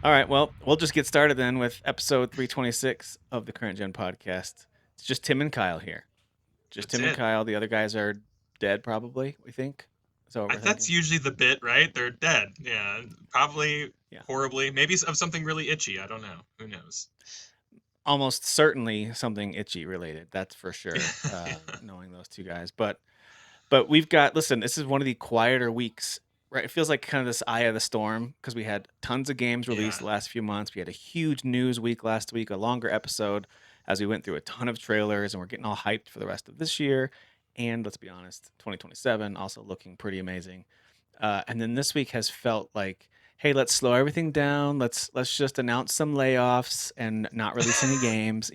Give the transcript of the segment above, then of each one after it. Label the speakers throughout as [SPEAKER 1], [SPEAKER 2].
[SPEAKER 1] All right, well, we'll just get started then with episode 326 of the Current Gen podcast. It's just Tim and Kyle here. Just
[SPEAKER 2] That's
[SPEAKER 1] Tim and
[SPEAKER 2] it.
[SPEAKER 1] Kyle. The other guys are dead, probably, we think. Is that what we're
[SPEAKER 2] That's
[SPEAKER 1] thinking?
[SPEAKER 2] usually the bit, right? They're dead. Yeah, probably
[SPEAKER 1] Yeah.
[SPEAKER 2] horribly. Maybe of something really itchy. I don't know. Who knows?
[SPEAKER 1] Almost certainly something itchy related. That's for sure, knowing those two guys. But we've got, listen, this is one of the quieter weeks, right? It feels like kind of this eye of the storm because we had tons of games released
[SPEAKER 2] Yeah.
[SPEAKER 1] the last few months. We had a huge news week last week, a longer episode as we went through a ton of trailers, and we're getting all hyped for the rest of this year. And let's be honest, 2027 also looking pretty amazing. And then this week has felt like, hey, let's slow everything down. Let's just announce some layoffs and not release any games.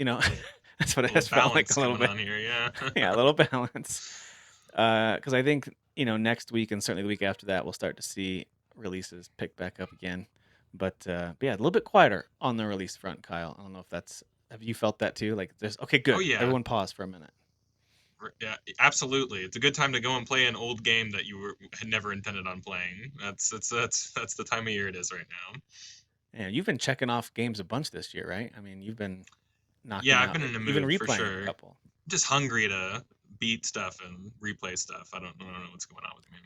[SPEAKER 1] That's what
[SPEAKER 2] A
[SPEAKER 1] it
[SPEAKER 2] little
[SPEAKER 1] has felt like
[SPEAKER 2] balance
[SPEAKER 1] a little
[SPEAKER 2] going
[SPEAKER 1] bit.
[SPEAKER 2] on here. Yeah.
[SPEAKER 1] Yeah, a little balance. Because I think next week and certainly the week after that, we'll start to see releases pick back up again. But yeah, a little bit quieter on the release front, Kyle. I don't know if that's have you felt that too? Like, there's okay,
[SPEAKER 2] Oh
[SPEAKER 1] good.
[SPEAKER 2] yeah.
[SPEAKER 1] Everyone pause for a minute.
[SPEAKER 2] Yeah. Absolutely. It's a good time to go and play an old game that had never intended on playing. That's the time of year it is right now.
[SPEAKER 1] Yeah, you've been checking off games a bunch this year, right? I mean, you've been knocking
[SPEAKER 2] Yeah, I've
[SPEAKER 1] out,
[SPEAKER 2] been in the
[SPEAKER 1] you've been
[SPEAKER 2] mood for
[SPEAKER 1] replaying a
[SPEAKER 2] sure.
[SPEAKER 1] couple.
[SPEAKER 2] Just hungry to beat stuff and replay stuff. I don't know what's going on with me.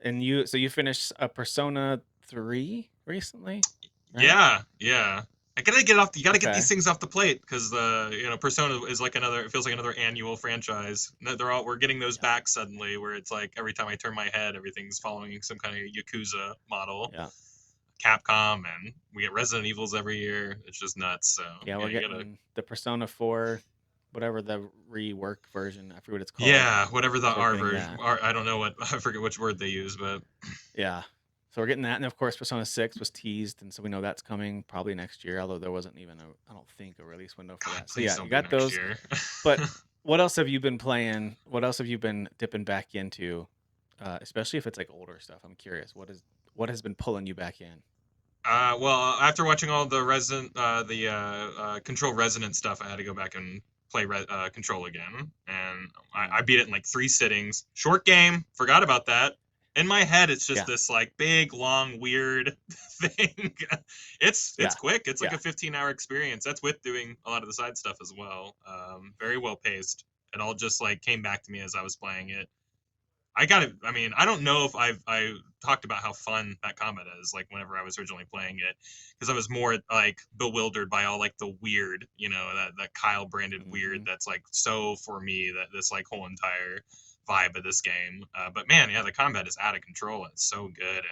[SPEAKER 1] And so you finished a Persona 3 recently, right?
[SPEAKER 2] Yeah, yeah. I gotta get off. You gotta get
[SPEAKER 1] Okay.
[SPEAKER 2] these things off the plate because Persona is like another. It feels like another annual franchise. We're getting those
[SPEAKER 1] Yeah.
[SPEAKER 2] back suddenly, where it's like every time I turn my head, everything's following some kind of Yakuza model.
[SPEAKER 1] Yeah.
[SPEAKER 2] Capcom, and we get Resident Evils every year. It's just nuts. So
[SPEAKER 1] Yeah,
[SPEAKER 2] yeah,
[SPEAKER 1] we're
[SPEAKER 2] you gotta.
[SPEAKER 1] getting the Persona 4, whatever the rework version. I forget what it's called.
[SPEAKER 2] Yeah, whatever the
[SPEAKER 1] So we're
[SPEAKER 2] R
[SPEAKER 1] getting
[SPEAKER 2] version.
[SPEAKER 1] that.
[SPEAKER 2] I don't know what. I forget which word they use, but
[SPEAKER 1] Yeah. So we're getting that, and of course, Persona 6 was teased, and so we know that's coming probably next year. Although there wasn't even I don't think, a release window for
[SPEAKER 2] God,
[SPEAKER 1] that. So
[SPEAKER 2] please
[SPEAKER 1] yeah, you
[SPEAKER 2] don't be
[SPEAKER 1] got
[SPEAKER 2] next
[SPEAKER 1] those.
[SPEAKER 2] year.
[SPEAKER 1] But what else have you been playing? What else have you been dipping back into? Especially if it's like older stuff. I'm curious. What has been pulling you back in?
[SPEAKER 2] Well, after watching all the Control Resonant stuff, I had to go back and play Control again, and I
[SPEAKER 1] Mm.
[SPEAKER 2] beat it in like 3 sittings. Short game, forgot about that. In my head, it's just
[SPEAKER 1] Yeah.
[SPEAKER 2] this like big, long, weird thing. It's
[SPEAKER 1] Yeah.
[SPEAKER 2] quick. It's like
[SPEAKER 1] Yeah.
[SPEAKER 2] a 15-hour experience. That's with doing a lot of the side stuff as well. Very well paced. It all just like came back to me as I was playing it. I mean, I don't know if I talked about how fun that combat is, like whenever I was originally playing it, because I was more like bewildered by all like the weird, that Kyle branded weird
[SPEAKER 1] Hmm.
[SPEAKER 2] that's like so for me that this like whole entire vibe of this game. But man, yeah, the combat is out of control. It's so good,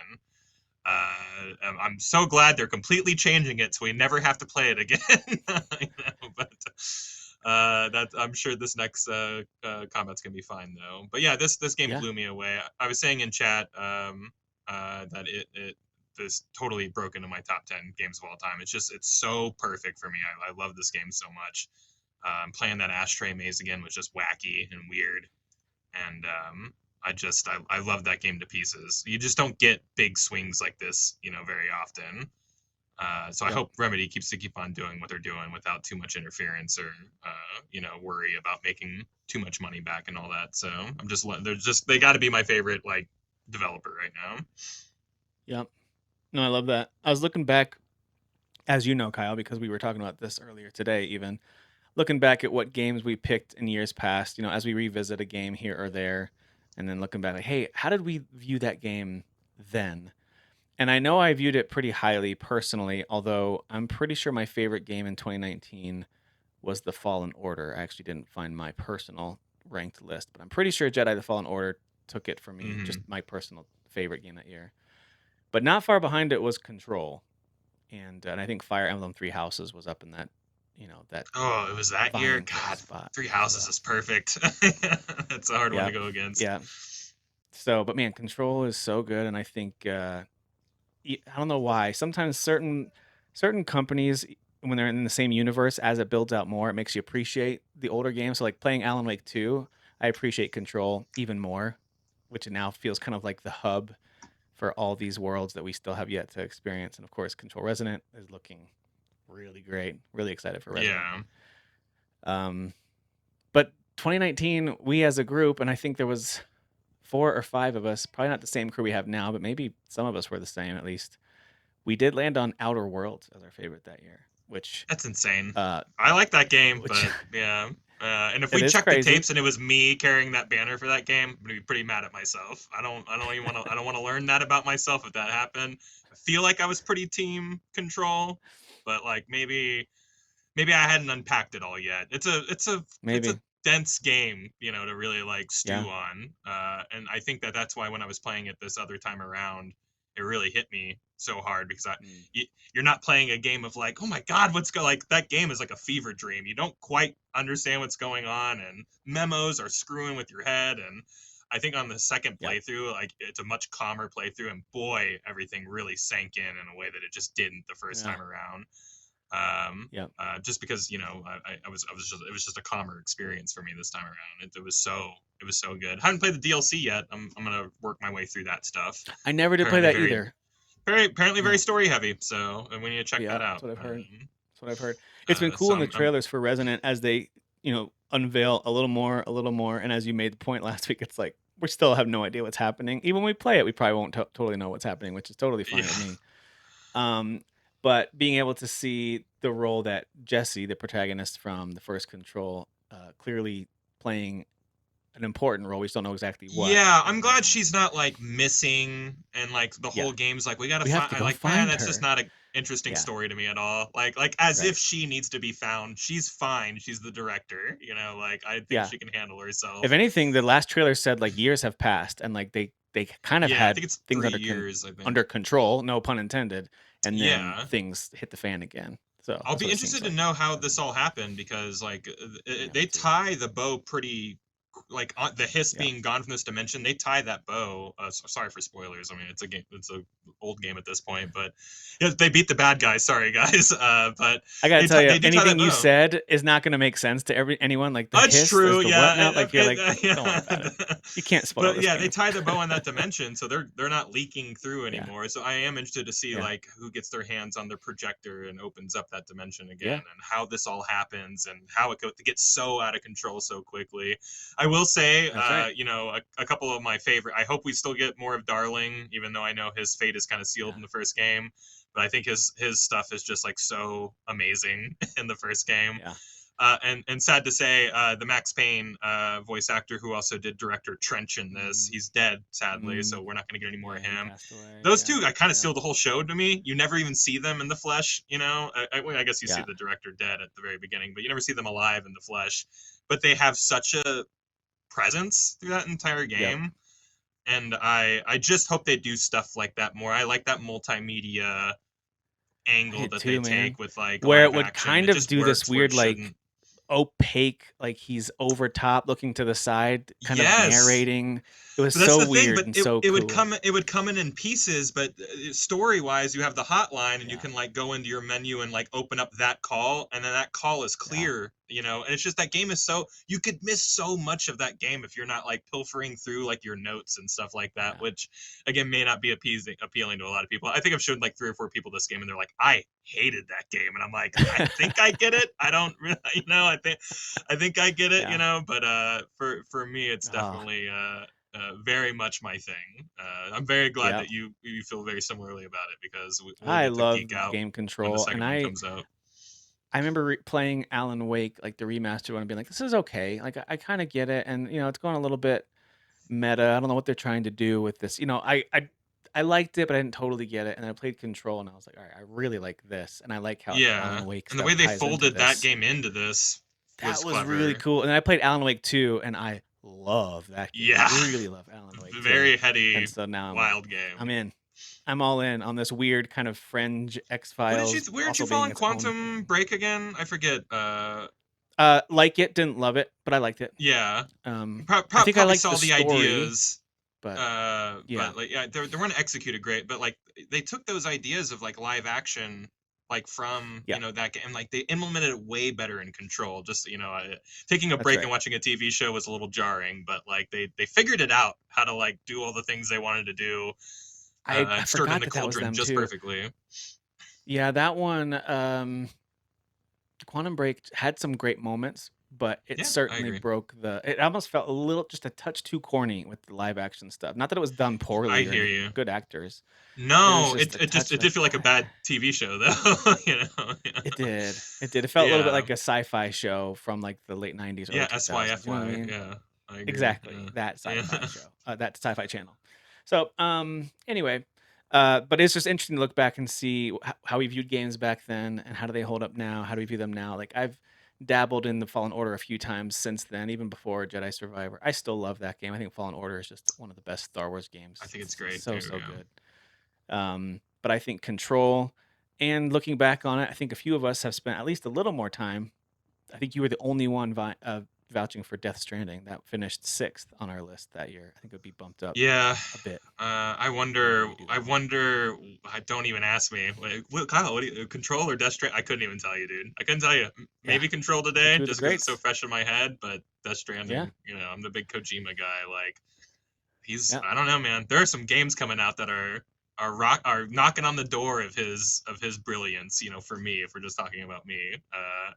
[SPEAKER 2] and I'm so glad they're completely changing it so we never have to play it again. But that I'm sure this next combat's gonna be fine though. But yeah, this game
[SPEAKER 1] Yeah.
[SPEAKER 2] blew me away. I was saying in chat that it this totally broke into my top 10 games of all time. It's so perfect for me. I love this game so much. Playing that ashtray maze again was just wacky and weird, and I love that game to pieces. You just don't get big swings like this, very often. So I
[SPEAKER 1] Yep.
[SPEAKER 2] hope Remedy keep on doing what they're doing without too much interference or worry about making too much money back and all that. So they got to be my favorite like developer right now.
[SPEAKER 1] Yep. No, I love that. I was looking back, as you know, Kyle, because we were talking about this earlier today, even looking back at what games we picked in years past, as we revisit a game here or there, and then looking back, like, hey, how did we view that game then? And I know I viewed it pretty highly personally, although I'm pretty sure my favorite game in 2019 was The Fallen Order. I actually didn't find my personal ranked list, but I'm pretty sure Jedi The Fallen Order took it for me, just
[SPEAKER 2] Hmm.
[SPEAKER 1] my personal favorite game that year. But not far behind it was Control. And I think Fire Emblem Three Houses was up in that, that
[SPEAKER 2] Oh, it was that year.
[SPEAKER 1] vying for that
[SPEAKER 2] God,
[SPEAKER 1] spot
[SPEAKER 2] Three
[SPEAKER 1] as
[SPEAKER 2] Houses
[SPEAKER 1] well.
[SPEAKER 2] is perfect. That's a hard one to
[SPEAKER 1] Yeah.
[SPEAKER 2] go against.
[SPEAKER 1] Yeah. So, but man, Control is so good, and I think I don't know why. Sometimes certain companies, when they're in the same universe, as it builds out more, it makes you appreciate the older games. So, like playing Alan Wake 2, I appreciate Control even more, which now feels kind of like the hub for all these worlds that we still have yet to experience. And of course, Control Resonant is looking really great. Really excited for Resonant.
[SPEAKER 2] Yeah.
[SPEAKER 1] Um, but 2019, we as a group, and I think there was 4 or 5 of us, probably not the same crew we have now, but maybe some of us were the same at least. we did land on Outer Worlds as our favorite that year, which
[SPEAKER 2] That's insane.
[SPEAKER 1] uh
[SPEAKER 2] I like that game,
[SPEAKER 1] which
[SPEAKER 2] but yeah. And if
[SPEAKER 1] it
[SPEAKER 2] we
[SPEAKER 1] is
[SPEAKER 2] check the
[SPEAKER 1] crazy.
[SPEAKER 2] tapes and it was me carrying that banner for that game, I'm gonna be pretty mad at myself. I don't even want to. I don't want to learn that about myself if that happened. I feel like I was pretty team control, but like maybe I hadn't unpacked it all yet. It's a
[SPEAKER 1] Maybe.
[SPEAKER 2] dense game, to really like
[SPEAKER 1] Yeah.
[SPEAKER 2] stew on. And I think that that's why when I was playing it this other time around, it really hit me so hard because
[SPEAKER 1] Mm.
[SPEAKER 2] you're not playing a game of like, oh my god, what's go like that game is like a fever dream. You don't quite understand what's going on, and memos are screwing with your head. And I think on the second
[SPEAKER 1] Yep.
[SPEAKER 2] playthrough, like it's a much calmer playthrough, and boy, everything really sank in a way that it just didn't the first
[SPEAKER 1] Yeah.
[SPEAKER 2] time around.
[SPEAKER 1] Yep.
[SPEAKER 2] Just because I was just it was just a calmer experience for me this time around. It was so good. I haven't played the DLC yet. I'm gonna work my way through that stuff.
[SPEAKER 1] I never did play
[SPEAKER 2] Apparently
[SPEAKER 1] that
[SPEAKER 2] very
[SPEAKER 1] either.
[SPEAKER 2] apparently very
[SPEAKER 1] Yeah.
[SPEAKER 2] story heavy. So we need to check
[SPEAKER 1] Yeah,
[SPEAKER 2] that
[SPEAKER 1] that's
[SPEAKER 2] out.
[SPEAKER 1] what I've heard. That's what I've heard. It's been cool in the
[SPEAKER 2] I'm
[SPEAKER 1] trailers for Resonant as they, unveil a little more. And as you made the point last week, it's like we still have no idea what's happening. Even when we play it, we probably won't totally know what's happening, which is totally
[SPEAKER 2] yeah
[SPEAKER 1] fine with me. Um, but being able to see the role that Jesse, the protagonist from the first Control, clearly playing an important role, we still don't know exactly what
[SPEAKER 2] Yeah,
[SPEAKER 1] in
[SPEAKER 2] I'm glad
[SPEAKER 1] Resonant.
[SPEAKER 2] she's not like missing and like the
[SPEAKER 1] Yeah,
[SPEAKER 2] whole game's like we gotta
[SPEAKER 1] we have
[SPEAKER 2] find.
[SPEAKER 1] to
[SPEAKER 2] I
[SPEAKER 1] go
[SPEAKER 2] like man,
[SPEAKER 1] find
[SPEAKER 2] that's just
[SPEAKER 1] her.
[SPEAKER 2] not a interesting
[SPEAKER 1] Yeah,
[SPEAKER 2] story to me at all. Like as
[SPEAKER 1] right.
[SPEAKER 2] if she needs to be found. She's fine. She's the director. Like I think
[SPEAKER 1] Yeah.
[SPEAKER 2] she can handle
[SPEAKER 1] If
[SPEAKER 2] herself.
[SPEAKER 1] anything, the last trailer said like years have passed and like they kind of
[SPEAKER 2] Yeah, I
[SPEAKER 1] had
[SPEAKER 2] think it's
[SPEAKER 1] things
[SPEAKER 2] 3 years. I think.
[SPEAKER 1] under control, no pun intended, and then
[SPEAKER 2] Yeah,
[SPEAKER 1] things hit the fan again. So
[SPEAKER 2] I'll
[SPEAKER 1] that's
[SPEAKER 2] be
[SPEAKER 1] what it seems
[SPEAKER 2] interested to
[SPEAKER 1] like.
[SPEAKER 2] know how this
[SPEAKER 1] Sadly,
[SPEAKER 2] all happened because like
[SPEAKER 1] yeah,
[SPEAKER 2] they
[SPEAKER 1] me too.
[SPEAKER 2] tie the bow pretty like on the hiss
[SPEAKER 1] Yeah,
[SPEAKER 2] being gone from this dimension. They tie that bow. Sorry for spoilers. I mean, it's a game. It's a old game at this point, but yeah, they beat the bad guys. Sorry guys, but
[SPEAKER 1] I gotta tell you,
[SPEAKER 2] they do tie that
[SPEAKER 1] anything you
[SPEAKER 2] bow.
[SPEAKER 1] said is not gonna make sense to anyone. Like the
[SPEAKER 2] That's
[SPEAKER 1] hiss, there's
[SPEAKER 2] true.
[SPEAKER 1] the
[SPEAKER 2] Yeah,
[SPEAKER 1] whatnot. Like you're like, don't worry
[SPEAKER 2] yeah.
[SPEAKER 1] about it. You can't spoil
[SPEAKER 2] But
[SPEAKER 1] this
[SPEAKER 2] yeah, they
[SPEAKER 1] game.
[SPEAKER 2] tie the bow on that dimension, so they're not leaking through
[SPEAKER 1] Yeah,
[SPEAKER 2] anymore. So I am interested to see
[SPEAKER 1] yeah,
[SPEAKER 2] like who gets their hands on their projector and opens up that dimension again,
[SPEAKER 1] yeah.
[SPEAKER 2] and how this all happens, and how it gets so out of control so quickly. I will say,
[SPEAKER 1] That's right.
[SPEAKER 2] a couple of my favorite. I hope we still get more of Darling, even though I know his fate is kind of sealed
[SPEAKER 1] Yeah,
[SPEAKER 2] in the first game. But I think his stuff is just like so amazing in the first game.
[SPEAKER 1] yeah.
[SPEAKER 2] And sad to say, the Max Payne voice actor who also did director Trench in this,
[SPEAKER 1] Mm,
[SPEAKER 2] he's dead, sadly. So
[SPEAKER 1] mm,
[SPEAKER 2] we're not going to get any more
[SPEAKER 1] yeah,
[SPEAKER 2] of
[SPEAKER 1] he
[SPEAKER 2] him.
[SPEAKER 1] passed away.
[SPEAKER 2] Those
[SPEAKER 1] Yeah,
[SPEAKER 2] two, I kind of
[SPEAKER 1] yeah,
[SPEAKER 2] steal the whole show to me. You never even see them in the flesh. I guess you see
[SPEAKER 1] yeah.
[SPEAKER 2] the director dead at the very beginning, but you never see them alive in the flesh. But they have such a presence through that entire
[SPEAKER 1] Yep.
[SPEAKER 2] game, and I just hope they do stuff like that more. I like that multimedia
[SPEAKER 1] I
[SPEAKER 2] angle
[SPEAKER 1] did
[SPEAKER 2] that they
[SPEAKER 1] too, man.
[SPEAKER 2] take with like
[SPEAKER 1] Where it
[SPEAKER 2] live
[SPEAKER 1] would
[SPEAKER 2] action.
[SPEAKER 1] kind
[SPEAKER 2] It
[SPEAKER 1] of
[SPEAKER 2] just
[SPEAKER 1] do this
[SPEAKER 2] works where it
[SPEAKER 1] weird,
[SPEAKER 2] shouldn't.
[SPEAKER 1] like opaque, like he's over top looking to the side, kind of
[SPEAKER 2] Yes,
[SPEAKER 1] narrating. It was
[SPEAKER 2] but that's
[SPEAKER 1] so
[SPEAKER 2] the thing.
[SPEAKER 1] weird
[SPEAKER 2] But
[SPEAKER 1] and so cool.
[SPEAKER 2] it would come in pieces. But story wise, you have the hotline, and you
[SPEAKER 1] Yeah,
[SPEAKER 2] can like go into your menu and like open up that call, and then that call is
[SPEAKER 1] yeah,
[SPEAKER 2] clear. And it's just that game is so you could miss so much of that game if you're not like pilfering through like your notes and stuff like that,
[SPEAKER 1] yeah,
[SPEAKER 2] which again may not be appealing to a lot of people. I think I've showed like 3 or 4 people this game, and they're like, I hated that game, and I'm like, I think I get it. I don't really, I think I get it,
[SPEAKER 1] yeah.
[SPEAKER 2] but for me, it's
[SPEAKER 1] Oh,
[SPEAKER 2] definitely very much my thing. I'm very glad
[SPEAKER 1] yeah.
[SPEAKER 2] that you feel very similarly about it because we'll
[SPEAKER 1] I
[SPEAKER 2] get to geek
[SPEAKER 1] love
[SPEAKER 2] out
[SPEAKER 1] game
[SPEAKER 2] when the
[SPEAKER 1] control, and
[SPEAKER 2] second one
[SPEAKER 1] I
[SPEAKER 2] comes out.
[SPEAKER 1] I remember playing Alan Wake, like the remastered one, and being like, "This is okay. Like I kind of get it." And it's going a little bit meta. I don't know what they're trying to do with this. I liked it, but I didn't totally get it. And I played Control, and I was like, "All right, I really like this." And I like how the
[SPEAKER 2] Yeah,
[SPEAKER 1] Alan Wake
[SPEAKER 2] and the way
[SPEAKER 1] stuff
[SPEAKER 2] they
[SPEAKER 1] ties into
[SPEAKER 2] folded that
[SPEAKER 1] this.
[SPEAKER 2] game into this
[SPEAKER 1] That
[SPEAKER 2] was
[SPEAKER 1] was really
[SPEAKER 2] clever.
[SPEAKER 1] cool. And then I played Alan Wake 2, and I love that game.
[SPEAKER 2] Yeah,
[SPEAKER 1] Really love Alan Wake 2.
[SPEAKER 2] very
[SPEAKER 1] And
[SPEAKER 2] heady,
[SPEAKER 1] so now I'm like,
[SPEAKER 2] wild
[SPEAKER 1] I'm
[SPEAKER 2] game.
[SPEAKER 1] in. I'm all in on this weird kind of fringe X Files
[SPEAKER 2] Where did you
[SPEAKER 1] also
[SPEAKER 2] fall
[SPEAKER 1] being
[SPEAKER 2] in
[SPEAKER 1] its own
[SPEAKER 2] Quantum
[SPEAKER 1] thing.
[SPEAKER 2] Break again? I forget.
[SPEAKER 1] Like it, didn't love it, but I liked it.
[SPEAKER 2] Yeah,
[SPEAKER 1] I think I
[SPEAKER 2] probably
[SPEAKER 1] liked
[SPEAKER 2] saw
[SPEAKER 1] the
[SPEAKER 2] the
[SPEAKER 1] story,
[SPEAKER 2] ideas,
[SPEAKER 1] but yeah,
[SPEAKER 2] but like yeah, they weren't executed great. But like they took those ideas of like live action, like from
[SPEAKER 1] yeah,
[SPEAKER 2] that game, like they implemented it way better in Control. Just taking a
[SPEAKER 1] that's
[SPEAKER 2] break and
[SPEAKER 1] right.
[SPEAKER 2] watching a TV show was a little jarring, but like they figured it out how to like do all the things they wanted to do,
[SPEAKER 1] I
[SPEAKER 2] and stirred in
[SPEAKER 1] forgot
[SPEAKER 2] the
[SPEAKER 1] that was
[SPEAKER 2] cauldron
[SPEAKER 1] them
[SPEAKER 2] just
[SPEAKER 1] too.
[SPEAKER 2] perfectly.
[SPEAKER 1] Yeah, that one, Quantum Break had some great moments, but it
[SPEAKER 2] Yeah, I
[SPEAKER 1] certainly
[SPEAKER 2] agree.
[SPEAKER 1] broke the. It almost felt a little, just a touch too corny with the live action stuff. Not that it was done
[SPEAKER 2] I
[SPEAKER 1] poorly or
[SPEAKER 2] hear
[SPEAKER 1] anything.
[SPEAKER 2] you.
[SPEAKER 1] They're good actors. It was
[SPEAKER 2] No,
[SPEAKER 1] just a
[SPEAKER 2] it just
[SPEAKER 1] touch
[SPEAKER 2] it did
[SPEAKER 1] like
[SPEAKER 2] feel like a bad TV show though. You know. Yeah.
[SPEAKER 1] it did. It did. It felt a little bit
[SPEAKER 2] Yeah.
[SPEAKER 1] like a sci-fi show from like the late '90s, early
[SPEAKER 2] Yeah.
[SPEAKER 1] 2000s. You know what I
[SPEAKER 2] SYFY.
[SPEAKER 1] mean?
[SPEAKER 2] Yeah. I agree.
[SPEAKER 1] Exactly,
[SPEAKER 2] Yeah.
[SPEAKER 1] that
[SPEAKER 2] Yeah.
[SPEAKER 1] sci-fi show, that sci-fi channel. So, anyway, but it's just interesting to look back and see how we viewed games back then and how do they hold up now? How do we view them now? Like I've dabbled in the Fallen Order a few times since then, even before Jedi Survivor. I still love that game. I think Fallen Order is just one of the best Star Wars
[SPEAKER 2] I
[SPEAKER 1] games.
[SPEAKER 2] think it's
[SPEAKER 1] It's
[SPEAKER 2] great
[SPEAKER 1] so
[SPEAKER 2] too.
[SPEAKER 1] so
[SPEAKER 2] Yeah.
[SPEAKER 1] good. But I think Control and looking back on it, I think a few of us have spent at least a little more time. I think you were the only one vouching for Death Stranding. That finished sixth on our list that year. I think it would be bumped up
[SPEAKER 2] Yeah.
[SPEAKER 1] a bit
[SPEAKER 2] I
[SPEAKER 1] if we had to
[SPEAKER 2] wonder.
[SPEAKER 1] redo
[SPEAKER 2] I
[SPEAKER 1] that one.
[SPEAKER 2] wonder. Don't even ask me. Kyle, what do you, Control or Death Stranding? I couldn't even tell you, dude. I couldn't tell you.
[SPEAKER 1] Yeah,
[SPEAKER 2] Maybe Control
[SPEAKER 1] those are
[SPEAKER 2] today,
[SPEAKER 1] two of the
[SPEAKER 2] just because it's so
[SPEAKER 1] greats.
[SPEAKER 2] fresh in my head. But Death
[SPEAKER 1] Yeah,
[SPEAKER 2] Stranding, I'm the big Kojima guy. Like, he's,
[SPEAKER 1] yeah,
[SPEAKER 2] I don't know, man. There are some games coming out that are knocking on the door of his brilliance. For me, if we're just talking about me,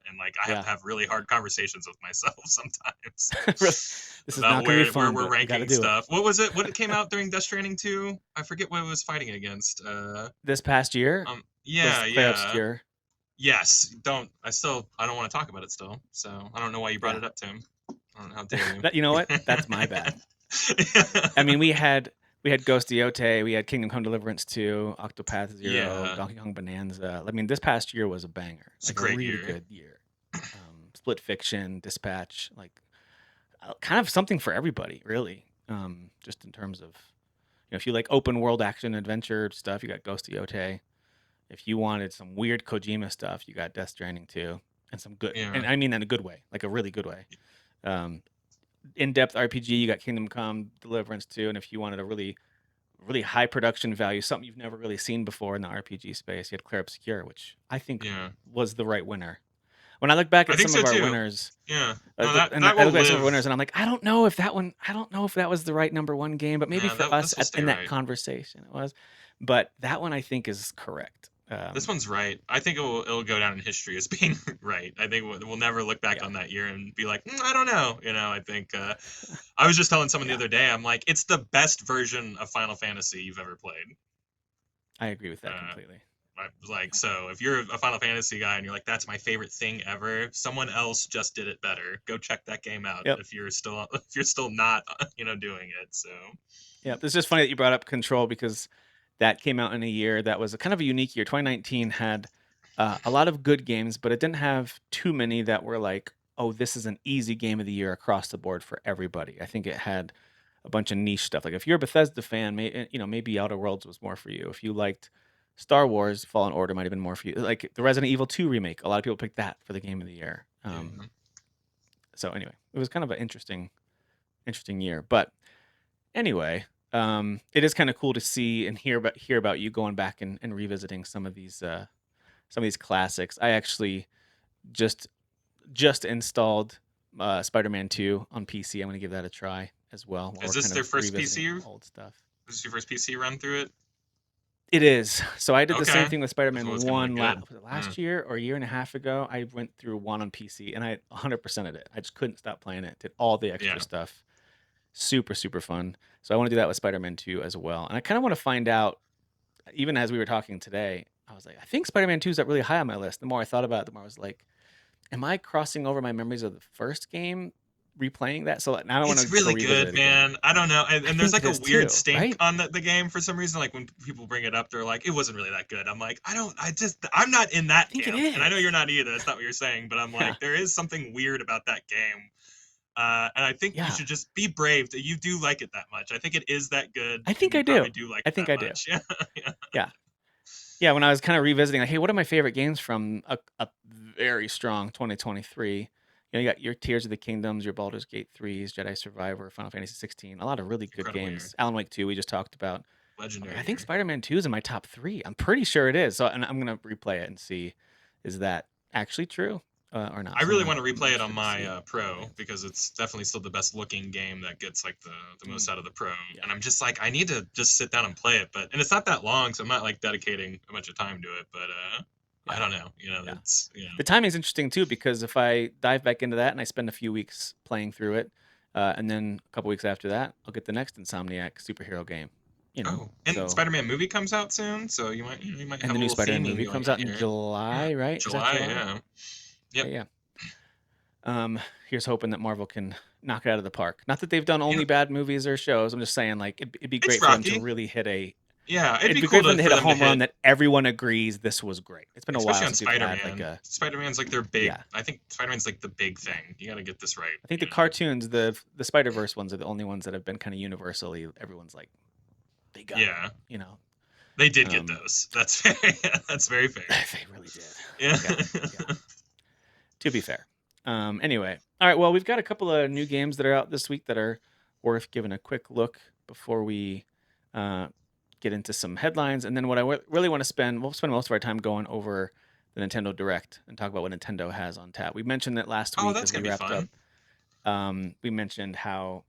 [SPEAKER 2] and like I have
[SPEAKER 1] yeah.
[SPEAKER 2] to have really hard conversations with myself sometimes
[SPEAKER 1] Really, this is
[SPEAKER 2] about
[SPEAKER 1] not going to be
[SPEAKER 2] where
[SPEAKER 1] fun,
[SPEAKER 2] we're
[SPEAKER 1] but we got to
[SPEAKER 2] ranking
[SPEAKER 1] do it.
[SPEAKER 2] stuff. What was it? What came out during Death Stranding 2? I forget what it was fighting against.
[SPEAKER 1] This past year was
[SPEAKER 2] Yeah,
[SPEAKER 1] Claire
[SPEAKER 2] yeah.
[SPEAKER 1] Obscure.
[SPEAKER 2] Yes. I don't want to talk about it still. So I don't know why you brought
[SPEAKER 1] Yeah,
[SPEAKER 2] it up, Tim. I don't know, how dare you.
[SPEAKER 1] that, you know what? That's my bad. I mean, we had Ghost of Yote, we had Kingdom Come Deliverance 2, Octopath Zero,
[SPEAKER 2] Yeah.
[SPEAKER 1] Donkey Kong Bonanza. I mean, this past year was a banger,
[SPEAKER 2] It's a
[SPEAKER 1] like a
[SPEAKER 2] great
[SPEAKER 1] really
[SPEAKER 2] year.
[SPEAKER 1] good year. Split Fiction, Dispatch, like kind of something for everybody, really. Just in terms of, if you like open world action adventure stuff, you got Ghost of Yote. If you wanted some weird Kojima stuff, you got Death Stranding 2, and some good, and
[SPEAKER 2] Yeah.
[SPEAKER 1] I mean that in a good way, like a really good way. Um, in-depth RPG, you got Kingdom Come Deliverance 2, and if you wanted a really really high production value, something you've never really seen before in the RPG space, you had Claire Obscure, which I think
[SPEAKER 2] Yeah.
[SPEAKER 1] was the right winner. When I look back
[SPEAKER 2] I
[SPEAKER 1] at
[SPEAKER 2] think
[SPEAKER 1] some
[SPEAKER 2] so
[SPEAKER 1] of our
[SPEAKER 2] too.
[SPEAKER 1] winners,
[SPEAKER 2] Yeah. No, that
[SPEAKER 1] and
[SPEAKER 2] that
[SPEAKER 1] I
[SPEAKER 2] will
[SPEAKER 1] look back at some of our winners,
[SPEAKER 2] live.
[SPEAKER 1] and I'm like, I don't know if that one, I don't know if that was the right number one game, but maybe
[SPEAKER 2] Yeah,
[SPEAKER 1] for
[SPEAKER 2] that
[SPEAKER 1] us
[SPEAKER 2] this will stay
[SPEAKER 1] in that
[SPEAKER 2] right.
[SPEAKER 1] conversation it was. But that one I think is correct.
[SPEAKER 2] This one's right. I think it'll go down in history as being right. I think we'll never look back
[SPEAKER 1] Yeah,
[SPEAKER 2] on that year and be like, I don't know. I think I was just telling someone the
[SPEAKER 1] yeah,
[SPEAKER 2] other day, I'm like, it's the best version of Final Fantasy you've ever played.
[SPEAKER 1] I agree with that
[SPEAKER 2] Uh,
[SPEAKER 1] completely.
[SPEAKER 2] I was like,
[SPEAKER 1] Yeah,
[SPEAKER 2] so if you're a Final Fantasy guy and you're like, that's my favorite thing ever, someone else just did it better. Go check that game out
[SPEAKER 1] yep,
[SPEAKER 2] if you're still if you're still not doing it. So
[SPEAKER 1] yep. It's just funny that you brought up Control because that came out in a year that was a kind of a unique year. 2019 had a lot of good games, but it didn't have too many that were like, oh, this is an easy game of the year across the board for everybody. I think it had a bunch of niche stuff. Like if you're a Bethesda fan, maybe Outer Worlds was more for you. If you liked Star Wars, Fallen Order might have been more for you. Like the Resident Evil 2 remake, a lot of people picked that for the game of the year.
[SPEAKER 2] yeah,
[SPEAKER 1] So anyway, it was kind of an interesting year. But anyway, it is kind of cool to see and hear about you going back and revisiting some of these classics. I actually just just installed Spider-Man 2 on PC. I'm going to give that a try as well while
[SPEAKER 2] is
[SPEAKER 1] we're
[SPEAKER 2] this
[SPEAKER 1] kind
[SPEAKER 2] their
[SPEAKER 1] of
[SPEAKER 2] first
[SPEAKER 1] revisiting
[SPEAKER 2] PC?
[SPEAKER 1] old stuff.
[SPEAKER 2] This is your first PC run through it?
[SPEAKER 1] It is. So I did the same
[SPEAKER 2] Okay,
[SPEAKER 1] thing with
[SPEAKER 2] so
[SPEAKER 1] Spider-Man
[SPEAKER 2] it's gonna look
[SPEAKER 1] 1
[SPEAKER 2] good.
[SPEAKER 1] was it
[SPEAKER 2] Mm,
[SPEAKER 1] last year or a year and a half ago. I went through 1 on PC and I 100%ed it. I just couldn't stop playing it. Did all the extra
[SPEAKER 2] yeah,
[SPEAKER 1] stuff. Super super fun. So I want to do that with Spider-Man 2 as well. And I kind of want to find out, even as we were talking today, I was like, I think Spider-Man 2 is up really high on my list. The more I thought about it, the more I was like, am I crossing over my memories of the first game, replaying that? So now I want
[SPEAKER 2] it's
[SPEAKER 1] to go
[SPEAKER 2] really
[SPEAKER 1] revisit
[SPEAKER 2] good,
[SPEAKER 1] it again.
[SPEAKER 2] man. I don't know,
[SPEAKER 1] I
[SPEAKER 2] and there's
[SPEAKER 1] think it
[SPEAKER 2] like a
[SPEAKER 1] is
[SPEAKER 2] weird
[SPEAKER 1] too,
[SPEAKER 2] stink
[SPEAKER 1] right?
[SPEAKER 2] on the game for some reason. Like when people bring it up, they're like, it wasn't really that good. I'm like, I'm not in
[SPEAKER 1] I
[SPEAKER 2] that
[SPEAKER 1] think it
[SPEAKER 2] camp, and I know you're
[SPEAKER 1] is.
[SPEAKER 2] not either. That's not what you're saying, but I'm
[SPEAKER 1] Yeah.
[SPEAKER 2] like, there is something weird about that game. And I think you
[SPEAKER 1] Yeah.
[SPEAKER 2] should just be brave that you do like it that much. I think it is that good,
[SPEAKER 1] I
[SPEAKER 2] and
[SPEAKER 1] think
[SPEAKER 2] you
[SPEAKER 1] I do.
[SPEAKER 2] probably do like
[SPEAKER 1] I
[SPEAKER 2] it
[SPEAKER 1] think
[SPEAKER 2] that
[SPEAKER 1] I do.
[SPEAKER 2] much. Yeah, yeah,
[SPEAKER 1] Yeah. Yeah. When I was kind of revisiting, like, hey, what are my favorite games from a very strong 2023? You got your Tears of the Kingdoms, your Baldur's Gate 3s, Jedi Survivor, Final Fantasy 16, a lot of really good
[SPEAKER 2] incredible year,
[SPEAKER 1] games. Alan Wake 2, we just talked about. I'm like, I
[SPEAKER 2] legendary
[SPEAKER 1] think
[SPEAKER 2] year.
[SPEAKER 1] Spider-Man 2 is in my top 3. I'm pretty sure it is. So, and I'm gonna replay it and see, is that actually true or not?
[SPEAKER 2] I
[SPEAKER 1] So
[SPEAKER 2] really want to
[SPEAKER 1] I'm
[SPEAKER 2] replay it on
[SPEAKER 1] interested to
[SPEAKER 2] my
[SPEAKER 1] see how that
[SPEAKER 2] Pro
[SPEAKER 1] is.
[SPEAKER 2] because it's definitely still the best looking game that gets like the most
[SPEAKER 1] Mm,
[SPEAKER 2] out of the Pro.
[SPEAKER 1] yeah,
[SPEAKER 2] And I'm just like, I need to just sit down and play it. And it's not that long, so I'm not like dedicating a bunch of time to it. But I
[SPEAKER 1] Yeah,
[SPEAKER 2] don't know. You know,
[SPEAKER 1] yeah.
[SPEAKER 2] it's
[SPEAKER 1] The timing's interesting too because if I dive back into that and I spend a few weeks playing through it, and then a couple weeks after that, I'll get the next Insomniac superhero game. You know,
[SPEAKER 2] oh, and
[SPEAKER 1] so
[SPEAKER 2] Spider-Man movie comes out soon, so you might
[SPEAKER 1] and
[SPEAKER 2] have
[SPEAKER 1] the
[SPEAKER 2] a
[SPEAKER 1] new
[SPEAKER 2] little
[SPEAKER 1] Spider-Man
[SPEAKER 2] theming
[SPEAKER 1] movie
[SPEAKER 2] going
[SPEAKER 1] comes
[SPEAKER 2] on
[SPEAKER 1] out in
[SPEAKER 2] here. Yeah,
[SPEAKER 1] July, right? Is that
[SPEAKER 2] July.
[SPEAKER 1] July?
[SPEAKER 2] Yeah.
[SPEAKER 1] Yeah,
[SPEAKER 2] Yep.
[SPEAKER 1] yeah. Here's hoping that Marvel can knock it out of the park. Not that they've done only
[SPEAKER 2] Yep.
[SPEAKER 1] bad movies or shows. I'm just saying, like, it'd be
[SPEAKER 2] It's
[SPEAKER 1] great for them to
[SPEAKER 2] Rocky.
[SPEAKER 1] really hit a.
[SPEAKER 2] Yeah, it'd
[SPEAKER 1] It'd
[SPEAKER 2] be
[SPEAKER 1] be
[SPEAKER 2] cool
[SPEAKER 1] great for them to hit
[SPEAKER 2] for
[SPEAKER 1] a
[SPEAKER 2] them to
[SPEAKER 1] home run
[SPEAKER 2] hit,
[SPEAKER 1] that everyone agrees this was great. It's been a while
[SPEAKER 2] especially on
[SPEAKER 1] since we've had like
[SPEAKER 2] Spider-Man.
[SPEAKER 1] a.
[SPEAKER 2] Spider-Man's like their big.
[SPEAKER 1] Yeah,
[SPEAKER 2] I think Spider-Man's like the big thing. You got to get this right.
[SPEAKER 1] I think the cartoons, the Spider Verse ones, are the only ones that have been kind of universally. Everyone's like, they got it.
[SPEAKER 2] Yeah,
[SPEAKER 1] You know,
[SPEAKER 2] they did get
[SPEAKER 1] um,
[SPEAKER 2] those. That's very, that's very fair.
[SPEAKER 1] they really did.
[SPEAKER 2] Yeah.
[SPEAKER 1] Yeah, yeah. To be fair. Anyway, all right. Well, we've got a couple of new games that are out this week that are worth giving a quick look before we uh, get into some headlines. And then what I really want to we'll spend most of our time going over the Nintendo Direct and talk about what Nintendo has on tap. We mentioned that last
[SPEAKER 2] Oh,
[SPEAKER 1] week
[SPEAKER 2] that's
[SPEAKER 1] as we
[SPEAKER 2] gonna be
[SPEAKER 1] wrapped up.
[SPEAKER 2] fun.
[SPEAKER 1] We mentioned how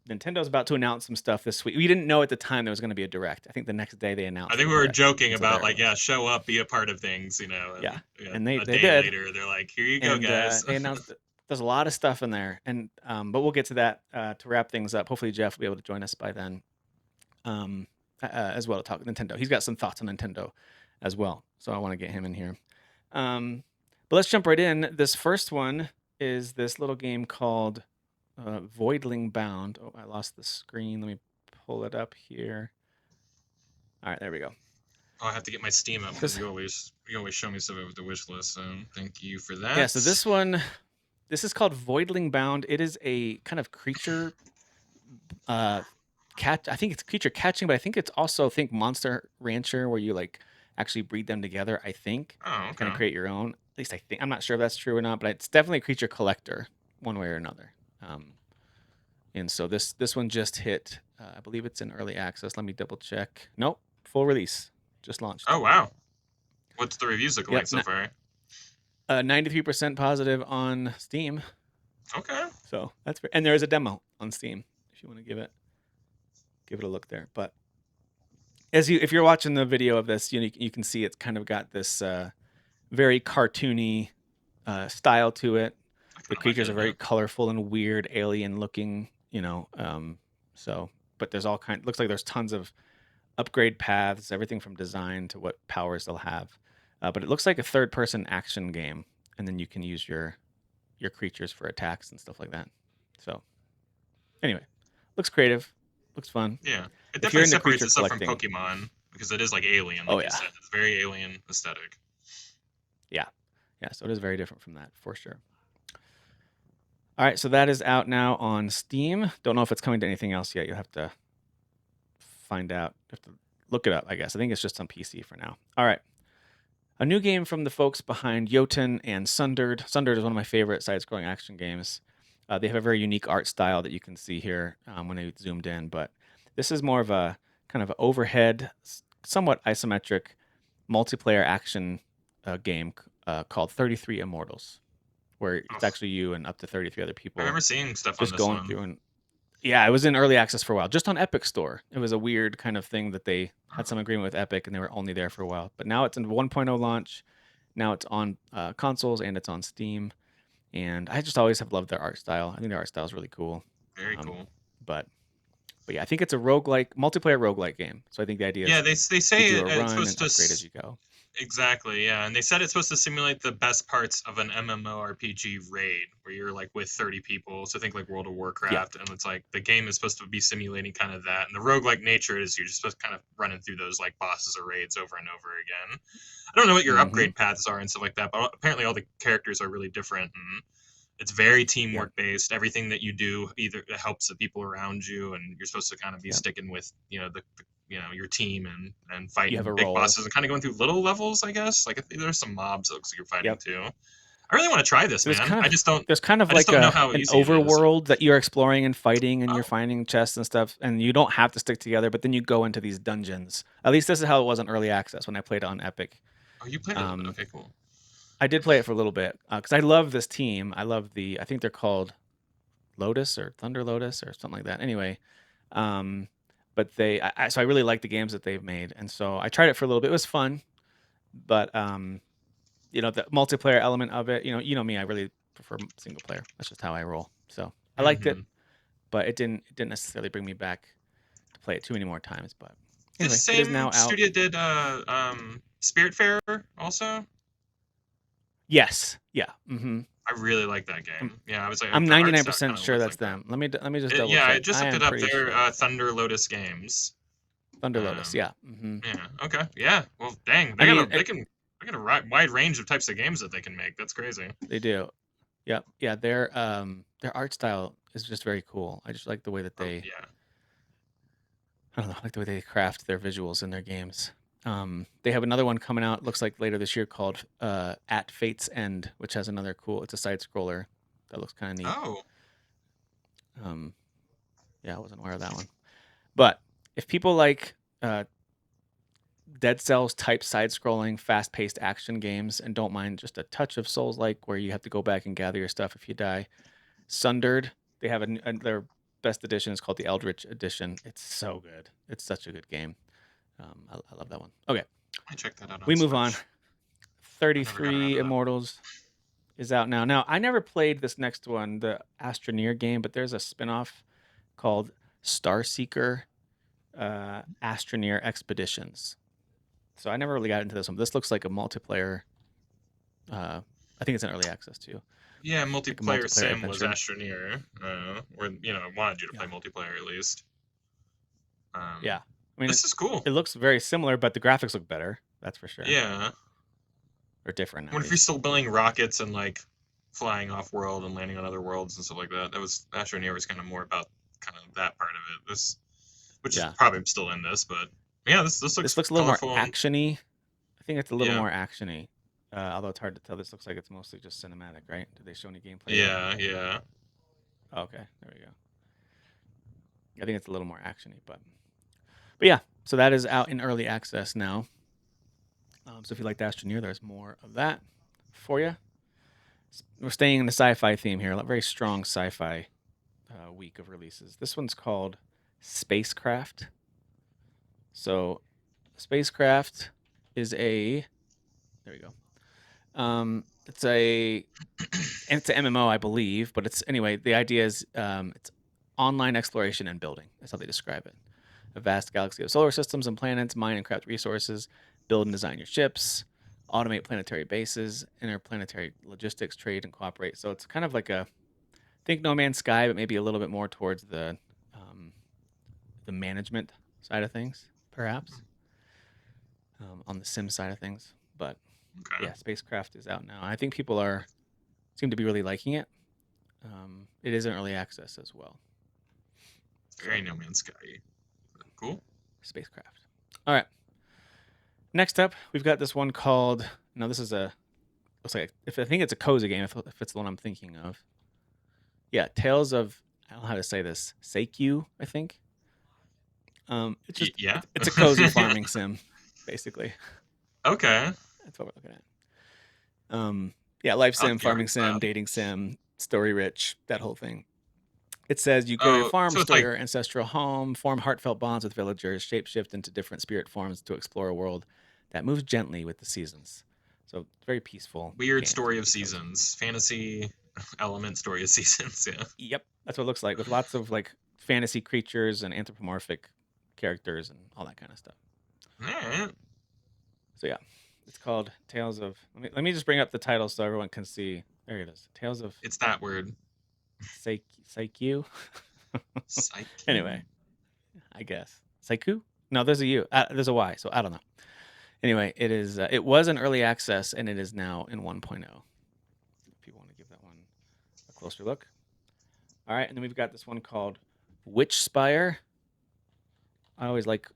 [SPEAKER 1] Nintendo's about to announce some stuff this week. We didn't know at the time there was going to be a Direct. I think the next day they
[SPEAKER 2] I
[SPEAKER 1] announced
[SPEAKER 2] think
[SPEAKER 1] the
[SPEAKER 2] we were
[SPEAKER 1] Direct,
[SPEAKER 2] joking
[SPEAKER 1] and so
[SPEAKER 2] about
[SPEAKER 1] there it
[SPEAKER 2] like, yeah,
[SPEAKER 1] was.
[SPEAKER 2] show up, be a part of things,
[SPEAKER 1] Yeah,
[SPEAKER 2] and yeah,
[SPEAKER 1] and they
[SPEAKER 2] a
[SPEAKER 1] they
[SPEAKER 2] day
[SPEAKER 1] did.
[SPEAKER 2] later they're like, here you go,
[SPEAKER 1] And
[SPEAKER 2] guys.
[SPEAKER 1] they announced that there's a lot of stuff in there, and but we'll get to that to wrap things up. Hopefully, Jeff will be able to join us by then, um, as well to talk Nintendo. He's got some thoughts on Nintendo as well, so I want to get him in here. But let's jump right in. This first one is this little game called Voidling Bound. Oh, I lost the screen. Let me pull it up here. All right, there we go.
[SPEAKER 2] I'll have to get my Steam up because
[SPEAKER 1] This
[SPEAKER 2] you always show me stuff with the wish list. So thank you for
[SPEAKER 1] Yeah,
[SPEAKER 2] that.
[SPEAKER 1] so this is called Voidling Bound. It is a kind of creature uh cat. I think it's creature catching, but I think it's also Monster Rancher where you like actually breed them together, I think,
[SPEAKER 2] Oh,
[SPEAKER 1] to kind of
[SPEAKER 2] okay.
[SPEAKER 1] create your own. At least I think. I'm not sure if that's true or not, but it's definitely a creature collector one way or another. Um and so this one just hit I believe it's in early access. Let me double check. Nope, full release. Just launched.
[SPEAKER 2] Oh wow. What's the reviews looking like
[SPEAKER 1] Yep,
[SPEAKER 2] so far?
[SPEAKER 1] 93% positive on Steam.
[SPEAKER 2] Okay.
[SPEAKER 1] So that's and there is a demo on Steam if you want to give it a look there. But if you're watching the video of this, you can see it's kind of got this very cartoony style to it.
[SPEAKER 2] I
[SPEAKER 1] The
[SPEAKER 2] kind of like
[SPEAKER 1] creatures
[SPEAKER 2] it.
[SPEAKER 1] are
[SPEAKER 2] Yeah.
[SPEAKER 1] very colorful and weird, alien looking. So but there's all kind. Looks like there's tons of upgrade paths, everything from design to what powers they'll have. But it looks like a third person action game, and then you can use your creatures for attacks and stuff like that. So anyway, looks creative, looks fun.
[SPEAKER 2] Yeah. It
[SPEAKER 1] If you're
[SPEAKER 2] definitely
[SPEAKER 1] into
[SPEAKER 2] separates
[SPEAKER 1] creature
[SPEAKER 2] itself from
[SPEAKER 1] collecting,
[SPEAKER 2] Pokemon because it is like alien,
[SPEAKER 1] oh
[SPEAKER 2] like you
[SPEAKER 1] yeah,
[SPEAKER 2] said. It's very alien aesthetic.
[SPEAKER 1] yeah, yeah. So it is very different from that for sure. All right, so that is out now on Steam. Don't know if it's coming to anything else yet. You'll have to find out. You have to look it up, I guess. I think it's just on PC for now. All right. A new game from the folks behind Jotun and Sundered. Sundered is one of my favorite side-scrolling action games. They have a very unique art style that you can see here when I zoomed in, but this is more of a kind of overhead, somewhat isometric multiplayer action game called 33 Immortals, where it's
[SPEAKER 2] Oh,
[SPEAKER 1] actually you and up to 33 other
[SPEAKER 2] I
[SPEAKER 1] people
[SPEAKER 2] remember seeing stuff on
[SPEAKER 1] just
[SPEAKER 2] this
[SPEAKER 1] going
[SPEAKER 2] one.
[SPEAKER 1] through and yeah, it was in early access for a while, just on Epic Store. It was a weird kind of thing that they had some
[SPEAKER 2] Oh,
[SPEAKER 1] agreement with Epic and they were only there for a while. But now it's in 1.0 launch. Now it's on consoles and it's on Steam. And I just always have loved their art style. I think their art style is really cool.
[SPEAKER 2] very
[SPEAKER 1] Um,
[SPEAKER 2] cool.
[SPEAKER 1] but but yeah, I think it's a roguelike, multiplayer roguelike game. So I think the idea
[SPEAKER 2] Yeah,
[SPEAKER 1] is
[SPEAKER 2] they
[SPEAKER 1] you
[SPEAKER 2] say
[SPEAKER 1] do a
[SPEAKER 2] it's
[SPEAKER 1] run and
[SPEAKER 2] supposed to
[SPEAKER 1] upgrade as you go.
[SPEAKER 2] exactly, yeah, and they said it's supposed to simulate the best parts of an MMORPG raid, where you're like with 30 people. So think like World of
[SPEAKER 1] Yeah.
[SPEAKER 2] Warcraft, and it's like the game is supposed to be simulating kind of that. And the roguelike nature is you're just supposed to kind of running through those like bosses or raids over and over again. I don't know what your
[SPEAKER 1] Mm-hmm.
[SPEAKER 2] upgrade paths are and stuff like that, but apparently all the characters are really different, and it's very
[SPEAKER 1] Yep.
[SPEAKER 2] teamwork based. Everything that you do either helps the people around you, and you're supposed to kind of be
[SPEAKER 1] Yep.
[SPEAKER 2] sticking with your team and
[SPEAKER 1] You have
[SPEAKER 2] fighting
[SPEAKER 1] a
[SPEAKER 2] big
[SPEAKER 1] role.
[SPEAKER 2] bosses and kind of going through little levels. I guess like there's some mobs that looks like you're fighting
[SPEAKER 1] Yep.
[SPEAKER 2] too. I really want to try this,
[SPEAKER 1] So there's
[SPEAKER 2] man.
[SPEAKER 1] kind of
[SPEAKER 2] I just
[SPEAKER 1] like
[SPEAKER 2] don't know how
[SPEAKER 1] an
[SPEAKER 2] easy it is.
[SPEAKER 1] overworld that you're exploring and fighting and you're
[SPEAKER 2] Oh,
[SPEAKER 1] finding chests and stuff, and you don't have to stick together, but then you go into these dungeons. At least this is how it was on early access when I played it on Epic.
[SPEAKER 2] oh, you played a little bit.
[SPEAKER 1] Um,
[SPEAKER 2] Okay, cool.
[SPEAKER 1] I did play it for a little bit because I love this team. I love I think they're called Lotus or Thunder Lotus or something like that. Anyway, um, but so I really like the games that they've made, and so I tried it for a little bit. It was fun, but the multiplayer element of it. You know me, I really prefer single player. That's just how I roll. So I liked it,
[SPEAKER 2] Hmm.
[SPEAKER 1] but it didn't necessarily bring me back to play it too many more times. But
[SPEAKER 2] This
[SPEAKER 1] anyway, it is
[SPEAKER 2] same
[SPEAKER 1] now out.
[SPEAKER 2] studio did Spiritfarer also.
[SPEAKER 1] Yes, yeah. Mm-hmm.
[SPEAKER 2] I really like that
[SPEAKER 1] I'm
[SPEAKER 2] game. Yeah, I was like
[SPEAKER 1] I'm
[SPEAKER 2] the art style
[SPEAKER 1] 99%
[SPEAKER 2] kind of
[SPEAKER 1] sure
[SPEAKER 2] looks
[SPEAKER 1] that's
[SPEAKER 2] like that.
[SPEAKER 1] them. Let me just double
[SPEAKER 2] Yeah, I
[SPEAKER 1] check.
[SPEAKER 2] just
[SPEAKER 1] I
[SPEAKER 2] looked
[SPEAKER 1] am
[SPEAKER 2] it up.
[SPEAKER 1] pretty
[SPEAKER 2] They're
[SPEAKER 1] sure that's them.
[SPEAKER 2] Thunder Lotus Games.
[SPEAKER 1] Thunder Lotus.
[SPEAKER 2] Um,
[SPEAKER 1] Yeah. Mm-hmm.
[SPEAKER 2] yeah. Okay. Yeah. Well, dang,
[SPEAKER 1] I mean,
[SPEAKER 2] they got a wide range of types of games that they can make. That's crazy.
[SPEAKER 1] they do. Yep. Yeah. Their art style is just very cool. I just like the way that
[SPEAKER 2] Oh
[SPEAKER 1] they
[SPEAKER 2] yeah.
[SPEAKER 1] I don't know, I like the way they craft their visuals in their games. They have another one coming out. Looks like later this year called At Fate's End, which has another cool. It's a side scroller that looks kind of neat.
[SPEAKER 2] Oh.
[SPEAKER 1] Um, yeah, I wasn't aware of that one. But if people like uh, Dead Cells type side scrolling, fast paced action games and don't mind just a touch of Souls like where you have to go back and gather your stuff if you die, Sundered, they have their best edition is called the Eldritch Edition. It's so good. It's such a good game. I love that one. Okay,
[SPEAKER 2] I checked that out on
[SPEAKER 1] we move on.
[SPEAKER 2] Switch. I never got around
[SPEAKER 1] 33
[SPEAKER 2] to that.
[SPEAKER 1] Immortals is out now. Now, I never played this next one, the Astroneer game, but there's a spin-off called Starseeker Astroneer Expeditions. So I never really got into this one. But this looks like a multiplayer. I think it's in early access too,
[SPEAKER 2] Yeah,
[SPEAKER 1] like a
[SPEAKER 2] multiplayer
[SPEAKER 1] multiplayer
[SPEAKER 2] sim was
[SPEAKER 1] adventure.
[SPEAKER 2] Astroneer, or I wanted you to
[SPEAKER 1] Yeah,
[SPEAKER 2] play multiplayer at least.
[SPEAKER 1] yeah. I mean,
[SPEAKER 2] This is cool.
[SPEAKER 1] it looks very similar, but the graphics look better. That's for sure,
[SPEAKER 2] Yeah.
[SPEAKER 1] or different at
[SPEAKER 2] What if you're
[SPEAKER 1] least.
[SPEAKER 2] still building rockets and like flying off world and landing on other worlds and stuff like that? That was Astroneer was kind of more about kind of that part of it. This, which is
[SPEAKER 1] Yeah,
[SPEAKER 2] probably still in this, but yeah, this
[SPEAKER 1] this
[SPEAKER 2] looks
[SPEAKER 1] looks a little more
[SPEAKER 2] colorful and
[SPEAKER 1] actiony. I think it's a little
[SPEAKER 2] yeah,
[SPEAKER 1] more actiony. Although it's hard to tell. This looks like it's mostly just cinematic, right? Did they show any gameplay yet?
[SPEAKER 2] yeah, yeah.
[SPEAKER 1] Oh, okay, there we go. I think it's a little more actiony, but yeah. So that is out in early access now. So if you like the Astroneer, there's more of that for you. We're staying in the sci-fi theme here. A very strong sci-fi week of releases. This one's called Spacecraft. So Spacecraft is a there we go. It's an MMO, I believe, but it's anyway. The idea is it's online exploration and building. That's how they describe it. A vast galaxy of solar systems and planets, mine and craft resources, build and design your ships, automate planetary bases, interplanetary logistics, trade, and cooperate. So it's kind of like a think No Man's Sky, but maybe a little bit more towards um, the management side of things, perhaps on the sim side of things. But
[SPEAKER 2] Okay,
[SPEAKER 1] yeah, Spacecraft is out now. I think people seem to be really liking it. It is in early access as well.
[SPEAKER 2] very
[SPEAKER 1] So
[SPEAKER 2] No Man's Sky. Cool.
[SPEAKER 1] Spacecraft. All right. Next up, we've got this one called. Now this is looks like if I think it's a cozy game. If it's the one I'm thinking of. Yeah, Tales of. I don't know how to say this. Seikyu, I think. It's just
[SPEAKER 2] Yeah.
[SPEAKER 1] it's a cozy farming sim, basically.
[SPEAKER 2] Okay.
[SPEAKER 1] That's what we're looking at. Yeah, life
[SPEAKER 2] I like
[SPEAKER 1] sim,
[SPEAKER 2] the
[SPEAKER 1] farming
[SPEAKER 2] art
[SPEAKER 1] sim,
[SPEAKER 2] style.
[SPEAKER 1] dating sim, story rich, that whole thing. It says you grow your
[SPEAKER 2] Oh,
[SPEAKER 1] farm,
[SPEAKER 2] so it's
[SPEAKER 1] restore
[SPEAKER 2] like
[SPEAKER 1] your ancestral home, form heartfelt bonds with villagers, shapeshift into different spirit forms to explore a world that moves gently with the seasons. So very peaceful
[SPEAKER 2] weird
[SPEAKER 1] game. It's
[SPEAKER 2] story of
[SPEAKER 1] really cozy.
[SPEAKER 2] seasons, fantasy element story of seasons. Yeah.
[SPEAKER 1] Yep, that's what it looks like with lots of like fantasy creatures and anthropomorphic characters and all that kind of stuff.
[SPEAKER 2] All right.
[SPEAKER 1] So yeah, it's called Tales of. Let me just bring up the title so everyone can see. There it is. Tales of
[SPEAKER 2] It's that word.
[SPEAKER 1] Saiku.
[SPEAKER 2] Psyche.
[SPEAKER 1] Anyway, I guess Saiku. No, there's a U. There's a Y. So I don't know. Anyway, it is. It was in early access and it is now in 1.0. If you want to give that one a closer look. All right, and then we've got this one called Witch Spire. I always like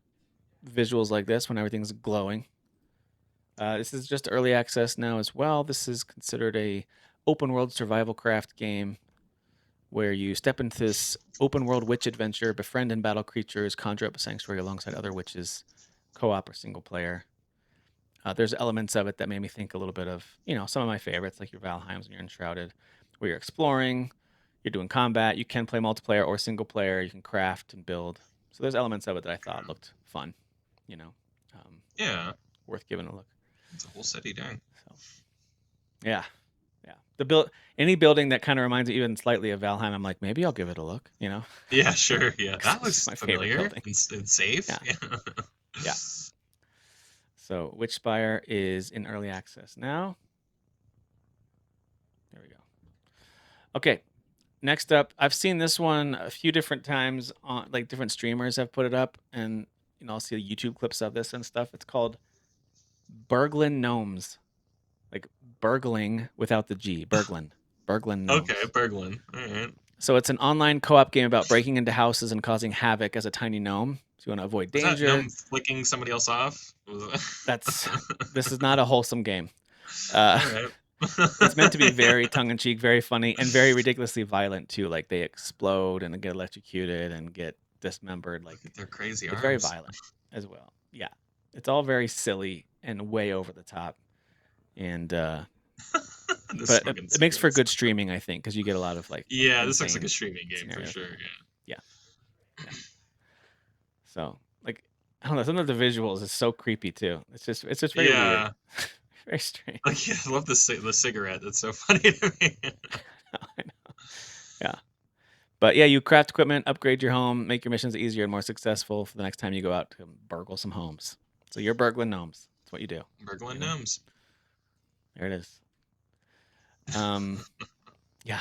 [SPEAKER 1] visuals like this when everything's glowing. This is just early access now as well. This is considered a open world survival craft game where you step into this open world witch adventure, befriend and battle creatures, conjure up a sanctuary alongside other witches, co-op or single player. There's elements of it that made me think a little bit of, some of my favorites, like your Valheims and your Enshrouded, where you're exploring, you're doing combat, you can play multiplayer or single player, you can craft and build. So there's elements of it that I thought looked fun, you know, um,
[SPEAKER 2] Yeah.
[SPEAKER 1] worth giving a look.
[SPEAKER 2] It's a whole city, dang.
[SPEAKER 1] So Yeah. Yeah. Any building that kind of reminds me even slightly of Valheim, I'm like, maybe I'll give it a look, you know?
[SPEAKER 2] Yeah, sure. Yeah,
[SPEAKER 1] 'Cause
[SPEAKER 2] that
[SPEAKER 1] it's
[SPEAKER 2] looks
[SPEAKER 1] my favorite
[SPEAKER 2] familiar
[SPEAKER 1] building.
[SPEAKER 2] and safe.
[SPEAKER 1] Yeah.
[SPEAKER 2] Yeah.
[SPEAKER 1] Yeah. So Witchspire is in early access now. There we go. Okay. Next up, I've seen this one a few different times on like different streamers have put it up, and I'll see YouTube clips of this and stuff. It's called Burglin Gnomes. Like burgling without the G. Burglin. Burglin
[SPEAKER 2] Okay,
[SPEAKER 1] Gnomes.
[SPEAKER 2] Berglund. All right.
[SPEAKER 1] So it's an online co-op game about breaking into houses and causing havoc as a tiny gnome. So you want to avoid
[SPEAKER 2] Was that
[SPEAKER 1] danger.
[SPEAKER 2] gnome flicking somebody else off?
[SPEAKER 1] That's This is not a wholesome game. Uh,
[SPEAKER 2] All right.
[SPEAKER 1] it's meant to be very tongue-in-cheek, very funny, and very ridiculously violent too. Like they explode and get electrocuted and get dismembered. Like
[SPEAKER 2] They're crazy
[SPEAKER 1] it's very
[SPEAKER 2] arms.
[SPEAKER 1] violent as well. Yeah, it's all very silly and way over the top. And
[SPEAKER 2] The
[SPEAKER 1] but
[SPEAKER 2] smoking
[SPEAKER 1] it makes for
[SPEAKER 2] cigarettes.
[SPEAKER 1] good streaming, I think, because you get a lot of like
[SPEAKER 2] Yeah, this looks like a
[SPEAKER 1] insane
[SPEAKER 2] streaming game for
[SPEAKER 1] scenarios
[SPEAKER 2] sure.
[SPEAKER 1] going on.
[SPEAKER 2] Yeah.
[SPEAKER 1] Yeah, yeah. So like I don't know, some of the visuals is so creepy too. It's just very weird,
[SPEAKER 2] Yeah.
[SPEAKER 1] very strange.
[SPEAKER 2] Like, yeah, I love the cigarette. That's so funny to me.
[SPEAKER 1] I know. Yeah, but yeah, you craft equipment, upgrade your home, make your missions easier and more successful for the next time you go out to burgle some homes. So you're burgling gnomes. That's what you do.
[SPEAKER 2] Burgling gnomes.
[SPEAKER 1] There it is. Yeah.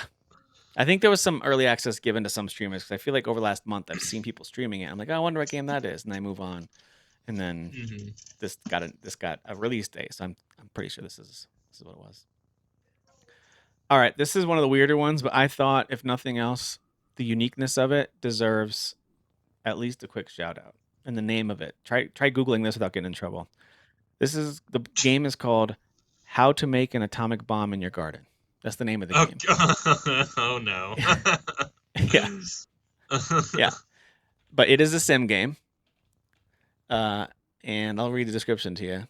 [SPEAKER 1] I think there was some early access given to some streamers because I feel like over the last month I've seen people streaming it. I'm like, oh, I wonder what game that is, and I move on. And then
[SPEAKER 2] Mm-hmm.
[SPEAKER 1] this got a release date, so I'm pretty sure this is what it was. All right, this is one of the weirder ones, but I thought if nothing else, the uniqueness of it deserves at least a quick shout out. And the name of it. Try googling this without getting in trouble. The game is called How to Make an Atomic Bomb in Your Garden. That's the name of the
[SPEAKER 2] Oh,
[SPEAKER 1] game.
[SPEAKER 2] oh no.
[SPEAKER 1] Yeah. Yeah. But it is a sim game. And I'll read the description to you.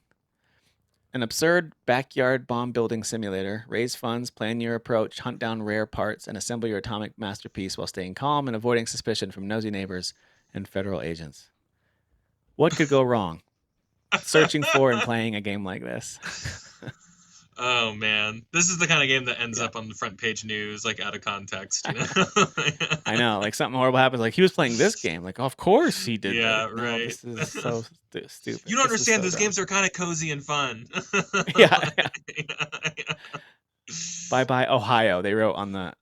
[SPEAKER 1] An absurd backyard bomb building simulator. Raise funds, plan your approach, hunt down rare parts, and assemble your atomic masterpiece while staying calm and avoiding suspicion from nosy neighbors and federal agents. What could go wrong? Searching for and playing a game like this.
[SPEAKER 2] Oh man, this is the kind of game that ends
[SPEAKER 1] Yeah.
[SPEAKER 2] up on the front page news, like out of context. You know?
[SPEAKER 1] I know, like something horrible happens. Like he was playing this game. Like, of course he did
[SPEAKER 2] Yeah,
[SPEAKER 1] that. No,
[SPEAKER 2] right.
[SPEAKER 1] this is so stupid.
[SPEAKER 2] You don't
[SPEAKER 1] This is
[SPEAKER 2] understand.
[SPEAKER 1] so
[SPEAKER 2] Those
[SPEAKER 1] dumb.
[SPEAKER 2] games are kind of cozy and fun.
[SPEAKER 1] Yeah. Bye bye Ohio. They wrote on the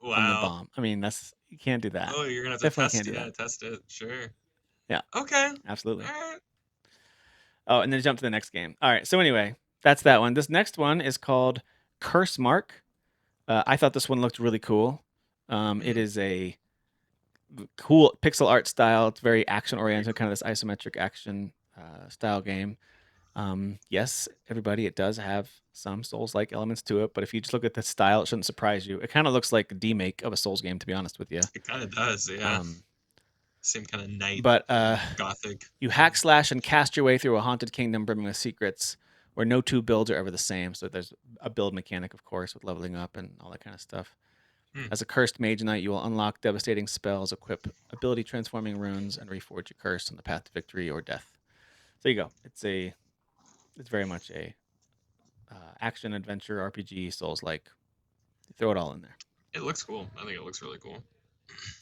[SPEAKER 2] Wow.
[SPEAKER 1] bomb. I mean, you can't do that.
[SPEAKER 2] Oh, you're gonna have to
[SPEAKER 1] Definitely can't do that.
[SPEAKER 2] test it. Sure.
[SPEAKER 1] Yeah.
[SPEAKER 2] Okay.
[SPEAKER 1] Absolutely.
[SPEAKER 2] All right.
[SPEAKER 1] Oh, and then jump to the next game. All right. So anyway, that's that one. This next one is called Curse Mark. I thought this one looked really cool. It is a cool pixel art style. It's very action oriented, kind of this isometric action style game. Yes, everybody, it does have some Souls-like elements to it, but if you just look at the style, it shouldn't surprise you. It kind of looks like a demake of a Souls game, to be honest with you.
[SPEAKER 2] It kind of does. Yeah. Same kind of night.
[SPEAKER 1] But
[SPEAKER 2] gothic.
[SPEAKER 1] you hack, slash, and cast your way through a haunted kingdom brimming with secrets, where no two builds are ever the same. So there's a build mechanic, of course, with leveling up and all that kind of stuff. As a cursed mage knight, you will unlock devastating spells, equip ability transforming runes, and reforge your curse on the path to victory or death. So there you go. It's very much a action adventure RPG Souls like. Throw it all in there.
[SPEAKER 2] It looks cool. I think it looks really cool.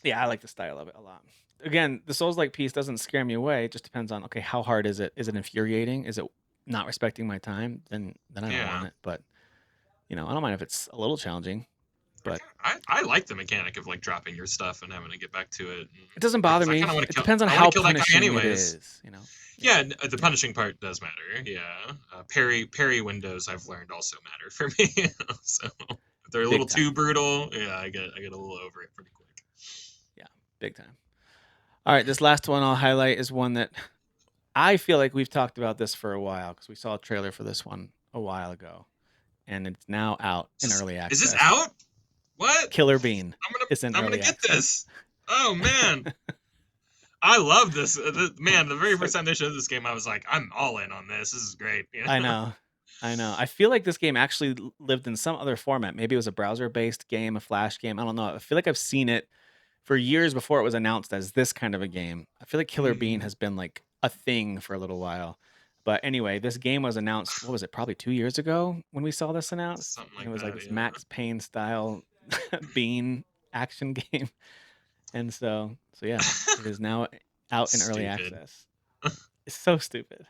[SPEAKER 1] Yeah, I like the style of it a lot. Again, the Souls like piece doesn't scare me away. It just depends on how hard is it? Is it infuriating? Is it not respecting my time? Then I don't want it. But I don't mind if it's a little challenging. But
[SPEAKER 2] I like the mechanic of like dropping your stuff and having to get back to it.
[SPEAKER 1] It doesn't bother me. It depends on how punishing it is.
[SPEAKER 2] Yeah, the punishing part does matter. Yeah, parry windows I've learned also matter for me. So if they're a little too brutal, yeah, I get a little over it pretty quick.
[SPEAKER 1] Yeah, big time. All right, this last one I'll highlight is one that I feel like we've talked about this for a while because we saw a trailer for this one a while ago, and it's now out in early access.
[SPEAKER 2] Is this out? What?
[SPEAKER 1] Killer Bean.
[SPEAKER 2] I'm gonna get this. Oh man. I love this. Man, the very first time they showed this game, I was like, I'm all in on this. This is great.
[SPEAKER 1] I know. I feel like this game actually lived in some other format. Maybe it was a browser-based game, a Flash game. I don't know. I feel like I've seen it for years before it was announced as this kind of a game. I feel like Killer Bean has been like a thing for a little while. But anyway, this game was announced, what was it, probably 2 years ago when we saw this announced?
[SPEAKER 2] Something
[SPEAKER 1] And it
[SPEAKER 2] like
[SPEAKER 1] was like
[SPEAKER 2] that,
[SPEAKER 1] this
[SPEAKER 2] yeah.
[SPEAKER 1] Max Payne style Bean action game. And so yeah, it is now out in early
[SPEAKER 2] Stupid.
[SPEAKER 1] access. It's so stupid,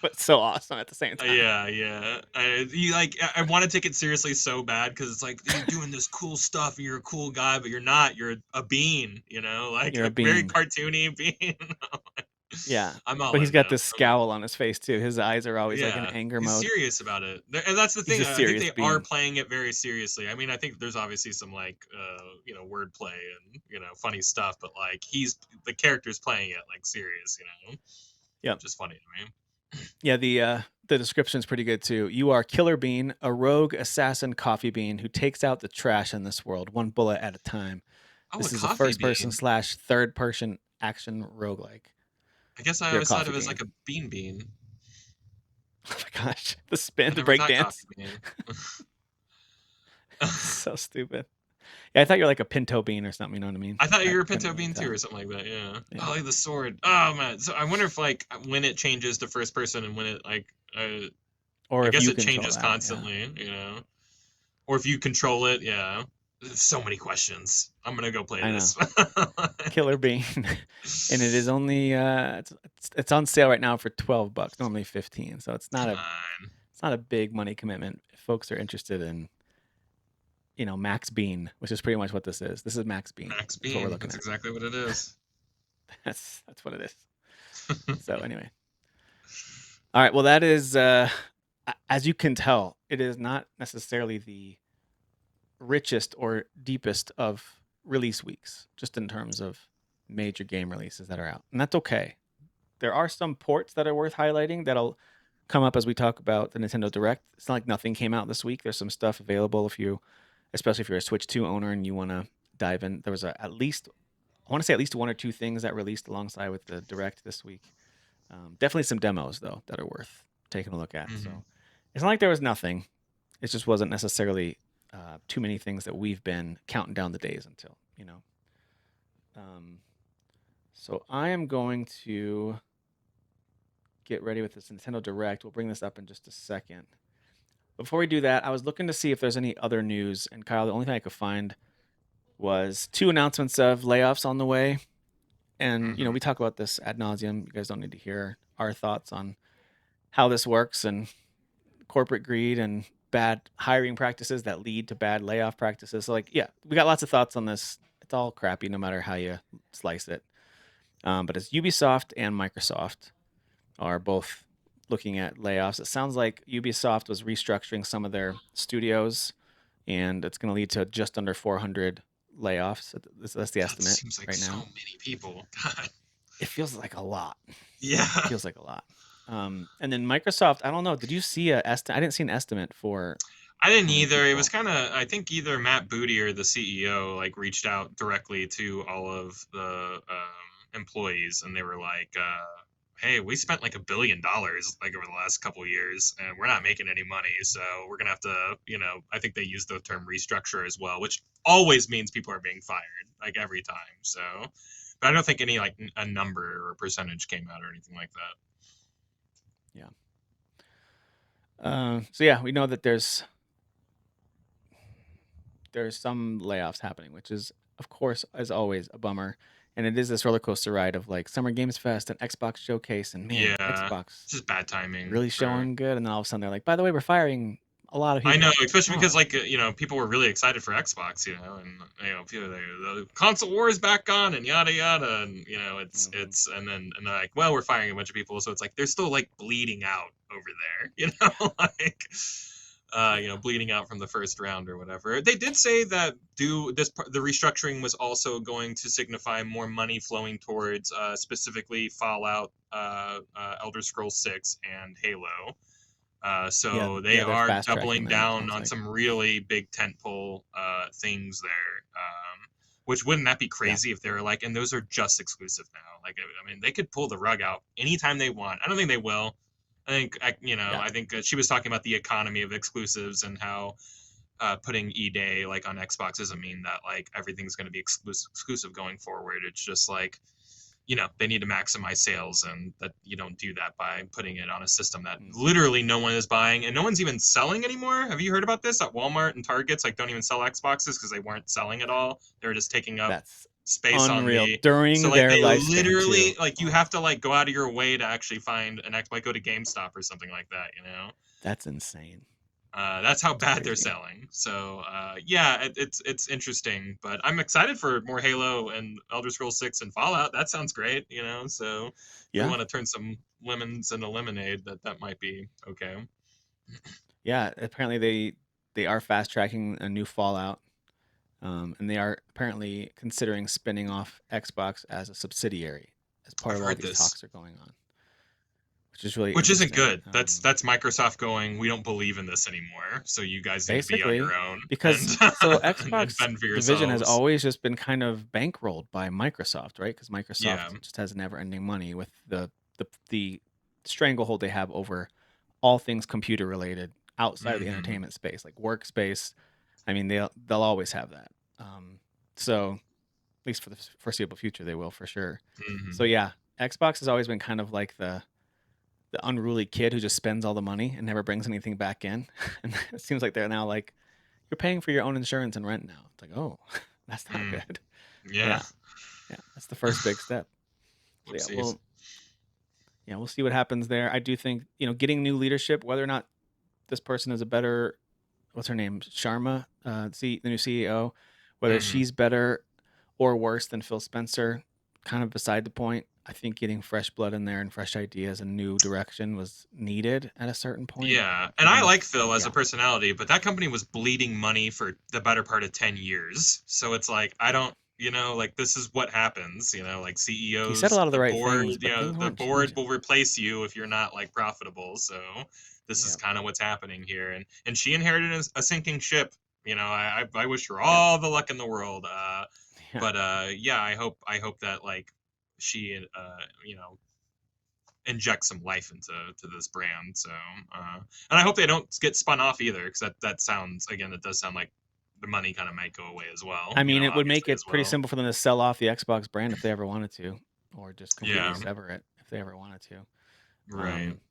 [SPEAKER 1] but so awesome at the same time.
[SPEAKER 2] Yeah, yeah. You like, I want to take it seriously so bad because it's like you're doing this cool stuff and you're a cool guy, but you're not. You're a bean, like
[SPEAKER 1] You're a
[SPEAKER 2] a very
[SPEAKER 1] bean.
[SPEAKER 2] cartoony bean.
[SPEAKER 1] Yeah.
[SPEAKER 2] I'm all
[SPEAKER 1] But he's
[SPEAKER 2] in
[SPEAKER 1] got
[SPEAKER 2] now.
[SPEAKER 1] this scowl on his face too. His eyes are always like in
[SPEAKER 2] Yeah,
[SPEAKER 1] anger
[SPEAKER 2] he's
[SPEAKER 1] mode.
[SPEAKER 2] serious about it, and that's the
[SPEAKER 1] He's
[SPEAKER 2] thing.
[SPEAKER 1] a
[SPEAKER 2] I think
[SPEAKER 1] serious
[SPEAKER 2] they are
[SPEAKER 1] bean.
[SPEAKER 2] playing it very seriously. I mean, I think there's obviously some like wordplay and funny stuff, but like the character's playing it like serious,
[SPEAKER 1] Yep.
[SPEAKER 2] just funny to me.
[SPEAKER 1] Yeah, the description's pretty good too. You are Killer Bean, a rogue assassin coffee bean who takes out the trash in this world one bullet at a time.
[SPEAKER 2] Oh, a
[SPEAKER 1] This is a
[SPEAKER 2] coffee
[SPEAKER 1] first person
[SPEAKER 2] bean.
[SPEAKER 1] slash third person action roguelike.
[SPEAKER 2] I guess I
[SPEAKER 1] You're a
[SPEAKER 2] always thought
[SPEAKER 1] coffee
[SPEAKER 2] it was like
[SPEAKER 1] bean.
[SPEAKER 2] a bean.
[SPEAKER 1] Oh my gosh. The spin,
[SPEAKER 2] I
[SPEAKER 1] the
[SPEAKER 2] never
[SPEAKER 1] break
[SPEAKER 2] thought
[SPEAKER 1] dance.
[SPEAKER 2] coffee bean.
[SPEAKER 1] So stupid. Yeah, I thought you're like a pinto bean or something, you know what I mean?
[SPEAKER 2] I thought you
[SPEAKER 1] I
[SPEAKER 2] were a
[SPEAKER 1] couldn't
[SPEAKER 2] pinto
[SPEAKER 1] really
[SPEAKER 2] bean too,
[SPEAKER 1] tell.
[SPEAKER 2] or something like that. Yeah.
[SPEAKER 1] Yeah.
[SPEAKER 2] Oh, like the sword. Oh man. So I wonder if like when it changes to first person and when it like,
[SPEAKER 1] Or
[SPEAKER 2] I
[SPEAKER 1] if
[SPEAKER 2] guess
[SPEAKER 1] you
[SPEAKER 2] it
[SPEAKER 1] control
[SPEAKER 2] changes
[SPEAKER 1] that, yeah.
[SPEAKER 2] constantly. Or if you control it. Yeah. There's so many questions. I'm gonna go play
[SPEAKER 1] I know.
[SPEAKER 2] this.
[SPEAKER 1] Killer Bean. And it is only it's on sale right now for $12, normally 15. So
[SPEAKER 2] Come on,
[SPEAKER 1] it's not a big money commitment. If folks are interested in, Max Bean, which is pretty much what this is. This is Max Bean.
[SPEAKER 2] Max
[SPEAKER 1] That's what we're
[SPEAKER 2] Bean.
[SPEAKER 1] looking
[SPEAKER 2] That's
[SPEAKER 1] at.
[SPEAKER 2] exactly what it is.
[SPEAKER 1] That's what it is. So anyway. All right, well that is as you can tell, it is not necessarily the richest or deepest of release weeks, just in terms of major game releases that are out. And that's okay. There are some ports that are worth highlighting that'll come up as we talk about the Nintendo Direct. It's not like nothing came out this week. There's some stuff available especially if you're a Switch 2 owner and you want to dive in. There was I want to say at least one or two things that released alongside with the Direct this week. Definitely some demos though that are worth taking a look at.
[SPEAKER 2] Hmm.
[SPEAKER 1] So it's not like there was nothing. It just wasn't necessarily too many things that we've been counting down the days until. Um, so I am going to get ready with this Nintendo Direct. We'll bring this up in just a second. Before we do that, I was looking to see if there's any other news, and Kyle, the only thing I could find was two announcements of layoffs on the way. And
[SPEAKER 2] Hmm.
[SPEAKER 1] we talk about this ad nauseum. You guys don't need to hear our thoughts on how this works and corporate greed and bad hiring practices that lead to bad layoff practices. So, like, yeah, we got lots of thoughts on this. It's all crappy, no matter how you slice it. But it's Ubisoft and Microsoft are both looking at layoffs. It sounds like Ubisoft was restructuring some of their studios, and it's going to lead to just under 400 layoffs. That's the
[SPEAKER 2] That
[SPEAKER 1] estimate
[SPEAKER 2] seems like
[SPEAKER 1] right
[SPEAKER 2] so
[SPEAKER 1] now.
[SPEAKER 2] many people. God.
[SPEAKER 1] It feels like a lot. It
[SPEAKER 2] Yeah.
[SPEAKER 1] feels like a lot. And then Microsoft, I don't know. Did you see a estimate? I didn't see an estimate for
[SPEAKER 2] I didn't
[SPEAKER 1] how many
[SPEAKER 2] either. It was
[SPEAKER 1] people.
[SPEAKER 2] kind of, I think either Matt Booty or the CEO like reached out directly to all of the employees, and they were like, "Hey, we spent like $1 billion like over the last couple of years, and we're not making any money. So we're gonna have to, I think they used the term restructure as well, which always means people are being fired like every time. So, but I don't think any like a number or a percentage came out or anything like that.
[SPEAKER 1] Yeah. So yeah, we know that there's some layoffs happening, which is, of course, as always, a bummer. And it is this roller coaster ride of like Summer Games Fest and Xbox Showcase, and man,
[SPEAKER 2] Yeah,
[SPEAKER 1] Xbox
[SPEAKER 2] it's just bad timing
[SPEAKER 1] really
[SPEAKER 2] for.
[SPEAKER 1] showing good. And then all of a sudden they're like, by the way, we're firing a lot of
[SPEAKER 2] I know,
[SPEAKER 1] people.
[SPEAKER 2] especially because
[SPEAKER 1] Oh,
[SPEAKER 2] like people were really excited for Xbox, and people, the console war is back on and yada yada, and
[SPEAKER 1] hmm,
[SPEAKER 2] and they're like, well, we're firing a bunch of people, so it's like they're still like bleeding out over there, like
[SPEAKER 1] yeah,
[SPEAKER 2] bleeding out from the first round or whatever. They did say that the restructuring was also going to signify more money flowing towards specifically Fallout, Elder Scrolls 6, and Halo.
[SPEAKER 1] yeah,
[SPEAKER 2] So they
[SPEAKER 1] yeah. They're
[SPEAKER 2] are
[SPEAKER 1] fast tracking
[SPEAKER 2] doubling
[SPEAKER 1] that. It
[SPEAKER 2] down
[SPEAKER 1] sounds
[SPEAKER 2] on
[SPEAKER 1] like,
[SPEAKER 2] some really big tentpole things there. Which wouldn't that be
[SPEAKER 1] yeah,
[SPEAKER 2] crazy if they were like, and those are just exclusive now? Like, I mean, they could pull the rug out anytime they want. I don't think they will.
[SPEAKER 1] yeah,
[SPEAKER 2] I think she was talking about the economy of exclusives and how putting E-Day like on Xbox doesn't mean that like everything's going to be exclusive going forward. It's just like they need to maximize sales, and that you don't do that by putting it on a system that
[SPEAKER 1] Mm.
[SPEAKER 2] literally no one is buying and no one's even selling anymore. Have you heard about this? At Walmart and Targets, like, don't even sell Xboxes because they weren't selling at all. They were just taking up
[SPEAKER 1] That's
[SPEAKER 2] space on
[SPEAKER 1] unreal.
[SPEAKER 2] the so
[SPEAKER 1] During
[SPEAKER 2] like
[SPEAKER 1] their
[SPEAKER 2] they
[SPEAKER 1] lifespan
[SPEAKER 2] literally
[SPEAKER 1] too.
[SPEAKER 2] like you
[SPEAKER 1] Oh,
[SPEAKER 2] have to like go out of your way to actually find an X, like go to GameStop or something like that.
[SPEAKER 1] that's insane.
[SPEAKER 2] That's how
[SPEAKER 1] That's
[SPEAKER 2] bad they're
[SPEAKER 1] crazy.
[SPEAKER 2] selling. So yeah, it's interesting, but I'm excited for more Halo and Elder Scrolls 6 and Fallout. That sounds great. So if we
[SPEAKER 1] Yeah.
[SPEAKER 2] want to turn some lemons into lemonade, that might be okay.
[SPEAKER 1] Yeah, apparently they are fast tracking a new Fallout. And they are apparently considering spinning off Xbox as a subsidiary as part
[SPEAKER 2] I've
[SPEAKER 1] of all
[SPEAKER 2] heard
[SPEAKER 1] these
[SPEAKER 2] this,
[SPEAKER 1] talks are going on, which is really
[SPEAKER 2] which isn't
[SPEAKER 1] interesting.
[SPEAKER 2] good. That's Microsoft going, we don't believe in this anymore, so you guys need to be on your
[SPEAKER 1] Basically,
[SPEAKER 2] own and
[SPEAKER 1] because so
[SPEAKER 2] and
[SPEAKER 1] Xbox
[SPEAKER 2] fend for
[SPEAKER 1] division has
[SPEAKER 2] yourselves.
[SPEAKER 1] always just been kind of bankrolled by Microsoft, right? Because
[SPEAKER 2] Yeah.
[SPEAKER 1] Microsoft just has never-ending money with the stranglehold they have over all things computer related outside of the
[SPEAKER 2] Hmm.
[SPEAKER 1] entertainment space, like workspace. I mean, they'll always have that. So at least for the foreseeable future, they will for sure. So
[SPEAKER 2] Hmm.
[SPEAKER 1] yeah, Xbox has always been kind of like the unruly kid who just spends all the money and never brings anything back in. And it seems like they're now like, you're paying for your own insurance and rent now. It's like, oh, that's not
[SPEAKER 2] Mm.
[SPEAKER 1] good.
[SPEAKER 2] Yeah.
[SPEAKER 1] Yeah, yeah, that's the first big step. So yeah,
[SPEAKER 2] Whoopsies.
[SPEAKER 1] we'll see what happens there. I do think getting new leadership, whether or not this person is a better, what's her name, Sharma, the new CEO, whether
[SPEAKER 2] Hmm.
[SPEAKER 1] she's better or worse than Phil Spencer, kind of beside the point. I think getting fresh blood in there and fresh ideas and new direction was needed at a certain point,
[SPEAKER 2] Yeah, and I
[SPEAKER 1] even
[SPEAKER 2] like
[SPEAKER 1] if,
[SPEAKER 2] Phil as a
[SPEAKER 1] yeah,
[SPEAKER 2] personality, but that company was bleeding money for the better part of 10 years. So it's like, I
[SPEAKER 1] yeah.
[SPEAKER 2] don't, like, this is what happens, like
[SPEAKER 1] He said a
[SPEAKER 2] CEOs,
[SPEAKER 1] lot of the
[SPEAKER 2] the
[SPEAKER 1] right
[SPEAKER 2] board,
[SPEAKER 1] things, but things
[SPEAKER 2] the
[SPEAKER 1] weren't
[SPEAKER 2] board
[SPEAKER 1] changing.
[SPEAKER 2] will replace you if you're not like profitable. So this is
[SPEAKER 1] Yep,
[SPEAKER 2] kind of what's happening here. And she inherited a sinking ship. I wish her
[SPEAKER 1] yep,
[SPEAKER 2] all the luck in the world.
[SPEAKER 1] yeah.
[SPEAKER 2] But yeah, I hope that like she inject some life into this brand. So, and I hope they don't get spun off either, because that sounds, again, it does sound like the money kind of might go away as well.
[SPEAKER 1] I mean, it would make
[SPEAKER 2] Obviously as
[SPEAKER 1] it pretty
[SPEAKER 2] well.
[SPEAKER 1] simple for them to sell off the Xbox brand if they ever wanted to, or just completely
[SPEAKER 2] Yeah.
[SPEAKER 1] sever it if they ever wanted to.
[SPEAKER 2] Right.
[SPEAKER 1] Um,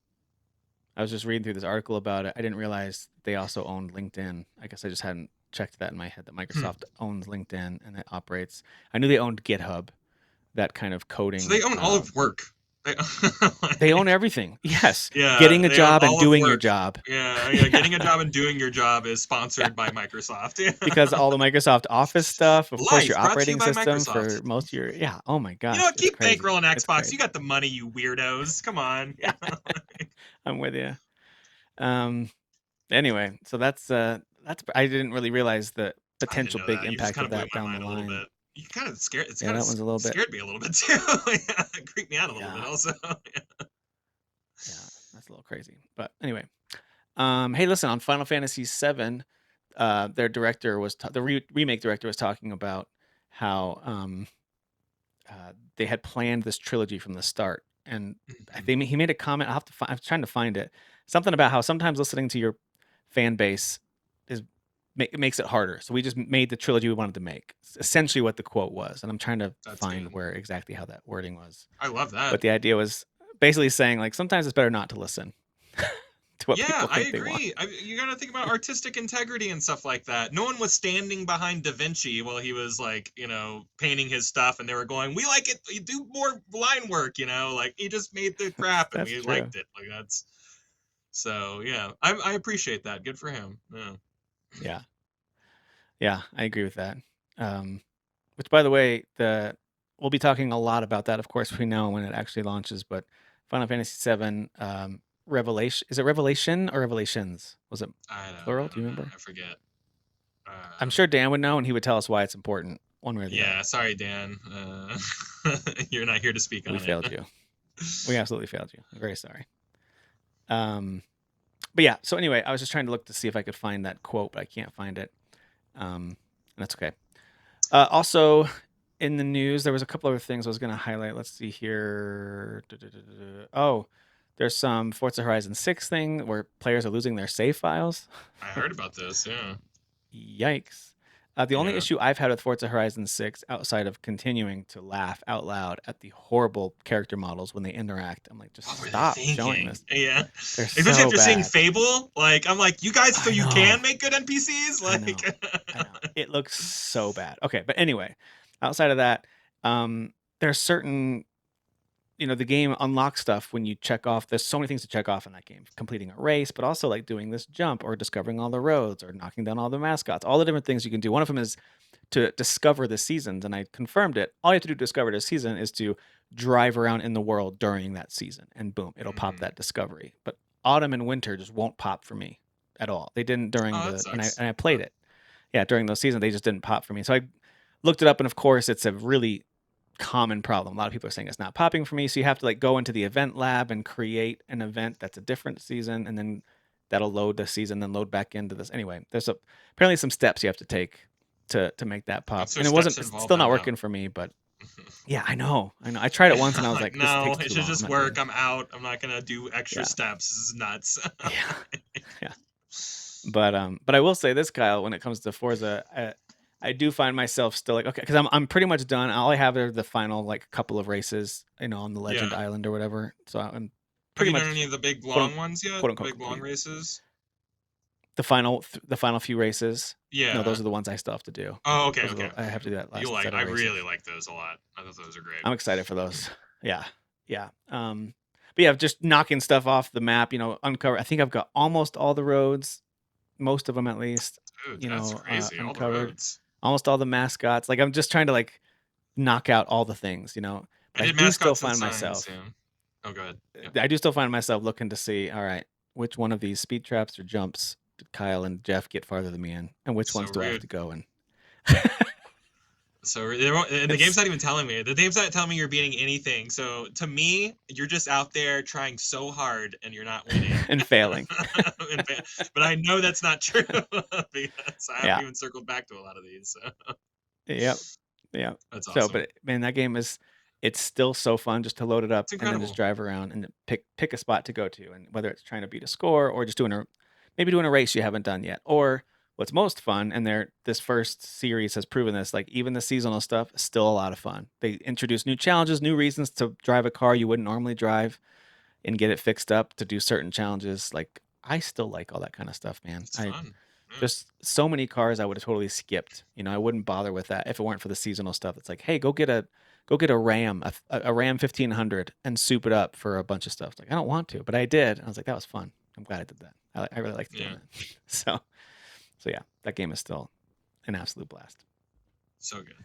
[SPEAKER 1] I was just reading through this article about it. I didn't realize they also owned LinkedIn. I guess I just hadn't checked that in my head that
[SPEAKER 2] Hmm.
[SPEAKER 1] Microsoft owns LinkedIn and it operates. I knew they owned GitHub, that kind of
[SPEAKER 2] So they
[SPEAKER 1] coding.
[SPEAKER 2] own all of work. They,
[SPEAKER 1] They own
[SPEAKER 2] like,
[SPEAKER 1] everything. Yes,
[SPEAKER 2] yeah,
[SPEAKER 1] getting a
[SPEAKER 2] they own
[SPEAKER 1] job and
[SPEAKER 2] all of
[SPEAKER 1] doing your
[SPEAKER 2] work.
[SPEAKER 1] job.
[SPEAKER 2] Yeah, yeah.
[SPEAKER 1] Yeah,
[SPEAKER 2] Getting a job and doing your job is
[SPEAKER 1] yeah.
[SPEAKER 2] sponsored by Microsoft.
[SPEAKER 1] Because all the Microsoft Office stuff, of course, your
[SPEAKER 2] Life brought to you
[SPEAKER 1] operating
[SPEAKER 2] by
[SPEAKER 1] system for
[SPEAKER 2] Microsoft.
[SPEAKER 1] most of your, yeah. Oh my
[SPEAKER 2] You know
[SPEAKER 1] gosh,
[SPEAKER 2] what?
[SPEAKER 1] it's
[SPEAKER 2] Keep
[SPEAKER 1] crazy.
[SPEAKER 2] bankrolling
[SPEAKER 1] It's
[SPEAKER 2] Xbox. You
[SPEAKER 1] crazy.
[SPEAKER 2] got the money, you weirdos. Come on.
[SPEAKER 1] Yeah, I'm with you. Um, Anyway, so that's I didn't really realize the
[SPEAKER 2] I didn't
[SPEAKER 1] potential
[SPEAKER 2] know
[SPEAKER 1] big
[SPEAKER 2] that. You just
[SPEAKER 1] impact
[SPEAKER 2] kind
[SPEAKER 1] of
[SPEAKER 2] of blew
[SPEAKER 1] that
[SPEAKER 2] my
[SPEAKER 1] down the
[SPEAKER 2] mind a little
[SPEAKER 1] line.
[SPEAKER 2] bit. You kind of scared. It's
[SPEAKER 1] Yeah,
[SPEAKER 2] kind of
[SPEAKER 1] that one's a little bit.
[SPEAKER 2] scared me a little bit too. Yeah, it creeped me out a little bit
[SPEAKER 1] Yeah,
[SPEAKER 2] also.
[SPEAKER 1] yeah, that's a little crazy. But anyway, hey, listen, on Final Fantasy VII, their director was remake director was talking about how they had planned this trilogy from the start, and he made a comment. I'm trying to find it. Something about how sometimes listening to your fan base is makes it harder. So we just made the trilogy we wanted to make. It's essentially what the quote was, and I'm trying to
[SPEAKER 2] That's
[SPEAKER 1] find
[SPEAKER 2] good.
[SPEAKER 1] where exactly how that wording was.
[SPEAKER 2] I love
[SPEAKER 1] But
[SPEAKER 2] that.
[SPEAKER 1] the idea was basically saying like sometimes it's better not to listen to what
[SPEAKER 2] Yeah,
[SPEAKER 1] people
[SPEAKER 2] I
[SPEAKER 1] think they want.
[SPEAKER 2] agree. You got to think about artistic integrity and stuff like that. No one was standing behind Da Vinci while he was like, painting his stuff, and they were going, "We like it. You do more line work." Like he just made the crap, and
[SPEAKER 1] That's
[SPEAKER 2] we
[SPEAKER 1] true.
[SPEAKER 2] liked it. Like that's so. Yeah, I appreciate that. Good for him. Yeah.
[SPEAKER 1] Yeah, yeah, I agree with that. Which, by the way, we'll be talking a lot about that. Of course, we know when it actually launches. But Final Fantasy VII Revelation, is it Revelation or Revelations? Was it
[SPEAKER 2] I don't
[SPEAKER 1] plural?
[SPEAKER 2] know,
[SPEAKER 1] Do you
[SPEAKER 2] man.
[SPEAKER 1] remember?
[SPEAKER 2] I forget.
[SPEAKER 1] I'm
[SPEAKER 2] Um,
[SPEAKER 1] sure Dan would know, and he would tell us why it's important, one way or the
[SPEAKER 2] yeah,
[SPEAKER 1] other.
[SPEAKER 2] sorry, Dan. You're not here to speak
[SPEAKER 1] We
[SPEAKER 2] on it.
[SPEAKER 1] failed you. We absolutely failed you. I'm very sorry. Um, but yeah. So anyway, I was just trying to look to see if I could find that quote, but I can't find it. And that's okay. Also, in the news, there was a couple other things I was going to highlight. Let's see here. Oh, there's some Forza Horizon 6 thing where players are losing their save files.
[SPEAKER 2] I heard about this. Yeah.
[SPEAKER 1] Yikes. The only
[SPEAKER 2] Yeah.
[SPEAKER 1] issue I've had with Forza Horizon 6, outside of continuing to laugh out loud at the horrible character models when they interact, I'm like, just
[SPEAKER 2] What were they
[SPEAKER 1] stop showing
[SPEAKER 2] thinking?
[SPEAKER 1] this.
[SPEAKER 2] Yeah.
[SPEAKER 1] They're
[SPEAKER 2] Especially
[SPEAKER 1] so
[SPEAKER 2] after seeing
[SPEAKER 1] bad.
[SPEAKER 2] Fable, like I'm like, you guys, so
[SPEAKER 1] I
[SPEAKER 2] you
[SPEAKER 1] know.
[SPEAKER 2] can make good NPCs,
[SPEAKER 1] I
[SPEAKER 2] like.
[SPEAKER 1] know. I know. It looks so bad. Okay, but anyway, outside of that, there's certain, the game unlocks stuff when you check off. There's so many things to check off in that game. Completing a race, but also like doing this jump or discovering all the roads or knocking down all the mascots. All the different things you can do. One of them is to discover the seasons, and I confirmed it. All you have to do to discover the season is to drive around in the world during that season, and boom, it'll pop
[SPEAKER 2] Mhm.
[SPEAKER 1] that discovery. But autumn and winter just won't pop for me at all. They didn't during
[SPEAKER 2] Oh, that
[SPEAKER 1] the
[SPEAKER 2] sucks.
[SPEAKER 1] and I played it. Yeah, during those seasons they just didn't pop for me. So I looked it up, and of course it's a really common problem. A lot of people are saying it's not popping for me. So you have to like go into the event lab and create an event that's a different season, and then that'll load the season, then load back into this. Anyway, apparently some steps you have to take to make that pop.
[SPEAKER 2] What's their
[SPEAKER 1] And
[SPEAKER 2] steps
[SPEAKER 1] it's
[SPEAKER 2] involved?
[SPEAKER 1] still
[SPEAKER 2] I
[SPEAKER 1] not
[SPEAKER 2] don't know.
[SPEAKER 1] working for me, but yeah, I know. I know. I tried it once and I was
[SPEAKER 2] Like,
[SPEAKER 1] like, this
[SPEAKER 2] no,
[SPEAKER 1] takes
[SPEAKER 2] it
[SPEAKER 1] too
[SPEAKER 2] should
[SPEAKER 1] long. I'm
[SPEAKER 2] just
[SPEAKER 1] not doing
[SPEAKER 2] work.
[SPEAKER 1] this.
[SPEAKER 2] I'm out. I'm not gonna do extra
[SPEAKER 1] Yeah.
[SPEAKER 2] steps. This is nuts.
[SPEAKER 1] Yeah. Yeah. But I will say this, Kyle, when it comes to Forza, I do find myself still like, okay, because I'm pretty much done. All I have are the final like couple of races, on the Legend
[SPEAKER 2] Yeah.
[SPEAKER 1] Island or whatever. So I'm
[SPEAKER 2] Have
[SPEAKER 1] pretty
[SPEAKER 2] you done
[SPEAKER 1] much
[SPEAKER 2] any of the big
[SPEAKER 1] quote
[SPEAKER 2] long ones yet?
[SPEAKER 1] quote unquote
[SPEAKER 2] Big long
[SPEAKER 1] complete.
[SPEAKER 2] races?
[SPEAKER 1] The final few races. No, those
[SPEAKER 2] Yeah.
[SPEAKER 1] are the ones I still have to do.
[SPEAKER 2] Oh, okay,
[SPEAKER 1] Those are
[SPEAKER 2] okay,
[SPEAKER 1] I
[SPEAKER 2] okay.
[SPEAKER 1] have to do that
[SPEAKER 2] You
[SPEAKER 1] last
[SPEAKER 2] like?
[SPEAKER 1] set
[SPEAKER 2] I
[SPEAKER 1] of races.
[SPEAKER 2] really like those a lot. I thought those are great.
[SPEAKER 1] I'm excited for those. Yeah, yeah. But yeah, just knocking stuff off the map. Uncover. I think I've got almost all the roads, most of them at least.
[SPEAKER 2] Dude, that's crazy. All the
[SPEAKER 1] Uncovered.
[SPEAKER 2] roads.
[SPEAKER 1] Almost all the mascots. Like I'm just trying to like knock out all the things.
[SPEAKER 2] I
[SPEAKER 1] But
[SPEAKER 2] did mascots and signs. Yeah. Oh, go ahead. Yeah.
[SPEAKER 1] I do still find myself looking to see. All right, which one of these speed traps or jumps did Kyle and Jeff get farther than me in, and which
[SPEAKER 2] So
[SPEAKER 1] ones do I have
[SPEAKER 2] rude.
[SPEAKER 1] to go in?
[SPEAKER 2] So and the game's
[SPEAKER 1] It's
[SPEAKER 2] not even telling me. The game's not telling me you're beating anything. So to me, you're just out there trying so hard and you're not winning.
[SPEAKER 1] and failing.
[SPEAKER 2] But I know that's not true because I haven't
[SPEAKER 1] Yeah.
[SPEAKER 2] even circled back to a lot of these. So
[SPEAKER 1] Yep. Yeah.
[SPEAKER 2] that's
[SPEAKER 1] So,
[SPEAKER 2] awesome.
[SPEAKER 1] but man, that game it's still so fun just to load it up
[SPEAKER 2] It's
[SPEAKER 1] and then just
[SPEAKER 2] incredible.
[SPEAKER 1] drive around and pick a spot to go to, and whether it's trying to beat a score or just maybe doing a race you haven't done yet, or what's most fun, and this first series has proven this, like even the seasonal stuff is still a lot of fun. They introduce new challenges, new reasons to drive a car you wouldn't normally drive and get it fixed up to do certain challenges. Like I still like all that kind of stuff, man.
[SPEAKER 2] It's fun. Yeah.
[SPEAKER 1] There's so many cars I would have totally skipped. I wouldn't bother with that if it weren't for the seasonal stuff. It's like, hey, go get a Ram, a Ram 1500, and soup it up for a bunch of stuff. It's like I don't want to, but I did. I was like, that was fun. I'm glad I did that. I really liked doing
[SPEAKER 2] Yeah.
[SPEAKER 1] that. So yeah, that game is still an absolute blast.
[SPEAKER 2] So good.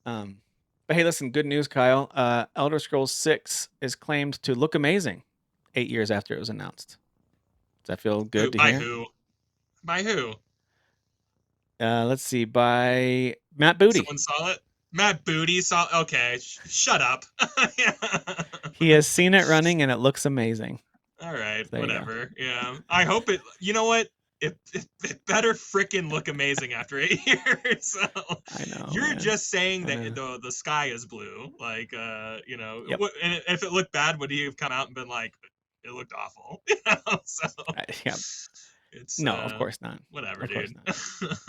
[SPEAKER 1] But hey, listen, good news, Kyle. Elder Scrolls 6 is claimed to look amazing 8 years after it was announced. Does that feel
[SPEAKER 2] Who?
[SPEAKER 1] good to
[SPEAKER 2] By
[SPEAKER 1] hear?
[SPEAKER 2] who? By who?
[SPEAKER 1] Let's see, by Matt Booty.
[SPEAKER 2] Someone saw it. Matt Booty saw. Okay, shut up. Yeah.
[SPEAKER 1] He has seen it running and it looks amazing.
[SPEAKER 2] All right,
[SPEAKER 1] So there you go.
[SPEAKER 2] whatever. Yeah, I hope it. You know what? It better freaking look amazing after 8 years. So
[SPEAKER 1] I know.
[SPEAKER 2] you're
[SPEAKER 1] Man.
[SPEAKER 2] just saying that the sky is blue. Like,
[SPEAKER 1] Yep.
[SPEAKER 2] and if it looked bad, would he have come out and been like, it looked awful? So
[SPEAKER 1] Yeah.
[SPEAKER 2] it's
[SPEAKER 1] No, of course not.
[SPEAKER 2] whatever,
[SPEAKER 1] Of course
[SPEAKER 2] dude.
[SPEAKER 1] not.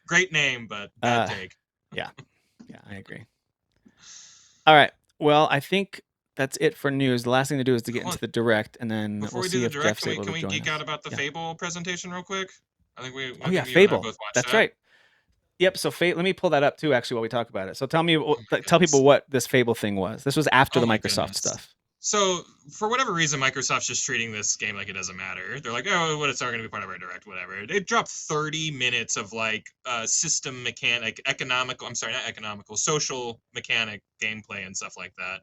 [SPEAKER 2] Great name, but bad take.
[SPEAKER 1] Yeah. Yeah, I agree. All right. Well, I think that's it for news. The last thing to do is to get
[SPEAKER 2] Hold
[SPEAKER 1] into
[SPEAKER 2] on.
[SPEAKER 1] the direct, and then
[SPEAKER 2] Before
[SPEAKER 1] we'll
[SPEAKER 2] we do
[SPEAKER 1] see
[SPEAKER 2] the
[SPEAKER 1] if
[SPEAKER 2] direct,
[SPEAKER 1] Jeff's
[SPEAKER 2] can we
[SPEAKER 1] able
[SPEAKER 2] can
[SPEAKER 1] to
[SPEAKER 2] we
[SPEAKER 1] join
[SPEAKER 2] geek out
[SPEAKER 1] us.
[SPEAKER 2] about the
[SPEAKER 1] Yeah.
[SPEAKER 2] Fable presentation real quick?
[SPEAKER 1] Oh
[SPEAKER 2] I
[SPEAKER 1] yeah,
[SPEAKER 2] think you and I
[SPEAKER 1] Fable.
[SPEAKER 2] both watched
[SPEAKER 1] That's
[SPEAKER 2] that.
[SPEAKER 1] right. Yep. So let me pull that up too. Actually, while we talk about it. So tell people what this Fable thing was. This was after
[SPEAKER 2] Oh
[SPEAKER 1] the
[SPEAKER 2] my
[SPEAKER 1] Microsoft
[SPEAKER 2] goodness.
[SPEAKER 1] stuff.
[SPEAKER 2] So for whatever reason, Microsoft's just treating this game like it doesn't matter. They're like, oh, what? It's not going to be part of our direct, whatever. They dropped 30 minutes of like system mechanic, economical. I'm sorry, not economical, social mechanic gameplay and stuff like that.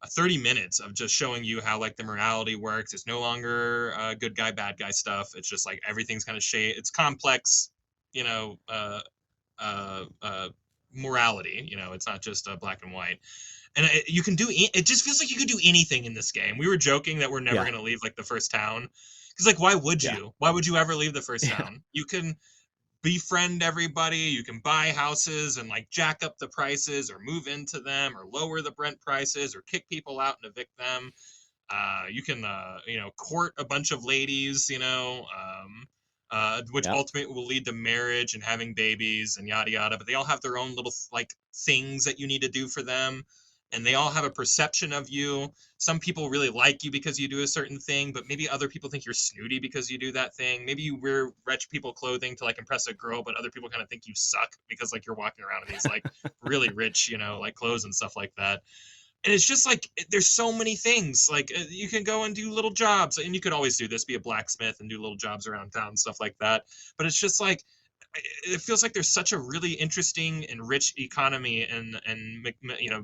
[SPEAKER 2] 30 minutes of just showing you how like the morality works. It's no longer good guy, bad guy stuff. It's just like everything's kind of shade. It's complex, you know, uh, uh, morality. It's not just black and white. And you can do it. Just feels like you could do anything in this game. We were joking that we're never
[SPEAKER 1] Yeah.
[SPEAKER 2] going to leave like the first town because like why would
[SPEAKER 1] Yeah.
[SPEAKER 2] you? Why would you ever leave the first
[SPEAKER 1] Yeah.
[SPEAKER 2] town? You can befriend everybody. You can buy houses and like jack up the prices or move into them or lower the rent prices or kick people out and evict them. You can court a bunch of ladies. which
[SPEAKER 1] Yep.
[SPEAKER 2] ultimately will lead to marriage and having babies and yada yada. But they all have their own little like things that you need to do for them, and they all have a perception of you. Some people really like you because you do a certain thing, but maybe other people think you're snooty because you do that thing. Maybe you wear rich people clothing to like impress a girl, but other people kind of think you suck because like you're walking around in these like really rich, like clothes and stuff like that. And it's just like there's so many things like you can go and do little jobs, and you could always do this, be a blacksmith and do little jobs around town and stuff like that. But it's just like it feels like there's such a really interesting and rich economy and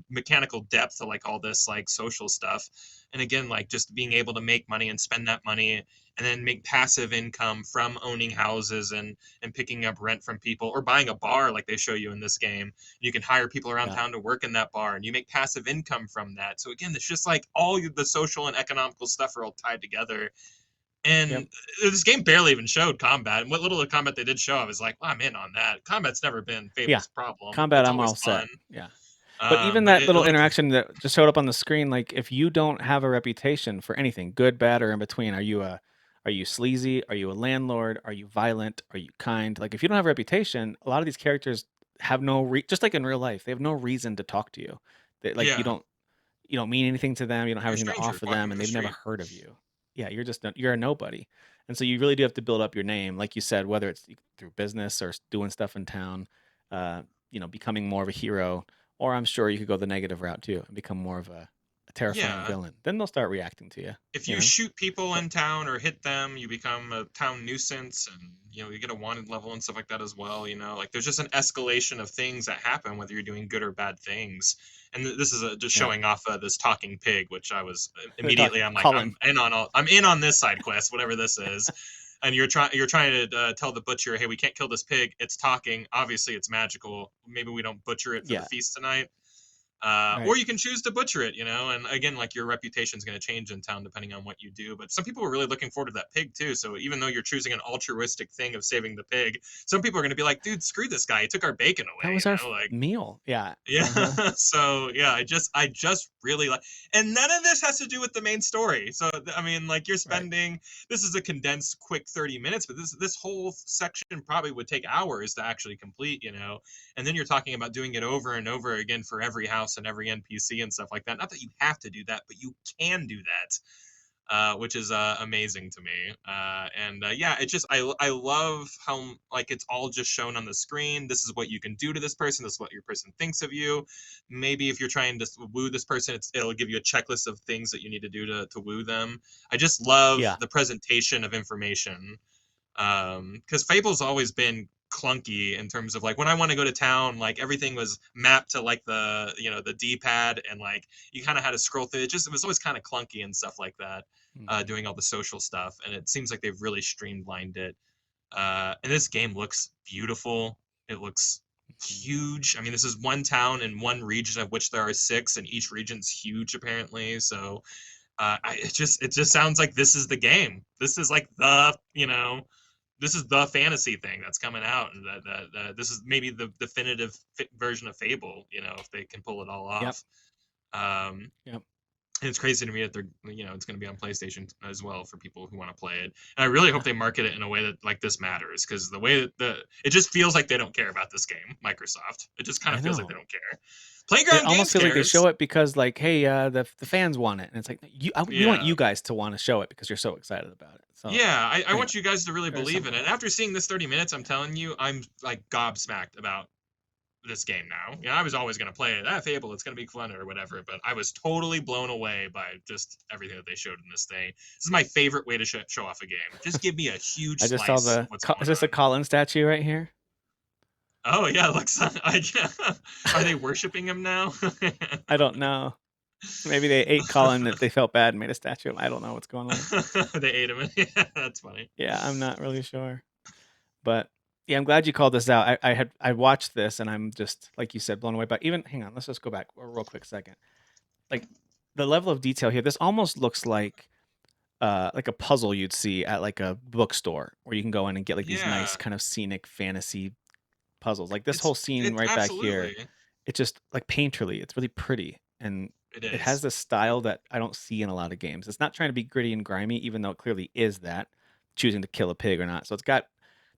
[SPEAKER 2] mechanical depth to like all this like social stuff. And again, like just being able to make money and spend that money and then make passive income from owning houses and picking up rent from people or buying a bar like they show you in this game. You can hire people around
[SPEAKER 1] Yeah.
[SPEAKER 2] town to work in that bar and you make passive income from that. So again, it's just like all the social and economical stuff are all tied together.
[SPEAKER 1] Yep.
[SPEAKER 2] And this game barely even showed combat. And what little of combat they did show, I was like, well, I'm in on that. Combat's never been
[SPEAKER 1] Yeah.
[SPEAKER 2] Fable's problem.
[SPEAKER 1] Combat,
[SPEAKER 2] It's
[SPEAKER 1] I'm
[SPEAKER 2] always
[SPEAKER 1] all
[SPEAKER 2] fun.
[SPEAKER 1] set. Yeah. But even
[SPEAKER 2] But
[SPEAKER 1] that
[SPEAKER 2] it
[SPEAKER 1] little
[SPEAKER 2] looked,
[SPEAKER 1] interaction that just showed up on the screen, like if you don't have a reputation for anything, good, bad, or in between, are you sleazy? Are you a landlord? Are you violent? Are you kind? Like if you don't have a reputation, a lot of these characters have just like in real life, they have no reason to talk to you. They, like
[SPEAKER 2] yeah,
[SPEAKER 1] you don't mean anything to them. You don't have
[SPEAKER 2] you're a
[SPEAKER 1] anything to
[SPEAKER 2] stranger
[SPEAKER 1] offer
[SPEAKER 2] walking
[SPEAKER 1] them,
[SPEAKER 2] down
[SPEAKER 1] and
[SPEAKER 2] the
[SPEAKER 1] they've never
[SPEAKER 2] street.
[SPEAKER 1] heard of you. Yeah, you're a nobody, and so you really do have to build up your name, like you said, whether it's through business or doing stuff in town, uh, becoming more of a hero, or I'm sure you could go the negative route too and become more of a terrifying
[SPEAKER 2] Yeah,
[SPEAKER 1] villain. Then they'll start reacting to you.
[SPEAKER 2] if
[SPEAKER 1] You
[SPEAKER 2] you
[SPEAKER 1] know,
[SPEAKER 2] shoot people
[SPEAKER 1] but
[SPEAKER 2] in town or hit them, you become a town nuisance, and you get a wanted level and stuff like that as well. Like there's just an escalation of things that happen whether you're doing good or bad things. And this is just
[SPEAKER 1] yeah,
[SPEAKER 2] showing off this talking pig, which I was
[SPEAKER 1] they're talking.
[SPEAKER 2] immediately. I'm like,
[SPEAKER 1] Cullen.
[SPEAKER 2] I'm in on this side quest, whatever this is. And you're trying to tell the butcher, hey, we can't kill this pig. It's talking. Obviously, it's magical. Maybe we don't butcher it for the
[SPEAKER 1] Yeah,
[SPEAKER 2] feast tonight.
[SPEAKER 1] right.
[SPEAKER 2] Or you can choose to butcher it, and again, like your reputation is going to change in town depending on what you do. But some people are really looking forward to that pig too. So even though you're choosing an altruistic thing of saving the pig, some people are going to be like, "Dude, screw this guy! He took our bacon
[SPEAKER 1] That
[SPEAKER 2] away."
[SPEAKER 1] was our
[SPEAKER 2] Like
[SPEAKER 1] meal. Yeah.
[SPEAKER 2] yeah.
[SPEAKER 1] Uh huh.
[SPEAKER 2] So yeah, I just really like, and none of this has to do with the main story. So I mean, like you're
[SPEAKER 1] Right.
[SPEAKER 2] spending, this is a condensed, quick 30 minutes, but this whole section probably would take hours to actually complete. And then you're talking about doing it over and over again for every house and every NPC and stuff like that. Not that you have to do that, but you can do that, which is amazing to me. And yeah, it just I love how like it's all just shown on the screen. This is what you can do to this person. This is what your person thinks of you. Maybe if you're trying to woo this person, it'll give you a checklist of things that you need to do to woo them. I just love
[SPEAKER 1] Yeah.
[SPEAKER 2] the presentation of information, because Fable's always been clunky in terms of like when I want to go to town, like everything was mapped to like the D-pad, and like you kind of had to scroll through it was always kind of clunky and stuff like that,
[SPEAKER 1] Hmm.
[SPEAKER 2] doing all the social stuff. And it seems like they've really streamlined it. And this game looks beautiful. It looks
[SPEAKER 1] Hmm.
[SPEAKER 2] huge. I mean, this is one town in one region of which there are six, and each region's huge apparently. So it just sounds like this is the game. This is like this is the fantasy thing that's coming out, and that this is maybe the definitive version of Fable. If they can pull it all
[SPEAKER 1] Yep.
[SPEAKER 2] off. Um,
[SPEAKER 1] Yep.
[SPEAKER 2] and it's crazy to me that it's going to be on PlayStation as well for people who want to play it. And I really hope
[SPEAKER 1] Yeah.
[SPEAKER 2] they market it in a way that like this matters, because the way that it just feels like they don't care about this game. Microsoft. It just kind
[SPEAKER 1] I
[SPEAKER 2] of feels like they
[SPEAKER 1] know.
[SPEAKER 2] don't care.
[SPEAKER 1] It
[SPEAKER 2] Playground
[SPEAKER 1] almost
[SPEAKER 2] Games
[SPEAKER 1] feels like they
[SPEAKER 2] cares.
[SPEAKER 1] show it because, like, hey, the fans want it, and it's like we want
[SPEAKER 2] Yeah.
[SPEAKER 1] you guys to want to show it because you're so excited about it. So
[SPEAKER 2] Yeah, I
[SPEAKER 1] anyway,
[SPEAKER 2] want you guys to really
[SPEAKER 1] very
[SPEAKER 2] believe in
[SPEAKER 1] similar.
[SPEAKER 2] it. After seeing this 30 minutes, I'm telling you, I'm like gobsmacked about this game now. I was always going to play it. Fable, it's going to be fun or whatever, but I was totally blown away by just everything that they showed in this thing. This is my favorite way to show off a game. Just give me a huge
[SPEAKER 1] I just saw
[SPEAKER 2] slice of what's
[SPEAKER 1] is
[SPEAKER 2] going
[SPEAKER 1] this a
[SPEAKER 2] on.
[SPEAKER 1] Colin statue right here?
[SPEAKER 2] Oh, yeah, looks are they worshiping him now?
[SPEAKER 1] I don't know. Maybe they ate Colin that they felt bad and made a statue of him. I don't know what's going on.
[SPEAKER 2] They ate him. Yeah, that's funny.
[SPEAKER 1] Yeah, I'm not really sure. But yeah, I'm glad you called this out. I watched this and I'm just like you said, blown away. But even hang on, let's just go back a real quick second. Like the level of detail here, this almost looks like a puzzle you'd see at like a bookstore where you can go in and get like these nice
[SPEAKER 2] Yeah,
[SPEAKER 1] kind of scenic fantasy puzzles. Like this
[SPEAKER 2] it's
[SPEAKER 1] whole scene
[SPEAKER 2] it's
[SPEAKER 1] right back here,
[SPEAKER 2] absolutely
[SPEAKER 1] it's just like painterly. It's really pretty and
[SPEAKER 2] it
[SPEAKER 1] it has
[SPEAKER 2] is.
[SPEAKER 1] this style that I don't see in a lot of games. It's not trying to be gritty and grimy, even though it clearly is that, choosing to kill a pig or not. So it's got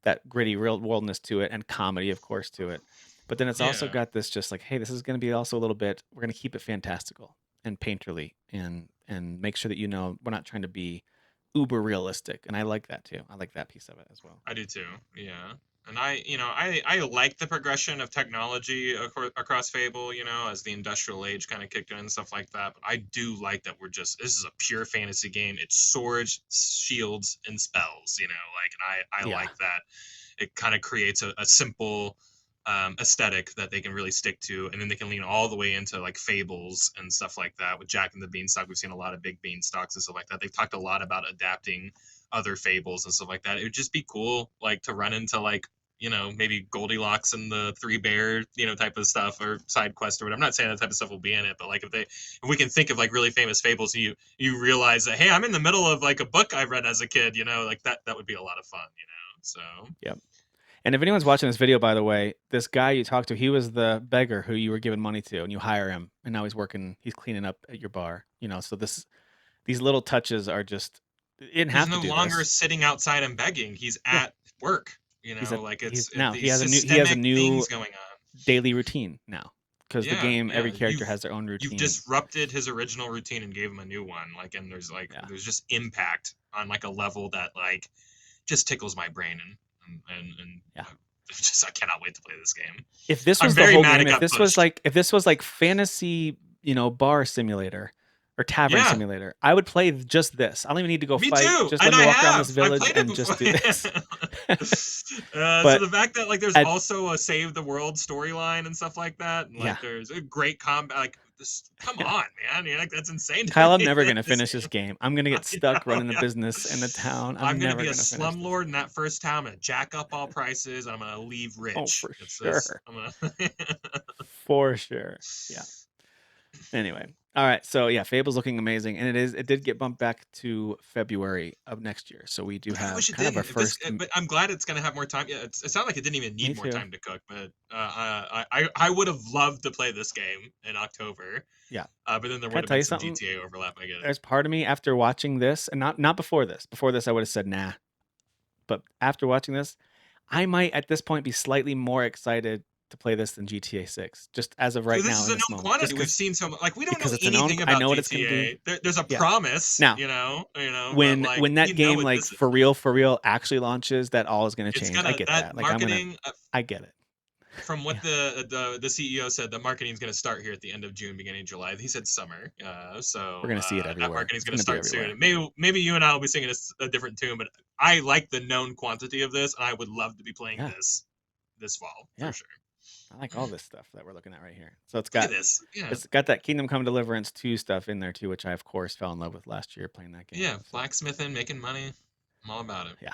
[SPEAKER 1] that gritty real worldness to it and comedy, of course, to it. But then it's also
[SPEAKER 2] Yeah,
[SPEAKER 1] got this just like, hey, this is going to be also a little bit. We're going to keep it fantastical and painterly, and make sure that we're not trying to be uber realistic. And I like that too. I like that piece of it as well.
[SPEAKER 2] I do too. Yeah. And I like the progression of technology across Fable, as the industrial age kind of kicked in and stuff like that. But I do like that this is a pure fantasy game. It's swords, shields, and spells, like, and I
[SPEAKER 1] Yeah.
[SPEAKER 2] like that. It kind of creates a simple aesthetic that they can really stick to, and then they can lean all the way into like fables and stuff like that. With Jack and the Beanstalk, we've seen a lot of big beanstalks and stuff like that. They've talked a lot about adapting other fables and stuff like that. It would just be cool, like, to run into, like, maybe Goldilocks and the Three Bear, type of stuff, or side quest or whatever. I'm not saying that type of stuff will be in it, but like, if we can think of like really famous fables, and you realize that, hey, I'm in the middle of like a book I read as a kid, like that would be a lot of fun, So
[SPEAKER 1] Yep. And if anyone's watching this video, by the way, this guy you talked to, he was the beggar who you were giving money to, and you hire him, and now he's cleaning up at your bar. So these little touches are just, you didn't
[SPEAKER 2] he's
[SPEAKER 1] have to
[SPEAKER 2] no
[SPEAKER 1] do
[SPEAKER 2] longer
[SPEAKER 1] this.
[SPEAKER 2] sitting outside and begging. He's
[SPEAKER 1] Yeah,
[SPEAKER 2] at work.
[SPEAKER 1] he's a
[SPEAKER 2] Like,
[SPEAKER 1] he's
[SPEAKER 2] it's
[SPEAKER 1] now
[SPEAKER 2] these
[SPEAKER 1] he has a
[SPEAKER 2] systemic
[SPEAKER 1] new
[SPEAKER 2] things going on.
[SPEAKER 1] daily routine now, because the
[SPEAKER 2] Yeah,
[SPEAKER 1] game,
[SPEAKER 2] yeah.
[SPEAKER 1] every character has their own
[SPEAKER 2] You've
[SPEAKER 1] routine.
[SPEAKER 2] disrupted his original routine and gave him a new one. Like, and
[SPEAKER 1] Yeah,
[SPEAKER 2] there's just impact on like a level that like just tickles my brain, and
[SPEAKER 1] yeah.
[SPEAKER 2] just I cannot wait to play this game.
[SPEAKER 1] If this
[SPEAKER 2] I'm
[SPEAKER 1] was the
[SPEAKER 2] very
[SPEAKER 1] whole
[SPEAKER 2] mad
[SPEAKER 1] game,
[SPEAKER 2] it got pushed.
[SPEAKER 1] if this was like fantasy, bar simulator or tavern
[SPEAKER 2] Yeah,
[SPEAKER 1] simulator, I would play just this. I don't even need to go
[SPEAKER 2] me
[SPEAKER 1] fight.
[SPEAKER 2] too,
[SPEAKER 1] Just let
[SPEAKER 2] and
[SPEAKER 1] me
[SPEAKER 2] I
[SPEAKER 1] walk around this
[SPEAKER 2] have. I
[SPEAKER 1] village
[SPEAKER 2] played it
[SPEAKER 1] and just
[SPEAKER 2] before.
[SPEAKER 1] do this.
[SPEAKER 2] So
[SPEAKER 1] But
[SPEAKER 2] the fact that like there's
[SPEAKER 1] at
[SPEAKER 2] also a save the world storyline and stuff like that, and
[SPEAKER 1] yeah,
[SPEAKER 2] like there's a great combat, like this. Come
[SPEAKER 1] yeah.
[SPEAKER 2] on, man! Like, that's insane to
[SPEAKER 1] Kyle, I'm
[SPEAKER 2] me
[SPEAKER 1] never
[SPEAKER 2] that
[SPEAKER 1] gonna
[SPEAKER 2] this
[SPEAKER 1] finish this
[SPEAKER 2] game.
[SPEAKER 1] game. I'm gonna
[SPEAKER 2] I
[SPEAKER 1] get stuck
[SPEAKER 2] know,
[SPEAKER 1] running the
[SPEAKER 2] yeah.
[SPEAKER 1] business in the town.
[SPEAKER 2] I'm
[SPEAKER 1] I'm
[SPEAKER 2] gonna
[SPEAKER 1] never
[SPEAKER 2] be a
[SPEAKER 1] gonna finish this
[SPEAKER 2] slumlord in
[SPEAKER 1] game.
[SPEAKER 2] that first town. I'm gonna jack up all prices. I'm gonna leave
[SPEAKER 1] Oh,
[SPEAKER 2] rich.
[SPEAKER 1] for
[SPEAKER 2] It's this.
[SPEAKER 1] sure,
[SPEAKER 2] I'm gonna.
[SPEAKER 1] for sure. Yeah. Anyway, all right. So yeah, Fable's looking amazing, and it did get bumped back to February of next year. So we do
[SPEAKER 2] God, I wish
[SPEAKER 1] have
[SPEAKER 2] it
[SPEAKER 1] kind of our
[SPEAKER 2] didn't.
[SPEAKER 1] first.
[SPEAKER 2] But I'm glad it's gonna have more time. Yeah, it sounded like it didn't even
[SPEAKER 1] Me
[SPEAKER 2] need more
[SPEAKER 1] too.
[SPEAKER 2] time to cook. But I would have loved to play this game in October.
[SPEAKER 1] Yeah.
[SPEAKER 2] But then there
[SPEAKER 1] Can I
[SPEAKER 2] would have
[SPEAKER 1] tell
[SPEAKER 2] been
[SPEAKER 1] you
[SPEAKER 2] some
[SPEAKER 1] something?
[SPEAKER 2] GTA overlap. I get it.
[SPEAKER 1] There's part of me after watching this, and not before this. Before this, I would have said nah. But after watching this, I might at this point be slightly more excited to play this than GTA 6, just as of
[SPEAKER 2] So
[SPEAKER 1] right
[SPEAKER 2] this
[SPEAKER 1] now
[SPEAKER 2] is
[SPEAKER 1] in
[SPEAKER 2] a
[SPEAKER 1] this
[SPEAKER 2] known
[SPEAKER 1] moment. Just
[SPEAKER 2] quantity. We've seen so much. Like, we don't know
[SPEAKER 1] because it's a known.
[SPEAKER 2] anything
[SPEAKER 1] I
[SPEAKER 2] about
[SPEAKER 1] know what it's going to be.
[SPEAKER 2] GTA. There's a
[SPEAKER 1] Yeah.
[SPEAKER 2] promise,
[SPEAKER 1] Now,
[SPEAKER 2] but
[SPEAKER 1] when
[SPEAKER 2] like
[SPEAKER 1] when
[SPEAKER 2] we
[SPEAKER 1] that
[SPEAKER 2] know
[SPEAKER 1] game
[SPEAKER 2] what
[SPEAKER 1] like
[SPEAKER 2] this is.
[SPEAKER 1] for real actually launches, that all is going to
[SPEAKER 2] It's
[SPEAKER 1] change. I
[SPEAKER 2] gonna
[SPEAKER 1] get
[SPEAKER 2] that
[SPEAKER 1] that. Like
[SPEAKER 2] marketing.
[SPEAKER 1] I get it.
[SPEAKER 2] From what
[SPEAKER 1] Yeah.
[SPEAKER 2] the CEO said, the marketing is going to start here at the end of June, beginning of July. He said summer,
[SPEAKER 1] We're
[SPEAKER 2] so
[SPEAKER 1] going to see it
[SPEAKER 2] that
[SPEAKER 1] everywhere.
[SPEAKER 2] marketing is
[SPEAKER 1] It's
[SPEAKER 2] going to
[SPEAKER 1] going to be
[SPEAKER 2] start soon.
[SPEAKER 1] everywhere.
[SPEAKER 2] And maybe you and I will be singing a different tune, but I like the known quantity of this, and I would love to be playing
[SPEAKER 1] Yeah.
[SPEAKER 2] this fall for
[SPEAKER 1] Yeah.
[SPEAKER 2] sure.
[SPEAKER 1] I like all this stuff that we're looking at right here. So
[SPEAKER 2] Look at this, yeah,
[SPEAKER 1] it's got that Kingdom Come Deliverance 2 stuff in there too, which I of course fell in love with last year playing that game.
[SPEAKER 2] yeah,
[SPEAKER 1] So
[SPEAKER 2] blacksmithing, making money, I'm all about it.
[SPEAKER 1] yeah.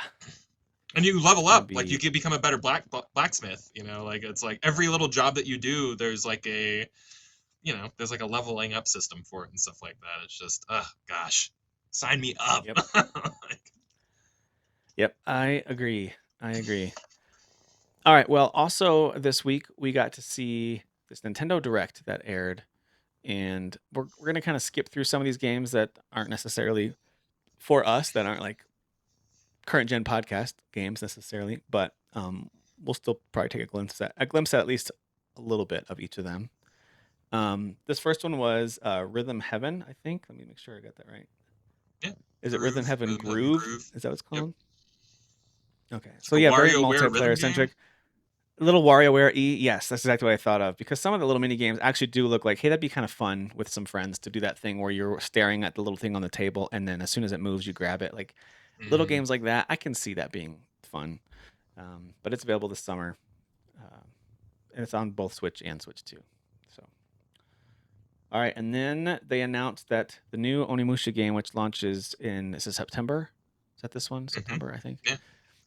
[SPEAKER 2] And you
[SPEAKER 1] It's
[SPEAKER 2] level
[SPEAKER 1] gonna
[SPEAKER 2] up, like you
[SPEAKER 1] be
[SPEAKER 2] can become a better blacksmith. Like it's like every little job that you do, there's like there's like a leveling up system for it and stuff like that. It's just, gosh, sign me up.
[SPEAKER 1] yep. Yep. I agree. All right. Well, also this week we got to see this Nintendo Direct that aired, and we're gonna kind of skip through some of these games that aren't necessarily for us, that aren't like current gen podcast games necessarily, but we'll still probably take a glimpse at least a little bit of each of them. This first one was Rhythm Heaven, I think. Let me make sure I got that right.
[SPEAKER 2] Yeah,
[SPEAKER 1] Is it Rhythm Heaven
[SPEAKER 2] Rhythm Heaven
[SPEAKER 1] Groove?
[SPEAKER 2] Groove.
[SPEAKER 1] Is that what it's
[SPEAKER 2] Yep,
[SPEAKER 1] called? Okay.
[SPEAKER 2] it's
[SPEAKER 1] So
[SPEAKER 2] like a
[SPEAKER 1] yeah, very
[SPEAKER 2] WarioWare rhythm
[SPEAKER 1] multiplayer
[SPEAKER 2] game.
[SPEAKER 1] centric. A little WarioWare y. Yes, that's exactly what I thought of. Because some of the little mini games actually do look like, hey, that'd be kind of fun with some friends to do that thing where you're staring at the little thing on the table, and then as soon as it moves, you grab it. Like little
[SPEAKER 2] Mm-hmm.
[SPEAKER 1] games like that, I can see that being fun. But it's available this summer, and it's on both Switch and Switch 2. So, all right, and then they announced that the new Onimusha game, which launches in September. Is that this one?
[SPEAKER 2] Mm-hmm.
[SPEAKER 1] September, I think.
[SPEAKER 2] Yeah,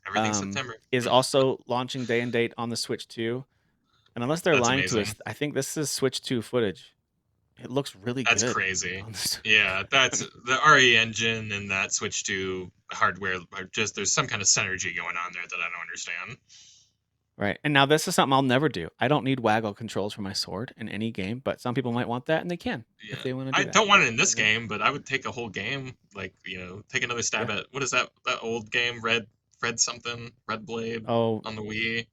[SPEAKER 2] everything's September.
[SPEAKER 1] Is also launching day and date on the Switch 2. And unless they're
[SPEAKER 2] That's
[SPEAKER 1] lying to
[SPEAKER 2] amazing.
[SPEAKER 1] us, I think this is Switch 2 footage. It looks really
[SPEAKER 2] That's
[SPEAKER 1] good
[SPEAKER 2] crazy.
[SPEAKER 1] on this.
[SPEAKER 2] Yeah, that's the RE engine and that Switch 2 hardware. Are just there's some kind of synergy going on there that I don't understand.
[SPEAKER 1] Right. And now this is something I'll never do. I don't need waggle controls for my sword in any game, but some people might want that, and they can if
[SPEAKER 2] Yeah,
[SPEAKER 1] they want to
[SPEAKER 2] I
[SPEAKER 1] do that.
[SPEAKER 2] don't want it in this
[SPEAKER 1] Yeah.
[SPEAKER 2] game, but I would take a whole game. Like, take another stab
[SPEAKER 1] Yeah.
[SPEAKER 2] at what is that old game, Red Red something, Red Blade
[SPEAKER 1] Oh,
[SPEAKER 2] on the Wii.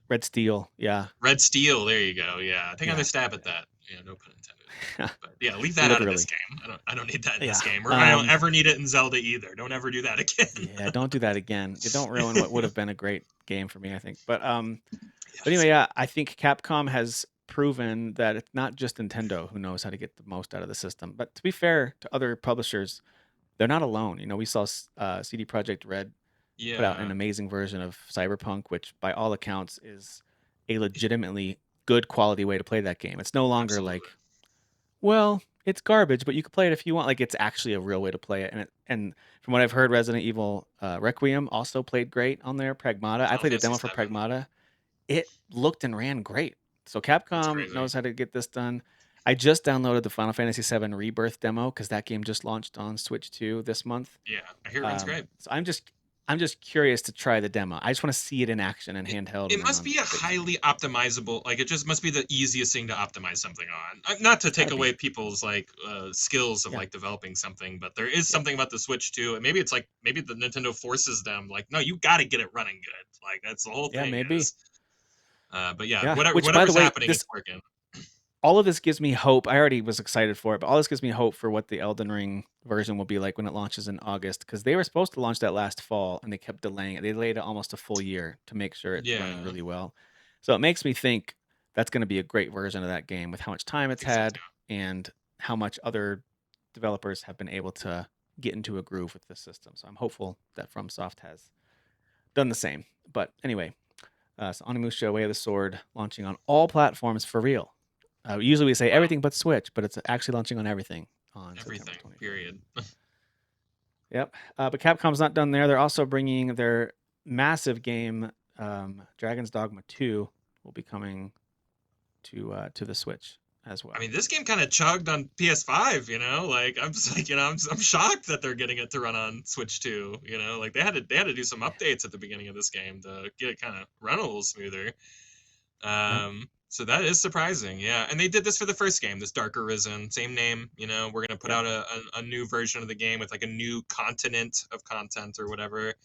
[SPEAKER 1] Red Steel. Yeah.
[SPEAKER 2] Red Steel, there you go. Yeah, take another
[SPEAKER 1] Yeah.
[SPEAKER 2] stab at that. Yeah, no pun intended.
[SPEAKER 1] Yeah.
[SPEAKER 2] But yeah, leave that out of this
[SPEAKER 1] Literally.
[SPEAKER 2] game. I don't need that in this
[SPEAKER 1] Yeah.
[SPEAKER 2] game, or I don't ever need it in Zelda either. Don't ever do that again.
[SPEAKER 1] Yeah, don't do that again. You don't ruin what would have been a great game for me, I think. But
[SPEAKER 2] Yes.
[SPEAKER 1] anyway, yeah, I think Capcom has proven that it's not just Nintendo who knows how to get the most out of the system. But to be fair to other publishers, they're not alone. You know, we saw CD Projekt Red put out an
[SPEAKER 2] Yeah.
[SPEAKER 1] amazing version of Cyberpunk, which by all accounts is a legitimately good quality way to play that game. It's no longer
[SPEAKER 2] Absolutely.
[SPEAKER 1] like, well, it's garbage, but you can play it if you want. Like it's actually a real way to play it. And from what I've heard, Resident Evil Requiem also played great on there. Pragmata. I
[SPEAKER 2] Final
[SPEAKER 1] played a
[SPEAKER 2] Fantasy
[SPEAKER 1] demo for
[SPEAKER 2] Seven.
[SPEAKER 1] Pragmata. It looked and ran great. So
[SPEAKER 2] That's
[SPEAKER 1] Capcom
[SPEAKER 2] crazy.
[SPEAKER 1] knows how to get this done. I just downloaded the Final Fantasy VII Rebirth demo because that game just launched on Switch 2 this month.
[SPEAKER 2] Yeah, I hear it runs great.
[SPEAKER 1] So I'm just curious to try the demo. I just want to see it in action and
[SPEAKER 2] It,
[SPEAKER 1] handheld and
[SPEAKER 2] it
[SPEAKER 1] then
[SPEAKER 2] must
[SPEAKER 1] on
[SPEAKER 2] be a
[SPEAKER 1] big screen.
[SPEAKER 2] highly optimizable, like it just must be the easiest thing to optimize something on. Not to
[SPEAKER 1] It's got
[SPEAKER 2] take
[SPEAKER 1] to
[SPEAKER 2] away
[SPEAKER 1] be.
[SPEAKER 2] people's like skills of
[SPEAKER 1] Yeah.
[SPEAKER 2] like developing something, but there is
[SPEAKER 1] Yep.
[SPEAKER 2] something about the Switch too. And maybe it's like maybe the Nintendo forces them like, no, you got to get it running good. Like that's the whole
[SPEAKER 1] Yeah,
[SPEAKER 2] thing
[SPEAKER 1] maybe.
[SPEAKER 2] is. But yeah,
[SPEAKER 1] Yeah.
[SPEAKER 2] whatever
[SPEAKER 1] Which by the
[SPEAKER 2] whatever's
[SPEAKER 1] way,
[SPEAKER 2] happening, it's
[SPEAKER 1] this
[SPEAKER 2] working.
[SPEAKER 1] all of this gives me hope. I already was excited for it, but all this gives me hope for what the Elden Ring version will be like when it launches in August because they were supposed to launch that last fall and they kept delaying it. They delayed it almost a full year to make sure it's running
[SPEAKER 2] Yeah,
[SPEAKER 1] really well. So it makes me think that's going to be a great version of that game with how much time
[SPEAKER 2] I
[SPEAKER 1] it's
[SPEAKER 2] think so
[SPEAKER 1] had
[SPEAKER 2] too.
[SPEAKER 1] and how much other developers have been able to get into a groove with this system. So I'm hopeful that FromSoft has done the same. But anyway, so Onimusha Way of the Sword launching on all platforms for real. Usually we say
[SPEAKER 2] Wow,
[SPEAKER 1] everything but Switch, but it's actually launching on everything on September
[SPEAKER 2] everything.
[SPEAKER 1] 25th.
[SPEAKER 2] Period.
[SPEAKER 1] Yep. But Capcom's not done there. They're also bringing their massive game, Dragon's Dogma 2, will be coming to the Switch as
[SPEAKER 2] I
[SPEAKER 1] well.
[SPEAKER 2] mean, this game kind of chugged on PS5, you know. Like I'm just like, I'm shocked that they're getting it to run on Switch too. You know, like they had to do some updates at the beginning of this game to get it kind of run a little smoother.
[SPEAKER 1] Yep.
[SPEAKER 2] So that is surprising, yeah. And they did this for the first game, this Dark Arisen, same name. You know, we're gonna put
[SPEAKER 1] Yep.
[SPEAKER 2] out a new version of the game with like a new continent of content or whatever.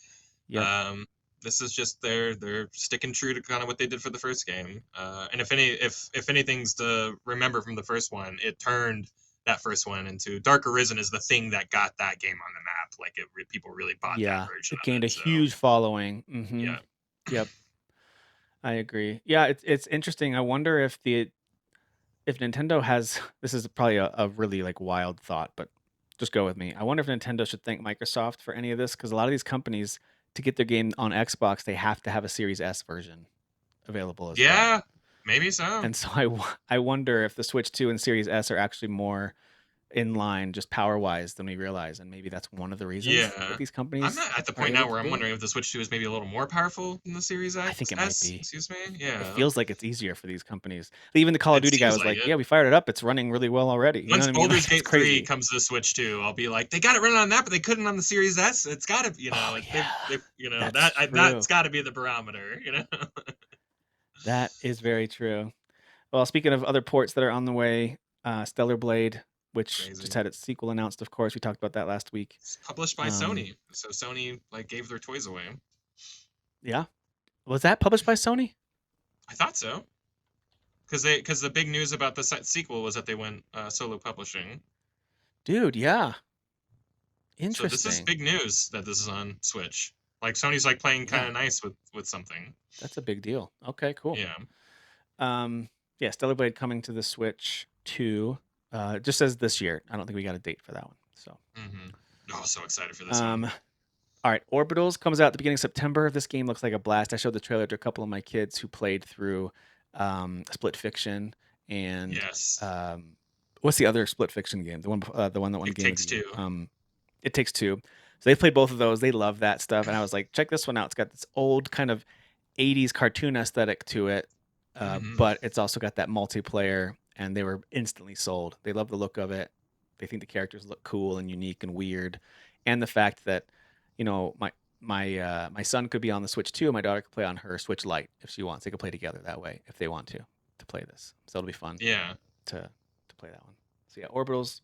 [SPEAKER 1] Yep.
[SPEAKER 2] Um, this is just they're sticking true to kind of what they did for the first game. And if anything's to remember from the first one, it turned that first one into Dark Arisen is the thing that got that game on the map. Like people really bought that
[SPEAKER 1] Yeah.
[SPEAKER 2] version
[SPEAKER 1] It
[SPEAKER 2] of
[SPEAKER 1] gained
[SPEAKER 2] it.
[SPEAKER 1] a
[SPEAKER 2] So
[SPEAKER 1] huge following. Mm-hmm.
[SPEAKER 2] yeah,
[SPEAKER 1] Yep. I agree. Yeah, it's interesting. I wonder if Nintendo has this is probably a really like wild thought, but just go with me. I wonder if Nintendo should thank Microsoft for any of this because a lot of these companies to get their game on Xbox, they have to have a Series S version available as well.
[SPEAKER 2] yeah, maybe so.
[SPEAKER 1] And so I wonder if the Switch 2 and Series S are actually more in line just power wise than we realize, and maybe that's one of the reasons that
[SPEAKER 2] Yeah.
[SPEAKER 1] these
[SPEAKER 2] I'm
[SPEAKER 1] companies
[SPEAKER 2] not at the
[SPEAKER 1] are
[SPEAKER 2] point
[SPEAKER 1] able
[SPEAKER 2] now
[SPEAKER 1] to
[SPEAKER 2] where I'm
[SPEAKER 1] do it.
[SPEAKER 2] wondering if the Switch 2 is maybe a little more powerful than the Series
[SPEAKER 1] I
[SPEAKER 2] X
[SPEAKER 1] think it might
[SPEAKER 2] S.
[SPEAKER 1] be.
[SPEAKER 2] Excuse me.
[SPEAKER 1] It
[SPEAKER 2] Yeah.
[SPEAKER 1] feels like it's easier for these companies. Even the Call of
[SPEAKER 2] It
[SPEAKER 1] Duty guy
[SPEAKER 2] seems
[SPEAKER 1] was
[SPEAKER 2] like
[SPEAKER 1] like,
[SPEAKER 2] it.
[SPEAKER 1] "Yeah, we fired it up. It's running really well already." You know
[SPEAKER 2] Once
[SPEAKER 1] what I mean?
[SPEAKER 2] Baldur's
[SPEAKER 1] Like it's
[SPEAKER 2] Gate 3
[SPEAKER 1] crazy.
[SPEAKER 2] comes to the Switch 2, I'll be like, they got it running on that, but they couldn't on the Series S. It's got to,
[SPEAKER 1] Oh yeah,
[SPEAKER 2] they
[SPEAKER 1] that's
[SPEAKER 2] that's
[SPEAKER 1] true.
[SPEAKER 2] got to be the barometer, you know.
[SPEAKER 1] That is very true. Well, speaking of other ports that are on the way, Stellar Blade, which just
[SPEAKER 2] Crazy.
[SPEAKER 1] had its sequel announced, of course, we talked about that last week.
[SPEAKER 2] It's published by
[SPEAKER 1] Um,
[SPEAKER 2] Sony, so Sony like gave their toys away.
[SPEAKER 1] yeah, was that published by Sony?
[SPEAKER 2] I thought so, because the big news about the sequel was that they went solo publishing.
[SPEAKER 1] Dude, yeah,
[SPEAKER 2] So this is
[SPEAKER 1] interesting.
[SPEAKER 2] big news that this is on Switch. Like Sony's like playing kind
[SPEAKER 1] Yeah,
[SPEAKER 2] of nice with something.
[SPEAKER 1] that's a big deal. Okay, cool.
[SPEAKER 2] Yeah.
[SPEAKER 1] Um, yeah, Stellar Blade coming to the Switch too. It just says this year. I don't think we got a date for that one. So,
[SPEAKER 2] Oh, so excited for this one.
[SPEAKER 1] um, all right, Orbitals comes out at the beginning of September. This game looks like a blast. I showed the trailer to a couple of my kids who played through Split Fiction and
[SPEAKER 2] Yes.
[SPEAKER 1] what's the other Split Fiction game? The one that won
[SPEAKER 2] It
[SPEAKER 1] Game of
[SPEAKER 2] takes
[SPEAKER 1] the Year.
[SPEAKER 2] two.
[SPEAKER 1] It Takes Two. So they played both of those. They love that stuff, and I was like, check this one out. It's got this old kind of '80s cartoon aesthetic to it,
[SPEAKER 2] Hmm.
[SPEAKER 1] but it's also got that multiplayer. And they were instantly sold. They love the look of it. They think the characters look cool and unique and weird, and the fact that my son could be on the Switch too, and my daughter could play on her Switch Lite if she wants. They could play together that way if they want to play this. So it'll be fun
[SPEAKER 2] Yeah.
[SPEAKER 1] to play that one. So yeah, Orbitals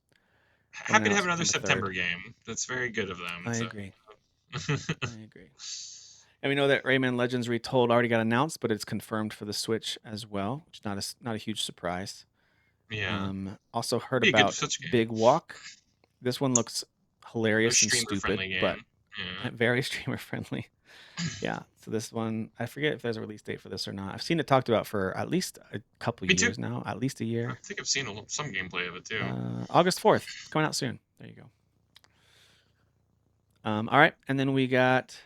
[SPEAKER 1] coming
[SPEAKER 2] Happy to
[SPEAKER 1] out
[SPEAKER 2] have another
[SPEAKER 1] September 3rd.
[SPEAKER 2] September game. That's very good of them.
[SPEAKER 1] I
[SPEAKER 2] So.
[SPEAKER 1] agree. I agree. And we know that Rayman Legends Retold already got announced, but it's confirmed for the Switch as well, which is not a huge surprise.
[SPEAKER 2] Yeah,
[SPEAKER 1] Also heard
[SPEAKER 2] be a good
[SPEAKER 1] about
[SPEAKER 2] Switch game.
[SPEAKER 1] Big Walk. This one looks
[SPEAKER 2] A
[SPEAKER 1] hilarious and
[SPEAKER 2] streamer
[SPEAKER 1] stupid,
[SPEAKER 2] friendly
[SPEAKER 1] but
[SPEAKER 2] game. Yeah.
[SPEAKER 1] very streamer friendly. Yeah. So this one, I forget if there's a release date for this or not. I've seen it talked about for at least a couple
[SPEAKER 2] Me too.
[SPEAKER 1] years now, at least a
[SPEAKER 2] I
[SPEAKER 1] year.
[SPEAKER 2] think I've seen some gameplay of it too.
[SPEAKER 1] August 4th. It's coming out soon. There you go. All right. And then we got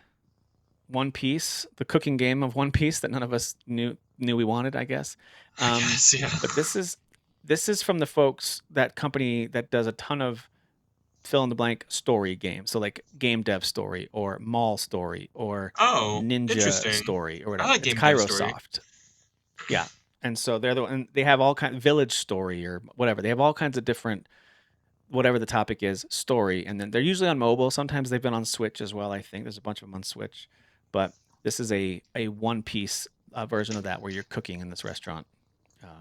[SPEAKER 1] One Piece, the cooking game of One Piece that none of us knew we wanted, I guess.
[SPEAKER 2] I guess, yeah.
[SPEAKER 1] But this is from the folks, that company that does a ton of fill in the blank story games. So like Game Dev Story or Mall Story or
[SPEAKER 2] Oh,
[SPEAKER 1] Ninja
[SPEAKER 2] interesting.
[SPEAKER 1] Story or
[SPEAKER 2] I
[SPEAKER 1] whatever.
[SPEAKER 2] like
[SPEAKER 1] It's
[SPEAKER 2] Game Dev Story.
[SPEAKER 1] Kairosoft. Yeah. And so they're the one, they have all kind of Village Story or whatever. They have all kinds of different, whatever the topic is, story. And then they're usually on mobile. Sometimes they've been on Switch as well. I think there's a bunch of them on Switch, but this is a One Piece version of that where you're cooking in this restaurant.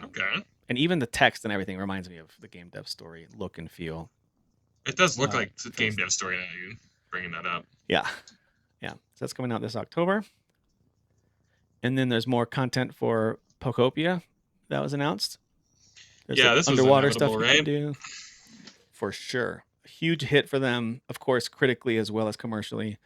[SPEAKER 2] Okay.
[SPEAKER 1] And even the text and everything reminds me of the Game Dev Story look and feel.
[SPEAKER 2] It does look like
[SPEAKER 1] For
[SPEAKER 2] Game
[SPEAKER 1] this
[SPEAKER 2] Dev
[SPEAKER 1] thing.
[SPEAKER 2] Story now you bringing that up.
[SPEAKER 1] Yeah. Yeah. So that's coming out this October. And then there's more content for Pokopia that was announced. There's
[SPEAKER 2] Yeah,
[SPEAKER 1] like
[SPEAKER 2] this was
[SPEAKER 1] underwater
[SPEAKER 2] inevitable,
[SPEAKER 1] stuff you can
[SPEAKER 2] right?
[SPEAKER 1] do. For sure. A huge hit for them, of course, critically as well as commercially.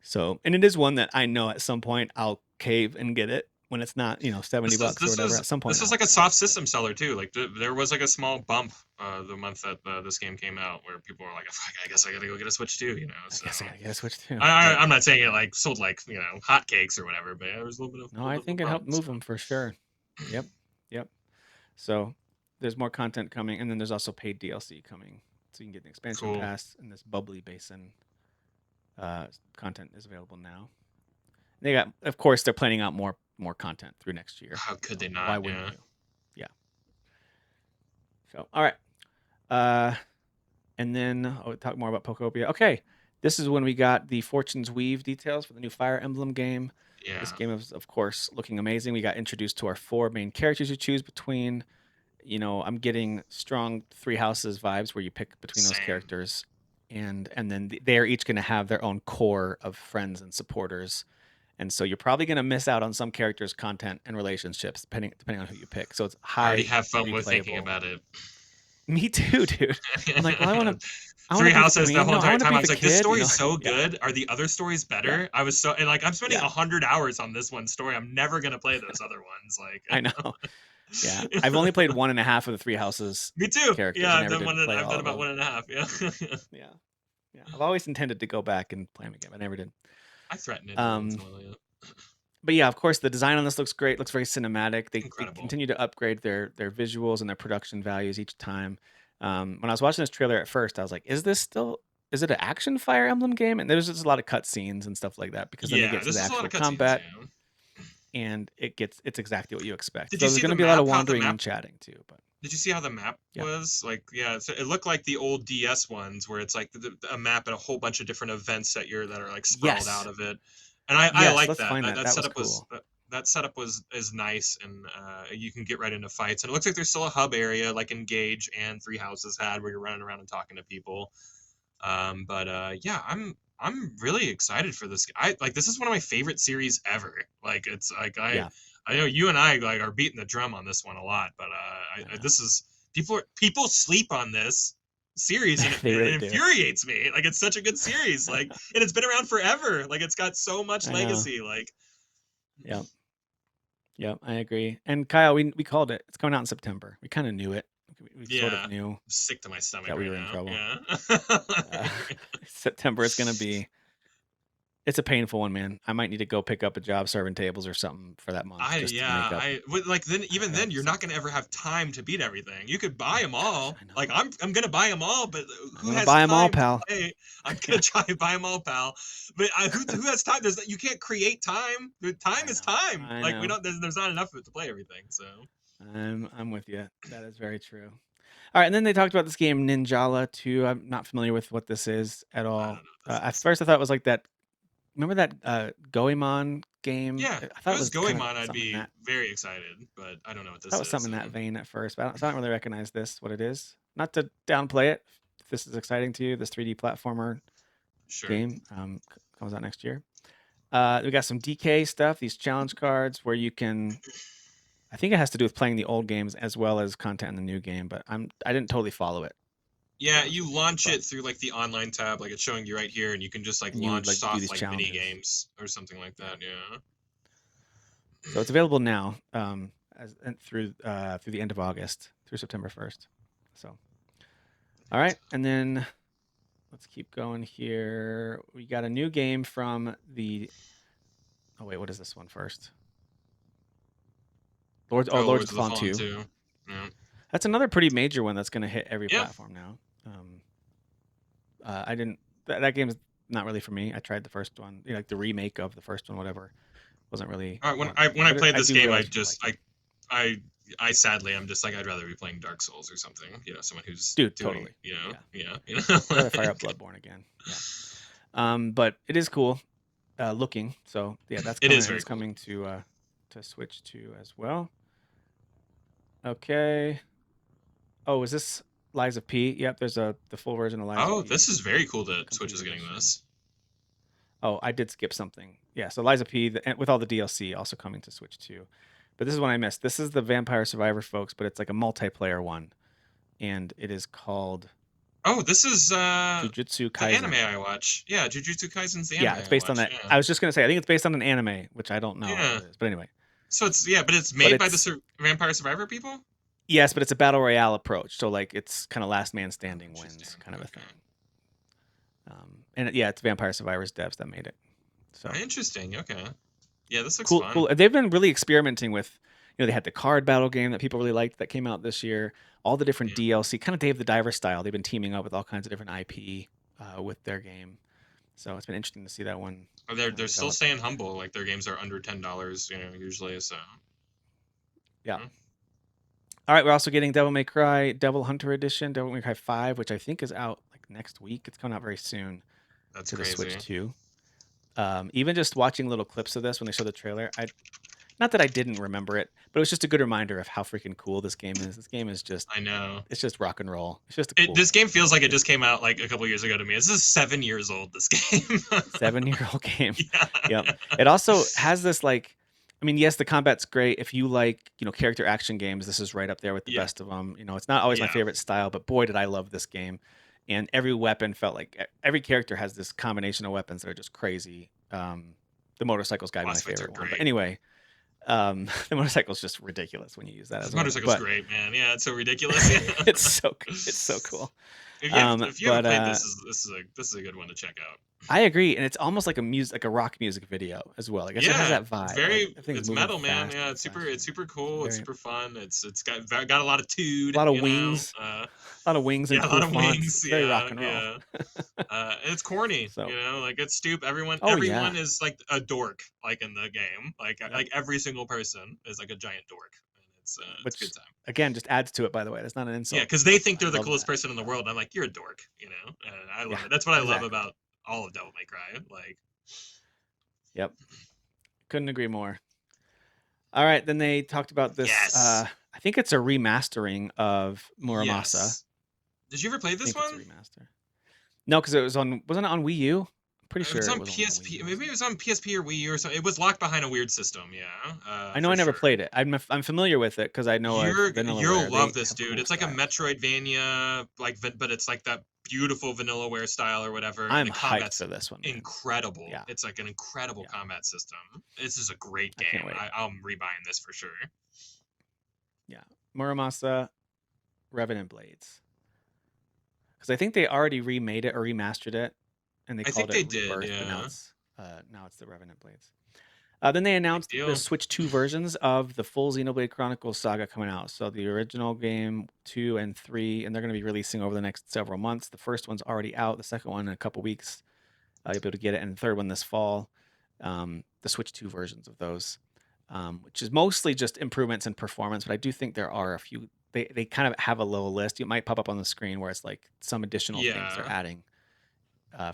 [SPEAKER 1] So, and it is one that I know at some point I'll cave and get it when it's not, $70 or whatever. At some point
[SPEAKER 2] This was like a soft system seller too. Like there was like a small bump the month that this game came out where people were like, "Fuck, I guess I gotta go get a Switch too," you know.
[SPEAKER 1] I
[SPEAKER 2] So
[SPEAKER 1] guess I gotta get a Switch too.
[SPEAKER 2] I'm not saying it like sold like hotcakes or whatever, but there was a
[SPEAKER 1] No,
[SPEAKER 2] little
[SPEAKER 1] I
[SPEAKER 2] bit of
[SPEAKER 1] think
[SPEAKER 2] a
[SPEAKER 1] it
[SPEAKER 2] bump.
[SPEAKER 1] helped move
[SPEAKER 2] So
[SPEAKER 1] them for sure. Yep. Yep. So there's more content coming, and then there's also paid DLC coming. So you can get the expansion
[SPEAKER 2] cool.
[SPEAKER 1] pass, and this bubbly basin content is available now. They got, of course, they're planning out more content through next year.
[SPEAKER 2] How could
[SPEAKER 1] So
[SPEAKER 2] they
[SPEAKER 1] why
[SPEAKER 2] not?
[SPEAKER 1] wouldn't
[SPEAKER 2] Yeah.
[SPEAKER 1] you? Yeah. So all right, and then I'll talk more about Pokopia. Okay, this is when we got the Fortune's Weave details for the new Fire Emblem game. This
[SPEAKER 2] Yeah.
[SPEAKER 1] game is, of course, looking amazing. We got introduced to our 4 main characters you choose between. I'm getting strong Three Houses vibes where you pick between those
[SPEAKER 2] Same.
[SPEAKER 1] characters, and then they're each going to have their own core of friends and supporters, and so you're probably going to miss out on some characters' content and relationships depending on who you pick. So it's
[SPEAKER 2] I already
[SPEAKER 1] high
[SPEAKER 2] have fun with thinking
[SPEAKER 1] replayable.
[SPEAKER 2] about it.
[SPEAKER 1] Me too, dude. I'm like, well, I want to
[SPEAKER 2] Three
[SPEAKER 1] be the
[SPEAKER 2] Houses the
[SPEAKER 1] queen.
[SPEAKER 2] whole
[SPEAKER 1] No, I
[SPEAKER 2] entire
[SPEAKER 1] want to
[SPEAKER 2] time.
[SPEAKER 1] be
[SPEAKER 2] I was
[SPEAKER 1] the
[SPEAKER 2] like, this
[SPEAKER 1] kid.
[SPEAKER 2] story is so
[SPEAKER 1] Yeah,
[SPEAKER 2] good. Are the other stories
[SPEAKER 1] yeah,
[SPEAKER 2] better? I was so and like I'm spending
[SPEAKER 1] yeah.
[SPEAKER 2] 100 hours on this one story. I'm never gonna play those other ones.
[SPEAKER 1] I know. Yeah, I've only played 1.5 of the Three Houses
[SPEAKER 2] Me too.
[SPEAKER 1] characters.
[SPEAKER 2] Yeah,
[SPEAKER 1] I
[SPEAKER 2] I've
[SPEAKER 1] never
[SPEAKER 2] done
[SPEAKER 1] did play
[SPEAKER 2] I've
[SPEAKER 1] all
[SPEAKER 2] done
[SPEAKER 1] of
[SPEAKER 2] about
[SPEAKER 1] them.
[SPEAKER 2] 1.5. Yeah.
[SPEAKER 1] Yeah, yeah. I've always intended to go back and play them again, but I never did.
[SPEAKER 2] I threaten it every once
[SPEAKER 1] Um,
[SPEAKER 2] in a while. Yeah.
[SPEAKER 1] but yeah, of course, the design on this looks great. Looks very cinematic. They
[SPEAKER 2] Incredible.
[SPEAKER 1] continue to upgrade their visuals and their production values each time. When I was watching this trailer at first, I was like, is it an action Fire Emblem game? And there's just a lot of cutscenes and stuff like that because then they
[SPEAKER 2] Yeah,
[SPEAKER 1] get to
[SPEAKER 2] this
[SPEAKER 1] the
[SPEAKER 2] is a lot
[SPEAKER 1] actual
[SPEAKER 2] of cutscenes.
[SPEAKER 1] combat
[SPEAKER 2] Yeah.
[SPEAKER 1] and it's exactly what you expect.
[SPEAKER 2] Did
[SPEAKER 1] So
[SPEAKER 2] you
[SPEAKER 1] there's
[SPEAKER 2] see
[SPEAKER 1] going
[SPEAKER 2] the
[SPEAKER 1] to be a lot of
[SPEAKER 2] map? How the
[SPEAKER 1] wandering
[SPEAKER 2] map
[SPEAKER 1] and chatting too. But
[SPEAKER 2] Did you see how the map
[SPEAKER 1] yeah,
[SPEAKER 2] was? Like, yeah, it looked like the old DS ones where it's like a map and a whole bunch of different events that are like sprawled out
[SPEAKER 1] yes,
[SPEAKER 2] of it. And I
[SPEAKER 1] yes.
[SPEAKER 2] like
[SPEAKER 1] Let's
[SPEAKER 2] that.
[SPEAKER 1] find
[SPEAKER 2] That
[SPEAKER 1] that.
[SPEAKER 2] that
[SPEAKER 1] That was
[SPEAKER 2] setup was
[SPEAKER 1] cool.
[SPEAKER 2] that setup was is nice, and you can get right into fights. And it looks like there's still a hub area like Engage and Three Houses had where you're running around and talking to people. But yeah, I'm really excited for this. I like this is one of my favorite series ever. Like it's like
[SPEAKER 1] Yeah,
[SPEAKER 2] I know you and I like are beating the drum on this one a lot, but
[SPEAKER 1] I know.
[SPEAKER 2] this is people sleep on this series and
[SPEAKER 1] They
[SPEAKER 2] it
[SPEAKER 1] really do.
[SPEAKER 2] infuriates me. Like it's such a good series. Like and it's been around forever. Like it's got so much
[SPEAKER 1] I know.
[SPEAKER 2] legacy. Like
[SPEAKER 1] Yep. Yep. I agree. And Kyle, we called it. It's coming out in September. We kind of knew it. We sort
[SPEAKER 2] yeah,
[SPEAKER 1] of
[SPEAKER 2] I'm
[SPEAKER 1] knew
[SPEAKER 2] sick to my stomach
[SPEAKER 1] that we
[SPEAKER 2] right
[SPEAKER 1] were in
[SPEAKER 2] now.
[SPEAKER 1] trouble.
[SPEAKER 2] Yeah.
[SPEAKER 1] Uh, September is going to be. It's a painful one, man. I might need to go pick up a job serving tables or something for that month just to make up.
[SPEAKER 2] Like then even
[SPEAKER 1] I
[SPEAKER 2] then
[SPEAKER 1] have
[SPEAKER 2] you're
[SPEAKER 1] some.
[SPEAKER 2] not gonna ever have time to beat everything. You could buy them
[SPEAKER 1] Gosh,
[SPEAKER 2] all.
[SPEAKER 1] I know.
[SPEAKER 2] Like I'm gonna buy them all, but
[SPEAKER 1] I'm
[SPEAKER 2] who
[SPEAKER 1] gonna
[SPEAKER 2] has
[SPEAKER 1] buy them all,
[SPEAKER 2] time to
[SPEAKER 1] pal.
[SPEAKER 2] play? I'm
[SPEAKER 1] Yeah,
[SPEAKER 2] gonna try and buy them all, pal. But who has time? You can't create time. The time
[SPEAKER 1] I
[SPEAKER 2] is
[SPEAKER 1] know.
[SPEAKER 2] time.
[SPEAKER 1] I
[SPEAKER 2] Like we
[SPEAKER 1] know.
[SPEAKER 2] don't. There's not enough of it to play everything. So
[SPEAKER 1] I'm with you. That is very true. All right, and then they talked about this game Ninjala too. I'm not familiar with what this is at
[SPEAKER 2] I
[SPEAKER 1] all.
[SPEAKER 2] don't know what this
[SPEAKER 1] At
[SPEAKER 2] is.
[SPEAKER 1] first, I thought it was like that. Remember that Goemon game?
[SPEAKER 2] Yeah,
[SPEAKER 1] I
[SPEAKER 2] if it
[SPEAKER 1] thought it
[SPEAKER 2] was
[SPEAKER 1] was kind of
[SPEAKER 2] Goemon, I'd
[SPEAKER 1] something in
[SPEAKER 2] be
[SPEAKER 1] that.
[SPEAKER 2] very excited. But I don't know what
[SPEAKER 1] That
[SPEAKER 2] this
[SPEAKER 1] was
[SPEAKER 2] is.
[SPEAKER 1] something in
[SPEAKER 2] So
[SPEAKER 1] that vein at first, but so I don't really recognize this. What it is? Not to downplay it. If this is exciting to you, this 3D platformer
[SPEAKER 2] sure.
[SPEAKER 1] game comes out next year. We got some DK stuff, these challenge cards where you can. I think it has to do with playing the old games as well as content in the new game, but I didn't totally follow it, to be
[SPEAKER 2] Yeah,
[SPEAKER 1] honest
[SPEAKER 2] you
[SPEAKER 1] with you.
[SPEAKER 2] launch
[SPEAKER 1] But
[SPEAKER 2] it through like the online tab, like it's showing you right here, and you can just like
[SPEAKER 1] and you would
[SPEAKER 2] launch
[SPEAKER 1] like do
[SPEAKER 2] soft
[SPEAKER 1] these
[SPEAKER 2] like mini
[SPEAKER 1] challenges.
[SPEAKER 2] games or something like
[SPEAKER 1] Yeah.
[SPEAKER 2] that. Yeah.
[SPEAKER 1] So it's available now, as through the end of August, through September 1st. So all right, and then let's keep going here. We got a new game from the. Oh wait, what is this one first?
[SPEAKER 2] Oh,
[SPEAKER 1] Lords of
[SPEAKER 2] Lords
[SPEAKER 1] the
[SPEAKER 2] of the
[SPEAKER 1] Fallen
[SPEAKER 2] Fallen
[SPEAKER 1] 2.
[SPEAKER 2] too. Yeah.
[SPEAKER 1] That's another pretty major one that's going to hit every
[SPEAKER 2] Yeah.
[SPEAKER 1] platform now. I didn't. That game is not really for me. I tried the first one, like the remake of the first one, whatever. Wasn't really
[SPEAKER 2] All right,
[SPEAKER 1] more
[SPEAKER 2] when
[SPEAKER 1] than
[SPEAKER 2] I
[SPEAKER 1] my
[SPEAKER 2] when
[SPEAKER 1] thing,
[SPEAKER 2] I
[SPEAKER 1] but
[SPEAKER 2] played
[SPEAKER 1] I
[SPEAKER 2] this
[SPEAKER 1] do
[SPEAKER 2] game,
[SPEAKER 1] realize people like it.
[SPEAKER 2] I I sadly I'm just like I'd rather be playing Dark Souls or something. You know, someone who's
[SPEAKER 1] Dude,
[SPEAKER 2] doing
[SPEAKER 1] totally. Yeah,
[SPEAKER 2] you know.
[SPEAKER 1] I'd rather fire up Bloodborne again. Yeah. But it is cool looking. So yeah, that's
[SPEAKER 2] It
[SPEAKER 1] coming,
[SPEAKER 2] is
[SPEAKER 1] and
[SPEAKER 2] very
[SPEAKER 1] it's
[SPEAKER 2] cool.
[SPEAKER 1] coming to Switch 2 as well. Okay. Oh, is this Lies of P? Yep, there's the full version of Lies of
[SPEAKER 2] Oh,
[SPEAKER 1] P,
[SPEAKER 2] this is very cool
[SPEAKER 1] the
[SPEAKER 2] that Switch
[SPEAKER 1] complete
[SPEAKER 2] is getting
[SPEAKER 1] edition.
[SPEAKER 2] this.
[SPEAKER 1] Oh, I did skip something. Yeah, so Lies of P with all the DLC also coming to Switch 2. But this is one I missed. This is the Vampire Survivor, folks, but it's like a multiplayer one, and it is called
[SPEAKER 2] Oh, this is
[SPEAKER 1] Jujutsu
[SPEAKER 2] the anime
[SPEAKER 1] Kaisen.
[SPEAKER 2] I watch. Yeah, Jujutsu Kaisen's the
[SPEAKER 1] Yeah,
[SPEAKER 2] anime
[SPEAKER 1] it's
[SPEAKER 2] I
[SPEAKER 1] based on
[SPEAKER 2] watch.
[SPEAKER 1] that.
[SPEAKER 2] Yeah.
[SPEAKER 1] I was just gonna say I think it's based on an anime, which I don't know
[SPEAKER 2] Yeah.
[SPEAKER 1] what it is, but anyway.
[SPEAKER 2] So it's yeah, but it's
[SPEAKER 1] But
[SPEAKER 2] made by the
[SPEAKER 1] it's
[SPEAKER 2] Vampire Survivor people?
[SPEAKER 1] yes, but it's a battle royale approach. So like it's kind of last man
[SPEAKER 2] Oh,
[SPEAKER 1] standing
[SPEAKER 2] interesting.
[SPEAKER 1] wins kind of a
[SPEAKER 2] Okay.
[SPEAKER 1] thing. Yeah, it's Vampire Survivors devs that made it. So
[SPEAKER 2] Interesting. Okay. Yeah, this looks
[SPEAKER 1] cool,
[SPEAKER 2] fun.
[SPEAKER 1] cool. They've been really experimenting with, they had the card battle game that people really liked that came out this year. All the different
[SPEAKER 2] Yeah.
[SPEAKER 1] DLC, kind of Dave the Diver style. They've been teaming up with all kinds of different IP with their game. So it's been interesting to see that one
[SPEAKER 2] Oh,
[SPEAKER 1] kind of
[SPEAKER 2] they're still
[SPEAKER 1] develop.
[SPEAKER 2] staying humble. Like their games are under $10, usually. So.
[SPEAKER 1] Yeah.
[SPEAKER 2] Yeah.
[SPEAKER 1] All right, we're also getting Devil May Cry Devil Hunter Edition, Devil May Cry 5, which I think is out like next week. It's coming out very soon
[SPEAKER 2] That's
[SPEAKER 1] to the
[SPEAKER 2] crazy.
[SPEAKER 1] Switch 2. Even just watching little clips of this when they show the trailer, not that I didn't remember it, but it was just a good reminder of how freaking cool this game is. This game is just
[SPEAKER 2] I know.
[SPEAKER 1] it's just rock and roll. It's just a cool
[SPEAKER 2] This
[SPEAKER 1] game.
[SPEAKER 2] game feels like it
[SPEAKER 1] Just
[SPEAKER 2] just came out like a couple years ago to me. This is 7 years old. This game.
[SPEAKER 1] 7-year-old game. Yep.
[SPEAKER 2] Yeah.
[SPEAKER 1] It also has this like, I mean, yes, the combat's great. If you like, character action games, this is right up there with the
[SPEAKER 2] Yeah.
[SPEAKER 1] best of them. It's not always my
[SPEAKER 2] Yeah.
[SPEAKER 1] favorite style, but boy, did I love this game. And every weapon felt like every character has this combination of weapons that are just crazy. The motorcycle's got to be my
[SPEAKER 2] Boss fights are
[SPEAKER 1] favorite one. But
[SPEAKER 2] great.
[SPEAKER 1] anyway, the motorcycle's just ridiculous when you use that
[SPEAKER 2] This
[SPEAKER 1] as a weapon.
[SPEAKER 2] motorcycle's
[SPEAKER 1] But
[SPEAKER 2] great, man. Yeah, it's so ridiculous. Yeah.
[SPEAKER 1] it's so cool.
[SPEAKER 2] If you haven't
[SPEAKER 1] But
[SPEAKER 2] played this, this is a good one to check out.
[SPEAKER 1] I agree, and it's almost like like a rock music video as well. I guess it has
[SPEAKER 2] Yeah,
[SPEAKER 1] that
[SPEAKER 2] it's
[SPEAKER 1] vibe. Like
[SPEAKER 2] very
[SPEAKER 1] everything's
[SPEAKER 2] it's
[SPEAKER 1] moving
[SPEAKER 2] metal, man.
[SPEAKER 1] fast
[SPEAKER 2] Yeah,
[SPEAKER 1] and
[SPEAKER 2] it's
[SPEAKER 1] flashing.
[SPEAKER 2] super cool. It's
[SPEAKER 1] Very
[SPEAKER 2] super fun. It's got a lot of
[SPEAKER 1] a
[SPEAKER 2] tude,
[SPEAKER 1] lot of wings, a lot of wings and
[SPEAKER 2] Yeah, a
[SPEAKER 1] cool
[SPEAKER 2] lot of
[SPEAKER 1] fonts.
[SPEAKER 2] wings.
[SPEAKER 1] It's very rock
[SPEAKER 2] Yeah,
[SPEAKER 1] and roll.
[SPEAKER 2] yeah. And it's corny,
[SPEAKER 1] So,
[SPEAKER 2] like it's stupid.
[SPEAKER 1] oh yeah,
[SPEAKER 2] Everyone is like a dork, like in the game.
[SPEAKER 1] yep.
[SPEAKER 2] Like every single person is like a giant dork, and it's a good
[SPEAKER 1] Which
[SPEAKER 2] time.
[SPEAKER 1] again just adds to it. By the way, that's not an
[SPEAKER 2] Yeah,
[SPEAKER 1] insult.
[SPEAKER 2] because they think
[SPEAKER 1] I
[SPEAKER 2] they're the
[SPEAKER 1] love
[SPEAKER 2] coolest
[SPEAKER 1] that.
[SPEAKER 2] person in the world. And I'm like, you're a dork, and I
[SPEAKER 1] Yeah,
[SPEAKER 2] love it. That's what I love
[SPEAKER 1] exactly.
[SPEAKER 2] about all of Devil May Cry. Like,
[SPEAKER 1] Yep, couldn't agree more. All right, then they talked about this.
[SPEAKER 2] yes,
[SPEAKER 1] I think it's a remastering of Muramasa.
[SPEAKER 2] yes. Did you ever play
[SPEAKER 1] I
[SPEAKER 2] this
[SPEAKER 1] think it's a
[SPEAKER 2] one?
[SPEAKER 1] remaster. No, because wasn't it on Wii U? I'm pretty
[SPEAKER 2] It was
[SPEAKER 1] sure it
[SPEAKER 2] on
[SPEAKER 1] was only on Wii
[SPEAKER 2] PSP.
[SPEAKER 1] U,
[SPEAKER 2] Maybe
[SPEAKER 1] wasn't
[SPEAKER 2] it
[SPEAKER 1] it?
[SPEAKER 2] was on PSP or Wii U or something. It was locked behind a weird system. Yeah,
[SPEAKER 1] I know
[SPEAKER 2] for
[SPEAKER 1] I never
[SPEAKER 2] sure.
[SPEAKER 1] played it. I'm familiar with it because I know of
[SPEAKER 2] You'll
[SPEAKER 1] Vanillaware.
[SPEAKER 2] love
[SPEAKER 1] They
[SPEAKER 2] this,
[SPEAKER 1] have
[SPEAKER 2] dude.
[SPEAKER 1] cool
[SPEAKER 2] It's like a
[SPEAKER 1] styles.
[SPEAKER 2] Metroidvania, but it's like that beautiful Vanillaware style or whatever, and
[SPEAKER 1] I'm
[SPEAKER 2] the
[SPEAKER 1] hyped
[SPEAKER 2] combat's
[SPEAKER 1] for this one, man.
[SPEAKER 2] incredible.
[SPEAKER 1] Yeah,
[SPEAKER 2] It's like an incredible
[SPEAKER 1] yeah.
[SPEAKER 2] combat system. This is a great
[SPEAKER 1] I can't
[SPEAKER 2] game.
[SPEAKER 1] wait.
[SPEAKER 2] I'm rebuying this for sure.
[SPEAKER 1] Yeah, Muramasa Revenant Blades. Because I think they already remade it or remastered it, and they
[SPEAKER 2] I think
[SPEAKER 1] called it
[SPEAKER 2] they did.
[SPEAKER 1] Rebirth, but
[SPEAKER 2] Yeah,
[SPEAKER 1] now it's the Revenant Blades. Then they
[SPEAKER 2] big
[SPEAKER 1] announced the
[SPEAKER 2] deal.
[SPEAKER 1] Switch 2 versions of the full Xenoblade Chronicles saga coming out. So the original game 2 and 3, and they're going to be releasing over the next several months. The first one's already out. The second one in a couple weeks. You'll be able to get it, and the third one this fall. The Switch 2 versions of those, which is mostly just improvements in performance, but I do think there are a few. They kind of have a little list. It might pop up on the screen where it's like some additional things they're
[SPEAKER 2] Yeah.
[SPEAKER 1] adding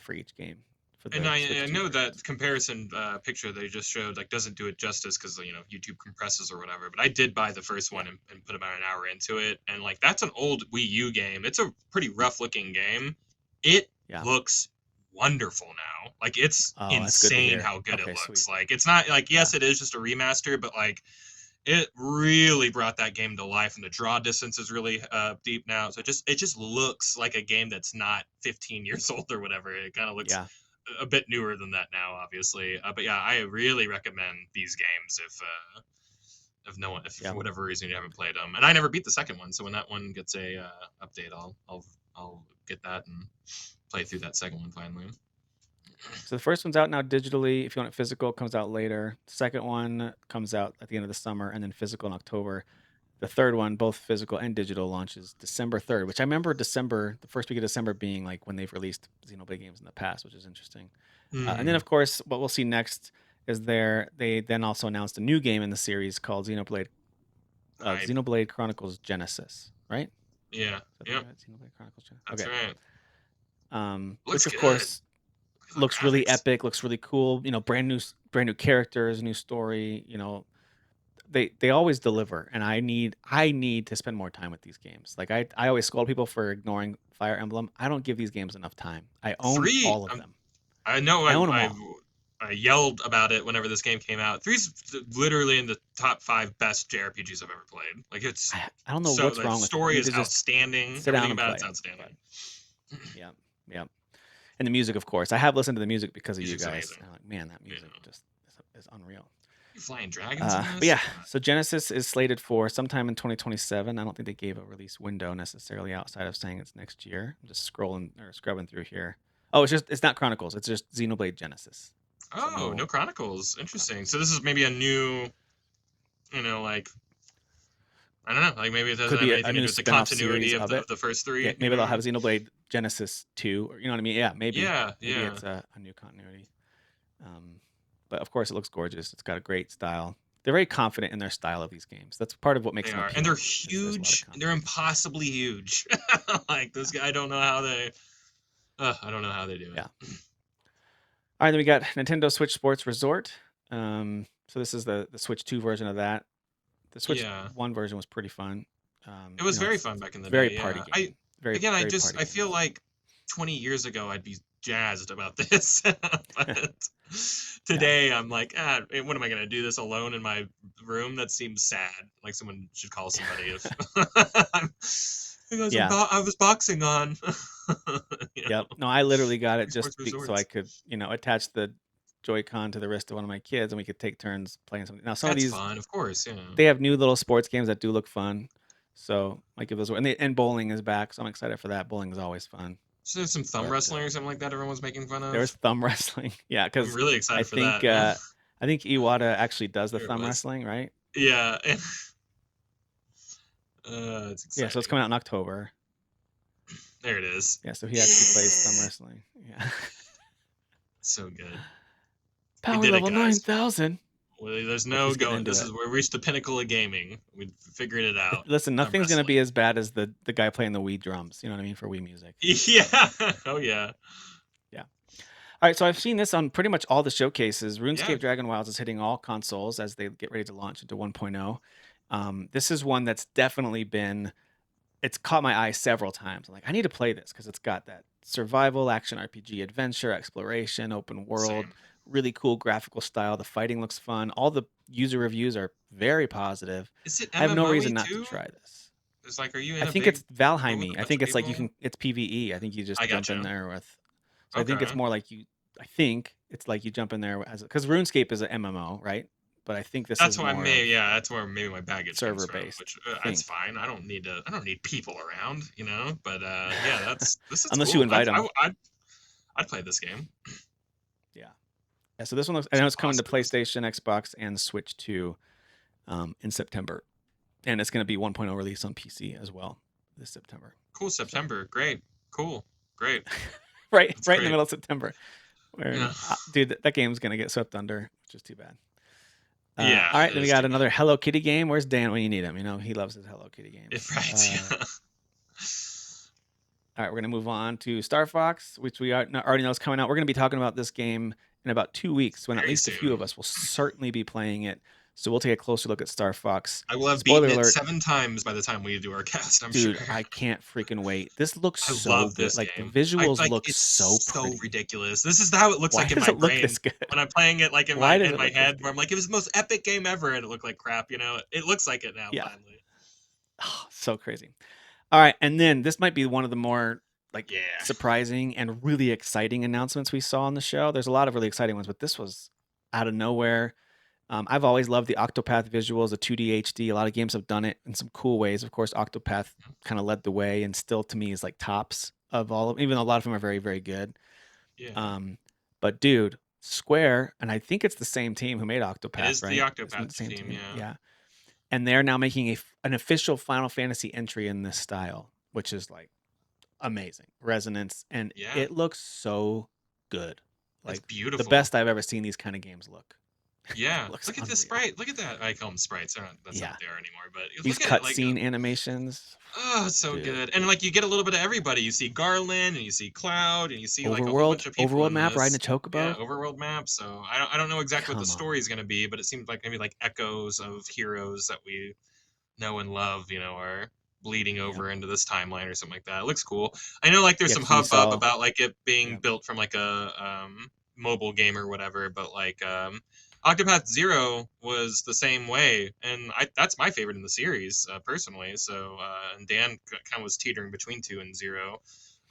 [SPEAKER 1] for each game for
[SPEAKER 2] And
[SPEAKER 1] the Switch
[SPEAKER 2] I
[SPEAKER 1] 2
[SPEAKER 2] know that
[SPEAKER 1] versions.
[SPEAKER 2] comparison picture they just showed like doesn't do it justice because YouTube compresses or whatever. But I did buy the first
[SPEAKER 1] Yeah,
[SPEAKER 2] one and put about an hour into it, and like that's an old Wii U game. It's a pretty rough looking game. It
[SPEAKER 1] yeah.
[SPEAKER 2] looks wonderful now. Like it's
[SPEAKER 1] Oh, that's good to
[SPEAKER 2] insane
[SPEAKER 1] hear.
[SPEAKER 2] how good it
[SPEAKER 1] Okay, sweet.
[SPEAKER 2] looks. Like it's not like,
[SPEAKER 1] Yeah,
[SPEAKER 2] yes, it is just a remaster, but like it really brought that game to life, and the draw distance is really deep now. So it just looks like a game that's not 15 years old or whatever. It kind of looks
[SPEAKER 1] yeah,
[SPEAKER 2] a bit newer than that now, obviously. But yeah, I really recommend these games if no one, if
[SPEAKER 1] yeah.
[SPEAKER 2] for whatever reason you haven't played them. And I never beat the second one, so when that one gets a update, I'll get that and play through that second one finally.
[SPEAKER 1] So the first one's out now digitally. If you want it physical, it comes out later. The second one comes out at the end of the summer, and then physical in October. The third one, both physical and digital, launches December 3rd, which I remember December, the first week of December being like when they've released Xenoblade games in the past, which is interesting. And then,
[SPEAKER 2] Mm,
[SPEAKER 1] of course, what we'll see next is they then also announced a new game in the series called
[SPEAKER 2] I
[SPEAKER 1] Xenoblade Chronicles Genesis, right?
[SPEAKER 2] yeah,
[SPEAKER 1] Is that the name
[SPEAKER 2] yep,
[SPEAKER 1] of it? Xenoblade Chronicles Genesis.
[SPEAKER 2] that's
[SPEAKER 1] Okay.
[SPEAKER 2] right. Looks
[SPEAKER 1] Which of
[SPEAKER 2] good.
[SPEAKER 1] course
[SPEAKER 2] The
[SPEAKER 1] looks really
[SPEAKER 2] graphics.
[SPEAKER 1] epic, looks really cool. Brand new characters, new story. They always deliver, and I need to spend more time with these games. Like I always scold people for ignoring Fire Emblem. I don't give these games enough time. I own
[SPEAKER 2] Three.
[SPEAKER 1] all of them.
[SPEAKER 2] I know
[SPEAKER 1] I own them all.
[SPEAKER 2] I yelled about it whenever this game came out. Three's literally in the top five best JRPGs I've ever played. Like it's
[SPEAKER 1] I don't know
[SPEAKER 2] so
[SPEAKER 1] what's
[SPEAKER 2] the
[SPEAKER 1] wrong with it. I
[SPEAKER 2] story
[SPEAKER 1] need
[SPEAKER 2] is
[SPEAKER 1] to just
[SPEAKER 2] outstanding.
[SPEAKER 1] sit down
[SPEAKER 2] Everything
[SPEAKER 1] and
[SPEAKER 2] about
[SPEAKER 1] play
[SPEAKER 2] it's
[SPEAKER 1] it.
[SPEAKER 2] outstanding.
[SPEAKER 1] But yeah, yeah. And the music, of course. I have listened to the music because of you
[SPEAKER 2] Music's
[SPEAKER 1] guys.
[SPEAKER 2] amazing.
[SPEAKER 1] And I'm like, man, that
[SPEAKER 2] Yeah.
[SPEAKER 1] music just is unreal.
[SPEAKER 2] You flying dragons in
[SPEAKER 1] But
[SPEAKER 2] this?
[SPEAKER 1] yeah, so Genesis is slated for sometime in 2027. I don't think they gave a release window necessarily outside of saying it's next year. I'm just scrolling or scrubbing through here. Oh, it's not Chronicles. It's just Xenoblade Genesis. So
[SPEAKER 2] Oh,
[SPEAKER 1] no
[SPEAKER 2] no Chronicles. Interesting.
[SPEAKER 1] Chronicles
[SPEAKER 2] So
[SPEAKER 1] yet.
[SPEAKER 2] this is maybe a new, like I don't know, like maybe it doesn't
[SPEAKER 1] Could
[SPEAKER 2] have
[SPEAKER 1] be a
[SPEAKER 2] anything to
[SPEAKER 1] new
[SPEAKER 2] do with the
[SPEAKER 1] spin-off
[SPEAKER 2] continuity
[SPEAKER 1] series
[SPEAKER 2] of
[SPEAKER 1] of
[SPEAKER 2] the
[SPEAKER 1] it.
[SPEAKER 2] of the first
[SPEAKER 1] Yeah,
[SPEAKER 2] three. You
[SPEAKER 1] maybe they'll
[SPEAKER 2] know?
[SPEAKER 1] have Xenoblade Genesis 2, or you know what I mean? Yeah, maybe.
[SPEAKER 2] Yeah,
[SPEAKER 1] Maybe
[SPEAKER 2] yeah.
[SPEAKER 1] it's a new continuity. Um, but of course, it looks gorgeous. It's got a great style. They're very confident in their style of these games. That's part of what makes
[SPEAKER 2] They
[SPEAKER 1] them
[SPEAKER 2] are, and they're
[SPEAKER 1] appealing. Is there's a lot of
[SPEAKER 2] huge. And they're
[SPEAKER 1] confidence.
[SPEAKER 2] impossibly huge. Like
[SPEAKER 1] Yeah,
[SPEAKER 2] this guy, I don't know how they. I don't know how they do
[SPEAKER 1] yeah.
[SPEAKER 2] it.
[SPEAKER 1] All right, then we got Nintendo Switch Sports Resort. So this is the Switch 2 version of that. The Switch
[SPEAKER 2] Yeah,
[SPEAKER 1] 1 version was pretty fun.
[SPEAKER 2] it was very
[SPEAKER 1] It's
[SPEAKER 2] fun back in the
[SPEAKER 1] very
[SPEAKER 2] day.
[SPEAKER 1] party
[SPEAKER 2] Yeah,
[SPEAKER 1] game. Very
[SPEAKER 2] again,
[SPEAKER 1] very party
[SPEAKER 2] I
[SPEAKER 1] game.
[SPEAKER 2] feel like 20 years ago I'd be jazzed about this, but
[SPEAKER 1] Yeah,
[SPEAKER 2] today I'm like, what am I gonna do this alone in my room? That seems sad. Like someone should call somebody if I'm.
[SPEAKER 1] yeah,
[SPEAKER 2] I was boxing on.
[SPEAKER 1] yep. No, I literally got it
[SPEAKER 2] Sports
[SPEAKER 1] so I
[SPEAKER 2] resorts.
[SPEAKER 1] could attach the Joy-Con to the wrist of one of my kids, and we could take turns playing something. Now some of
[SPEAKER 2] That's
[SPEAKER 1] these
[SPEAKER 2] fun, of course. Yeah.
[SPEAKER 1] they have new little sports games that do look fun, so I give those. And bowling is back, so I'm excited for that. Bowling is always fun,
[SPEAKER 2] So there's some thumb
[SPEAKER 1] but
[SPEAKER 2] wrestling or something like that everyone was making fun
[SPEAKER 1] there was
[SPEAKER 2] of.
[SPEAKER 1] thumb wrestling. Yeah,
[SPEAKER 2] I'm
[SPEAKER 1] because
[SPEAKER 2] really
[SPEAKER 1] I
[SPEAKER 2] excited for
[SPEAKER 1] think
[SPEAKER 2] that. Yeah,
[SPEAKER 1] I think Iwata actually does the
[SPEAKER 2] there it
[SPEAKER 1] thumb
[SPEAKER 2] was.
[SPEAKER 1] wrestling, right?
[SPEAKER 2] Yeah, it's
[SPEAKER 1] Yeah, so it's
[SPEAKER 2] exciting.
[SPEAKER 1] coming out in October.
[SPEAKER 2] There it is.
[SPEAKER 1] Yeah, so he actually plays thumb
[SPEAKER 2] Yeah,
[SPEAKER 1] wrestling. Yeah.
[SPEAKER 2] so good. We
[SPEAKER 1] Power
[SPEAKER 2] did it,
[SPEAKER 1] level
[SPEAKER 2] guys.
[SPEAKER 1] 9,000.
[SPEAKER 2] Well, there's
[SPEAKER 1] Look,
[SPEAKER 2] no
[SPEAKER 1] he's getting
[SPEAKER 2] going.
[SPEAKER 1] into
[SPEAKER 2] This
[SPEAKER 1] it.
[SPEAKER 2] is where we reached the pinnacle of gaming. We figured it out.
[SPEAKER 1] Listen,
[SPEAKER 2] Thumb
[SPEAKER 1] nothing's gonna be
[SPEAKER 2] wrestling.
[SPEAKER 1] as bad as the guy playing the Wii drums. You know what I mean for Wii music.
[SPEAKER 2] Yeah. Oh yeah.
[SPEAKER 1] Yeah. All right, so I've seen this on pretty much all the showcases.
[SPEAKER 2] Yeah.
[SPEAKER 1] RuneScape Dragon Wilds is hitting all consoles as they get ready to launch into 1.0. This is one that's definitely been it's caught my eye several times. I'm like, I need to play this because it's got that survival, action RPG, adventure, exploration, open world,
[SPEAKER 2] Same.
[SPEAKER 1] really cool graphical style. The fighting looks fun. All the user reviews are very positive.
[SPEAKER 2] Is it
[SPEAKER 1] I have no
[SPEAKER 2] MMOE
[SPEAKER 1] reason not to
[SPEAKER 2] too?
[SPEAKER 1] try this.
[SPEAKER 2] It's like, are you
[SPEAKER 1] I
[SPEAKER 2] in a
[SPEAKER 1] think it's
[SPEAKER 2] big room with
[SPEAKER 1] Valheim.
[SPEAKER 2] a
[SPEAKER 1] I
[SPEAKER 2] bunch
[SPEAKER 1] think
[SPEAKER 2] of
[SPEAKER 1] it's like
[SPEAKER 2] people?
[SPEAKER 1] it's PvE. I think you just
[SPEAKER 2] I
[SPEAKER 1] jump in
[SPEAKER 2] gotcha.
[SPEAKER 1] there with. So I think it's
[SPEAKER 2] Okay.
[SPEAKER 1] more like I think it's like you jump in there as because RuneScape is an MMO, right? But I think this
[SPEAKER 2] That's
[SPEAKER 1] is
[SPEAKER 2] why
[SPEAKER 1] more of
[SPEAKER 2] yeah, that's where maybe my baggage comes
[SPEAKER 1] server
[SPEAKER 2] from,
[SPEAKER 1] based.
[SPEAKER 2] which
[SPEAKER 1] I
[SPEAKER 2] that's
[SPEAKER 1] think,
[SPEAKER 2] fine. I don't need people around, But yeah, this is
[SPEAKER 1] unless you
[SPEAKER 2] cool.
[SPEAKER 1] invite them.
[SPEAKER 2] I'd play this game.
[SPEAKER 1] Yeah. Yeah, so this one looks. I
[SPEAKER 2] Some
[SPEAKER 1] know it's coming to
[SPEAKER 2] positives.
[SPEAKER 1] PlayStation, Xbox, and Switch 2 in September, and it's going to be 1.0 release on PC as well this September.
[SPEAKER 2] Cool
[SPEAKER 1] So
[SPEAKER 2] September. Great. Cool. Great.
[SPEAKER 1] right,
[SPEAKER 2] That's
[SPEAKER 1] right in the
[SPEAKER 2] great.
[SPEAKER 1] middle of September, where
[SPEAKER 2] Yeah.
[SPEAKER 1] dude, that game's going to get swept under, which is too bad.
[SPEAKER 2] Yeah,
[SPEAKER 1] All right,
[SPEAKER 2] it
[SPEAKER 1] then we
[SPEAKER 2] is
[SPEAKER 1] got
[SPEAKER 2] too bad.
[SPEAKER 1] another Hello Kitty game. Where's Dan when you need him? He loves his Hello Kitty games.
[SPEAKER 2] Right. Yeah.
[SPEAKER 1] All right, we're going to move on to Star Fox, which we already know is coming out. We're going to be talking about this game in about 2 weeks when at
[SPEAKER 2] Very
[SPEAKER 1] least a few of
[SPEAKER 2] soon.
[SPEAKER 1] us will certainly be playing it. So we'll take a closer look at Star Fox.
[SPEAKER 2] I will have
[SPEAKER 1] Spoiler
[SPEAKER 2] beaten it
[SPEAKER 1] alert,
[SPEAKER 2] 7 times by the time we do our cast, I'm sure.
[SPEAKER 1] dude, I can't freaking wait. This looks
[SPEAKER 2] I
[SPEAKER 1] so
[SPEAKER 2] love
[SPEAKER 1] good.
[SPEAKER 2] this
[SPEAKER 1] Like the
[SPEAKER 2] game. I
[SPEAKER 1] visuals
[SPEAKER 2] like
[SPEAKER 1] look
[SPEAKER 2] it's
[SPEAKER 1] so
[SPEAKER 2] so
[SPEAKER 1] pretty.
[SPEAKER 2] ridiculous. This is how it looks
[SPEAKER 1] Why
[SPEAKER 2] like in
[SPEAKER 1] does
[SPEAKER 2] my
[SPEAKER 1] it look
[SPEAKER 2] brain
[SPEAKER 1] this good?
[SPEAKER 2] when I'm playing it, like
[SPEAKER 1] Why does
[SPEAKER 2] in
[SPEAKER 1] it
[SPEAKER 2] my
[SPEAKER 1] look this
[SPEAKER 2] head, where
[SPEAKER 1] good?
[SPEAKER 2] I'm like, it was the most epic game ever, and it looked like crap. It looks like it now
[SPEAKER 1] Yeah.
[SPEAKER 2] finally.
[SPEAKER 1] Oh, so crazy. All right, and then this might be one of the more like
[SPEAKER 2] Yeah,
[SPEAKER 1] surprising and really exciting announcements we saw on the show. There's a lot of really exciting ones, but this was out of nowhere. I've always loved the Octopath visuals, the 2D HD. A lot of games have done it in some cool ways. Of course, Octopath kind of led the way, and still to me is like tops of all of. Even though a lot of them are very, very good.
[SPEAKER 2] yeah.
[SPEAKER 1] Um, but dude, Square, and I think it's the same team who made
[SPEAKER 2] It
[SPEAKER 1] Octopath,
[SPEAKER 2] is the
[SPEAKER 1] right? Isn't it
[SPEAKER 2] Octopath
[SPEAKER 1] the same
[SPEAKER 2] team.
[SPEAKER 1] team?
[SPEAKER 2] Yeah,
[SPEAKER 1] Yeah. And they're now making an official Final Fantasy entry in this style, which is like amazing resonance, and
[SPEAKER 2] yeah.
[SPEAKER 1] it looks so good.
[SPEAKER 2] It's
[SPEAKER 1] Like the
[SPEAKER 2] beautiful.
[SPEAKER 1] best I've ever seen these kind of games look.
[SPEAKER 2] Yeah,
[SPEAKER 1] It looks
[SPEAKER 2] look at this
[SPEAKER 1] unreal.
[SPEAKER 2] sprite. Look at that. I call them sprites. That's not
[SPEAKER 1] Yeah,
[SPEAKER 2] what they are anymore. But
[SPEAKER 1] these
[SPEAKER 2] look at it. Like,
[SPEAKER 1] cutscene animations,
[SPEAKER 2] oh, it's so
[SPEAKER 1] dude.
[SPEAKER 2] good. And like you get a little bit of everybody. You see Garland and you see Cloud and you see like a whole bunch of people
[SPEAKER 1] Overworld
[SPEAKER 2] in
[SPEAKER 1] map riding a
[SPEAKER 2] this. Yeah,
[SPEAKER 1] chocobo.
[SPEAKER 2] overworld map. So I don't know exactly what the
[SPEAKER 1] Come
[SPEAKER 2] story
[SPEAKER 1] on.
[SPEAKER 2] is going to be, but it seems like maybe like echoes of heroes that we know and love, are bleeding
[SPEAKER 1] Yep.
[SPEAKER 2] over into this timeline or something like that. It looks cool. I know like there's
[SPEAKER 1] Yeah,
[SPEAKER 2] some
[SPEAKER 1] because we
[SPEAKER 2] hubbub
[SPEAKER 1] saw.
[SPEAKER 2] about like it being
[SPEAKER 1] Yep.
[SPEAKER 2] built from like a mobile game or whatever, but like Octopath Zero was the same way, and that's my favorite in the series personally. So and Dan kind of was teetering between two and zero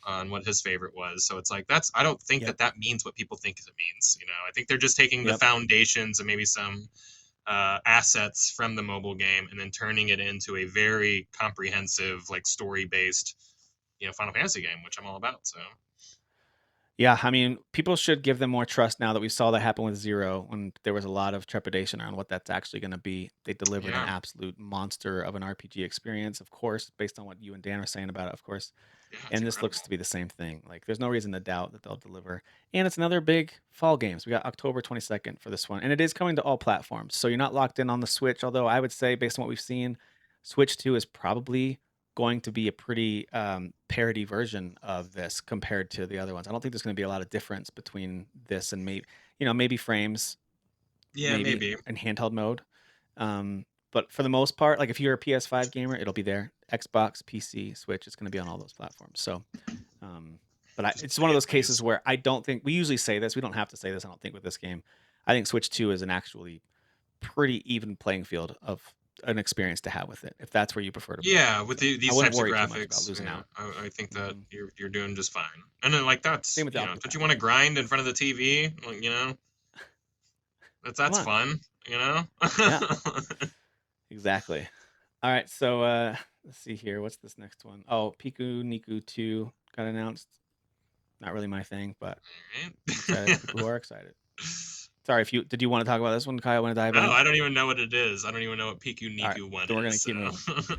[SPEAKER 2] on what his favorite was. So it's like I don't think
[SPEAKER 1] Yep.
[SPEAKER 2] that means what people think it means. I think they're just taking the
[SPEAKER 1] Yep.
[SPEAKER 2] foundations and maybe some assets from the mobile game and then turning it into a very comprehensive, like story based, Final Fantasy game, which I'm all about. So
[SPEAKER 1] Yeah, I mean, people should give them more trust now that we saw that happen with Zero when there was a lot of trepidation around what that's actually going to be. They delivered an
[SPEAKER 2] yeah,
[SPEAKER 1] absolute monster of an RPG experience, of course, based on what you and Dan are saying about it, of course.
[SPEAKER 2] yeah, it's
[SPEAKER 1] And this looks
[SPEAKER 2] incredible.
[SPEAKER 1] to be the same thing. Like, there's no reason to doubt that they'll deliver. And it's another big fall games. We got October 22nd for this one, and it is coming to all platforms. So you're not locked in on the Switch. Although I would say, based on what we've seen, Switch 2 is probably going to be a pretty parody version of this compared to the other ones. I don't think there's going to be a lot of difference between this and maybe frames,
[SPEAKER 2] Yeah,
[SPEAKER 1] maybe
[SPEAKER 2] maybe.
[SPEAKER 1] in handheld mode. But for the most part, like if you're a PS5 gamer, it'll be there. Xbox, PC, Switch, it's going to be on all those platforms. So, um, but
[SPEAKER 2] Just
[SPEAKER 1] it's
[SPEAKER 2] play
[SPEAKER 1] one of
[SPEAKER 2] it,
[SPEAKER 1] those cases
[SPEAKER 2] please.
[SPEAKER 1] where I don't think we usually say this. We don't have to say this. I don't think with this game. I think Switch 2 is an actually pretty even playing field of an experience to have with it, if that's where you prefer to play it.
[SPEAKER 2] Yeah, with
[SPEAKER 1] So I
[SPEAKER 2] these
[SPEAKER 1] wouldn't
[SPEAKER 2] types of
[SPEAKER 1] worry too much about
[SPEAKER 2] graphics,
[SPEAKER 1] losing
[SPEAKER 2] yeah,
[SPEAKER 1] out.
[SPEAKER 2] I think that
[SPEAKER 1] Hmm.
[SPEAKER 2] you're doing just fine. And then like
[SPEAKER 1] Same
[SPEAKER 2] that's
[SPEAKER 1] with the
[SPEAKER 2] don't
[SPEAKER 1] Octopath.
[SPEAKER 2] you want to grind in front of the TV? Like,
[SPEAKER 1] Come
[SPEAKER 2] that's
[SPEAKER 1] on.
[SPEAKER 2] fun. You know.
[SPEAKER 1] Yeah, exactly. All right, so let's see here. What's this next one? Oh, Piku Niku 2 got announced. Not really my thing, but I'm excited for people who are excited. Sorry, if you did you want to talk about this one, Kyle? Want to dive
[SPEAKER 2] No,
[SPEAKER 1] in?
[SPEAKER 2] I don't even know what it is. I don't even know what Piku
[SPEAKER 1] All right,
[SPEAKER 2] Niku One
[SPEAKER 1] then we're gonna
[SPEAKER 2] is.
[SPEAKER 1] keep moving.
[SPEAKER 2] So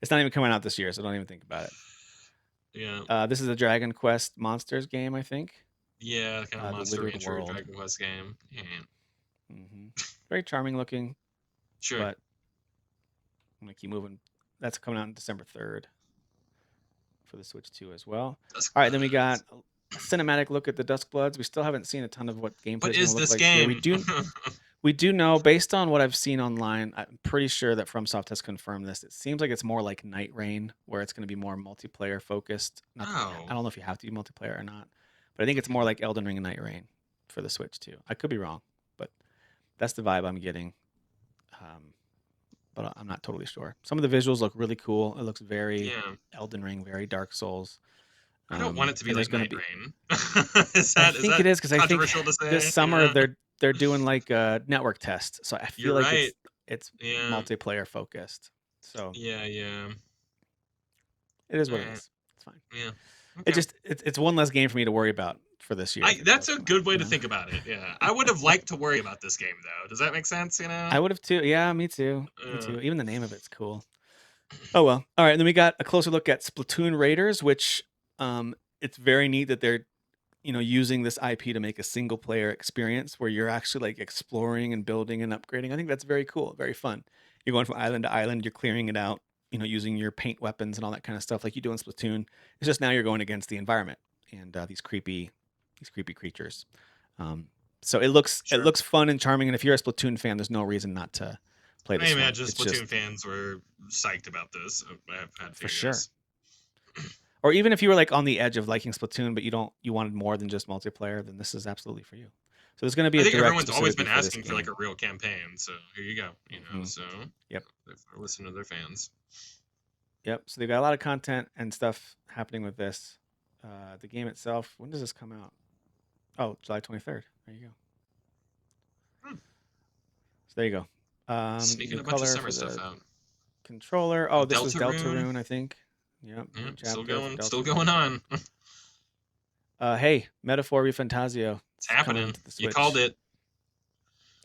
[SPEAKER 1] It's not even coming out this year, so don't even think about it.
[SPEAKER 2] yeah,
[SPEAKER 1] This is a Dragon Quest Monsters game, I think.
[SPEAKER 2] yeah, kind of
[SPEAKER 1] The
[SPEAKER 2] monster
[SPEAKER 1] Withered
[SPEAKER 2] rancher
[SPEAKER 1] World.
[SPEAKER 2] Dragon Quest game. Yeah,
[SPEAKER 1] Hmm. Very charming looking,
[SPEAKER 2] sure,
[SPEAKER 1] but I'm gonna keep moving. That's coming out on December 3rd for the Switch 2 as well.
[SPEAKER 2] Dusk
[SPEAKER 1] All right, then we got
[SPEAKER 2] Bloods.
[SPEAKER 1] a cinematic look at the Dusk Bloods. We still haven't seen a ton of what gameplay
[SPEAKER 2] What
[SPEAKER 1] is going
[SPEAKER 2] is
[SPEAKER 1] to look
[SPEAKER 2] this
[SPEAKER 1] like here.
[SPEAKER 2] game?
[SPEAKER 1] We do know, based on what I've seen online, I'm pretty sure that FromSoft has confirmed this. It seems like it's more like Night Rain, where it's going to be more multiplayer focused. Not that
[SPEAKER 2] Oh,
[SPEAKER 1] I don't know if you have to be multiplayer or not, but I think it's more like Elden Ring and Night Rain for the Switch too. I could be wrong, but that's the vibe I'm getting. But I'm not totally sure. Some of the visuals look really cool. It looks very
[SPEAKER 2] yeah.
[SPEAKER 1] Elden Ring, very Dark Souls.
[SPEAKER 2] I don't want it to be
[SPEAKER 1] And there's
[SPEAKER 2] like
[SPEAKER 1] going to
[SPEAKER 2] Night
[SPEAKER 1] be.
[SPEAKER 2] Rain. is
[SPEAKER 1] I
[SPEAKER 2] is
[SPEAKER 1] think
[SPEAKER 2] that
[SPEAKER 1] it is because I think
[SPEAKER 2] controversial to
[SPEAKER 1] this
[SPEAKER 2] say?
[SPEAKER 1] summer they're doing like a network test, so I
[SPEAKER 2] You're
[SPEAKER 1] feel like
[SPEAKER 2] right.
[SPEAKER 1] it's
[SPEAKER 2] Yeah,
[SPEAKER 1] multiplayer focused. So
[SPEAKER 2] yeah, yeah.
[SPEAKER 1] it is
[SPEAKER 2] All
[SPEAKER 1] what it
[SPEAKER 2] right.
[SPEAKER 1] is. It's fine.
[SPEAKER 2] Yeah.
[SPEAKER 1] It
[SPEAKER 2] Okay.
[SPEAKER 1] just it's one less game for me to worry about for this year
[SPEAKER 2] I
[SPEAKER 1] if it
[SPEAKER 2] that's
[SPEAKER 1] does
[SPEAKER 2] a
[SPEAKER 1] come out.
[SPEAKER 2] good way to think about it. Yeah, I would have liked to worry about this game though. Does that make sense?
[SPEAKER 1] I would have too. Yeah, me too. Me
[SPEAKER 2] Uh,
[SPEAKER 1] too. Even the name of it's cool. Oh well. All right. And then we got a closer look at Splatoon Raiders, which it's very neat that they're using this IP to make a single player experience where you're actually like exploring and building and upgrading. I think that's very cool, very fun. You're going from island to island, you're clearing it out, using your paint weapons and all that kind of stuff like you do in Splatoon. It's just now you're going against the environment and these creepy creatures. Um, So it looks
[SPEAKER 2] Sure.
[SPEAKER 1] fun and charming, and if you're a Splatoon fan, there's no reason not to play
[SPEAKER 2] I
[SPEAKER 1] this one.
[SPEAKER 2] imagine
[SPEAKER 1] It's just
[SPEAKER 2] Splatoon fans were psyched about this. I've had to
[SPEAKER 1] for sure.
[SPEAKER 2] guess.
[SPEAKER 1] Or even if you were like on the edge of liking Splatoon, but you wanted more than just multiplayer, then this is absolutely for you. So there's going to be
[SPEAKER 2] I
[SPEAKER 1] a
[SPEAKER 2] think
[SPEAKER 1] direct
[SPEAKER 2] everyone's always
[SPEAKER 1] specifically
[SPEAKER 2] been
[SPEAKER 1] for this
[SPEAKER 2] asking for like
[SPEAKER 1] game.
[SPEAKER 2] a real campaign, so here you go.
[SPEAKER 1] Mm-hmm.
[SPEAKER 2] So
[SPEAKER 1] Yep.
[SPEAKER 2] listen to their fans.
[SPEAKER 1] Yep. So they've got a lot of content and stuff happening with this. The game itself, when does this come out? Oh, July 23rd. There you go.
[SPEAKER 2] Hmm.
[SPEAKER 1] So there you go.
[SPEAKER 2] Sneaking
[SPEAKER 1] New
[SPEAKER 2] a bunch of
[SPEAKER 1] color
[SPEAKER 2] summer
[SPEAKER 1] for
[SPEAKER 2] stuff
[SPEAKER 1] the
[SPEAKER 2] out.
[SPEAKER 1] control. Oh, this was
[SPEAKER 2] Deltarune.
[SPEAKER 1] Deltarune, I think. Yep.
[SPEAKER 2] Yeah,
[SPEAKER 1] New chapter for
[SPEAKER 2] still
[SPEAKER 1] Deltarune.
[SPEAKER 2] going on.
[SPEAKER 1] Hey, Metaphor Refantasio.
[SPEAKER 2] It's
[SPEAKER 1] It's coming
[SPEAKER 2] happening.
[SPEAKER 1] to the
[SPEAKER 2] You called
[SPEAKER 1] Switch.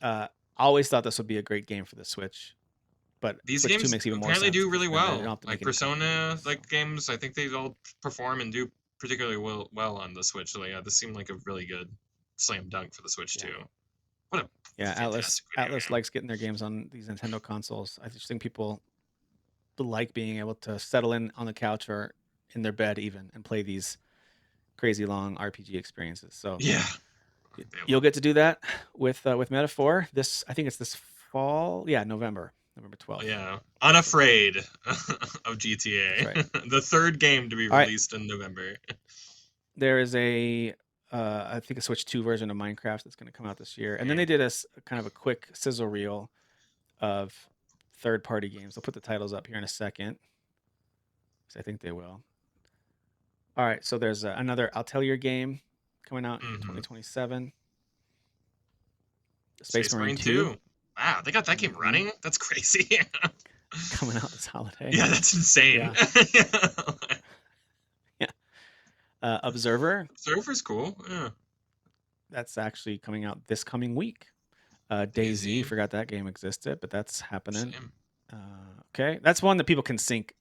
[SPEAKER 2] it.
[SPEAKER 1] Always thought this would be a great game for the Switch, but
[SPEAKER 2] These
[SPEAKER 1] Switch 2
[SPEAKER 2] games
[SPEAKER 1] makes even more
[SPEAKER 2] apparently
[SPEAKER 1] sense
[SPEAKER 2] do
[SPEAKER 1] because
[SPEAKER 2] really
[SPEAKER 1] then they don't
[SPEAKER 2] well.
[SPEAKER 1] have to make
[SPEAKER 2] Like
[SPEAKER 1] any
[SPEAKER 2] Persona,
[SPEAKER 1] conversions. So.
[SPEAKER 2] like games, I think they all perform and do particularly well on the Switch. So yeah, this seemed like a really good slam dunk for the Switch
[SPEAKER 1] Yeah.
[SPEAKER 2] too. What a
[SPEAKER 1] Yeah,
[SPEAKER 2] fantastic video
[SPEAKER 1] Atlas
[SPEAKER 2] game.
[SPEAKER 1] likes getting their games on these Nintendo consoles. I just think people like being able to settle in on the couch or in their bed even and play these crazy long RPG experiences. So
[SPEAKER 2] Yeah,
[SPEAKER 1] you'll get to do that with Metaphor. I think it's this fall. Yeah, November 12th.
[SPEAKER 2] yeah. Unafraid of GTA.
[SPEAKER 1] That's right.
[SPEAKER 2] The third game to be
[SPEAKER 1] All right.
[SPEAKER 2] released in November.
[SPEAKER 1] There is I think a Switch 2 version of Minecraft that's going to come out this year. And then
[SPEAKER 2] Yeah.
[SPEAKER 1] they did a kind of a quick sizzle reel of third-party games. I'll put the titles up here in a second, because I think they will. All right, so there's another Atelier game coming out in 2027. Space Marine 2.
[SPEAKER 2] Wow, they got that game running? That's crazy.
[SPEAKER 1] Coming out this holiday.
[SPEAKER 2] Yeah, that's insane.
[SPEAKER 1] Yeah. Observer.
[SPEAKER 2] Observer's cool. Yeah.
[SPEAKER 1] That's actually coming out this coming week. DayZ, forgot that game existed, but that's happening. Okay, that's one that people can sink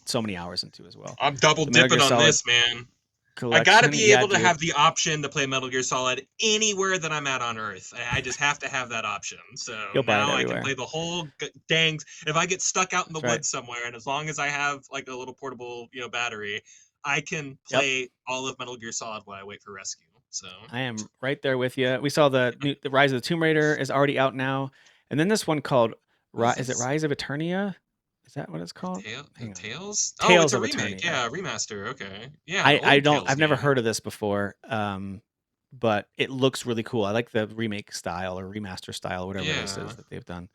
[SPEAKER 1] so many hours into as well.
[SPEAKER 2] I'm double dipping on this, man. I gotta be able to have the option to play Metal Gear Solid anywhere that I'm at on Earth. I just have to have that option. So now I can play the whole dang. If I get stuck out in the woods somewhere, and as long as I have like a little portable, battery, I can play all of Metal Gear Solid while I wait for rescue. So
[SPEAKER 1] I am right there with you. We saw the Rise of the Tomb Raider is already out now, and then this one called is it Rise of Eternia? Is that what it's called?
[SPEAKER 2] Tales?
[SPEAKER 1] Oh,
[SPEAKER 2] it's a remake. Eternia. Yeah, remaster. Okay. Yeah.
[SPEAKER 1] I've never heard of this before. But it looks really cool. I like the remake style or remaster style, whatever this is that they've done.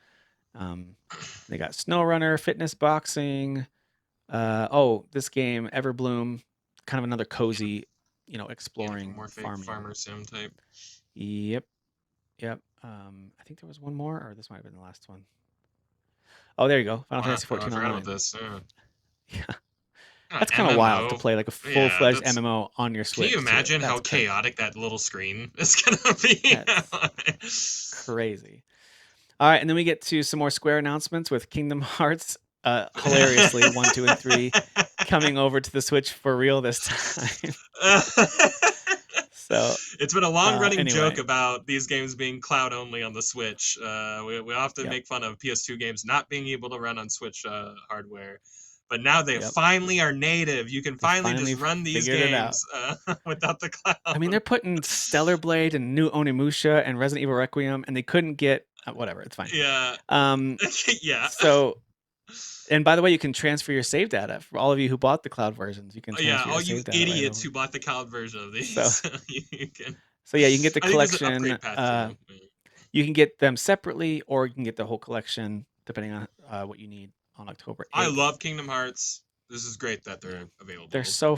[SPEAKER 1] They got SnowRunner, fitness boxing. This game, Everbloom, kind of another cozy, exploring
[SPEAKER 2] farmer sim type.
[SPEAKER 1] Yep. I think there was one more, or this might have been the last one. Oh, there you go. Final Fantasy 14
[SPEAKER 2] Online.
[SPEAKER 1] About this.
[SPEAKER 2] Yeah.
[SPEAKER 1] That's kind of wild to play like a full-fledged MMO on your Switch.
[SPEAKER 2] Can you imagine how chaotic that little screen is gonna be?
[SPEAKER 1] Crazy. All right, and then we get to some more Square announcements with Kingdom Hearts. Hilariously, 1, 2, and 3 coming over to the Switch for real this time. So
[SPEAKER 2] it's been a long-running joke about these games being cloud only on the Switch. We often make fun of PS2 games not being able to run on Switch hardware, but now they finally are native. You can finally just run these games without the cloud.
[SPEAKER 1] I mean, they're putting Stellar Blade and New Onimusha and Resident Evil Requiem, and they couldn't get whatever. It's fine.
[SPEAKER 2] Yeah.
[SPEAKER 1] Yeah. So. And by the way, you can transfer your save data for all of you who bought the cloud versions. You can transfer
[SPEAKER 2] all
[SPEAKER 1] your
[SPEAKER 2] you idiots who bought the cloud version of these.
[SPEAKER 1] So you can get the collection. You can get them separately, or you can get the whole collection depending on what you need on October 8th.
[SPEAKER 2] I love Kingdom Hearts. This is great that they're available.
[SPEAKER 1] They're so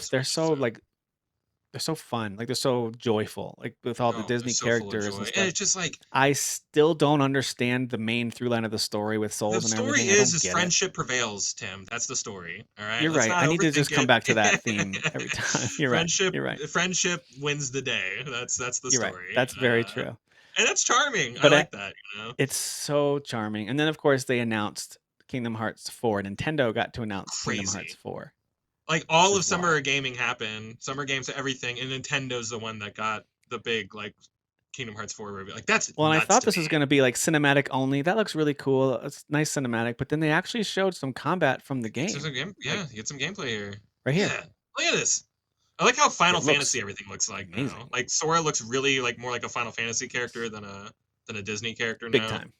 [SPEAKER 1] fun. Like they're so joyful. Like with all the Disney characters and stuff.
[SPEAKER 2] And it's just like
[SPEAKER 1] I still don't understand the main through line of the story with souls and everything.
[SPEAKER 2] The story is friendship prevails, Tim. That's the story. All right.
[SPEAKER 1] You're right. I need to just come back to that theme every time. You're right.
[SPEAKER 2] Friendship wins the day. That's the story.
[SPEAKER 1] Right. That's very true.
[SPEAKER 2] And that's charming. But I like that.
[SPEAKER 1] It's so charming. And then of course they announced Kingdom Hearts 4. Nintendo got to announce Kingdom Hearts 4.
[SPEAKER 2] Like all of summer gaming happened, summer games, everything, and Nintendo's the one that got the big like Kingdom Hearts 4 review. Like that's
[SPEAKER 1] well, and I thought this was going to be like cinematic only. That looks really cool. It's nice cinematic, but then they actually showed some combat from the game.
[SPEAKER 2] You get some gameplay here.
[SPEAKER 1] Right here.
[SPEAKER 2] Yeah. Look at this. I like how Final
[SPEAKER 1] It looks
[SPEAKER 2] Fantasy everything looks like now.
[SPEAKER 1] amazing.
[SPEAKER 2] Like Sora looks really like more like a Final Fantasy
[SPEAKER 1] Yes.
[SPEAKER 2] character than a Disney character
[SPEAKER 1] Big
[SPEAKER 2] now.
[SPEAKER 1] time.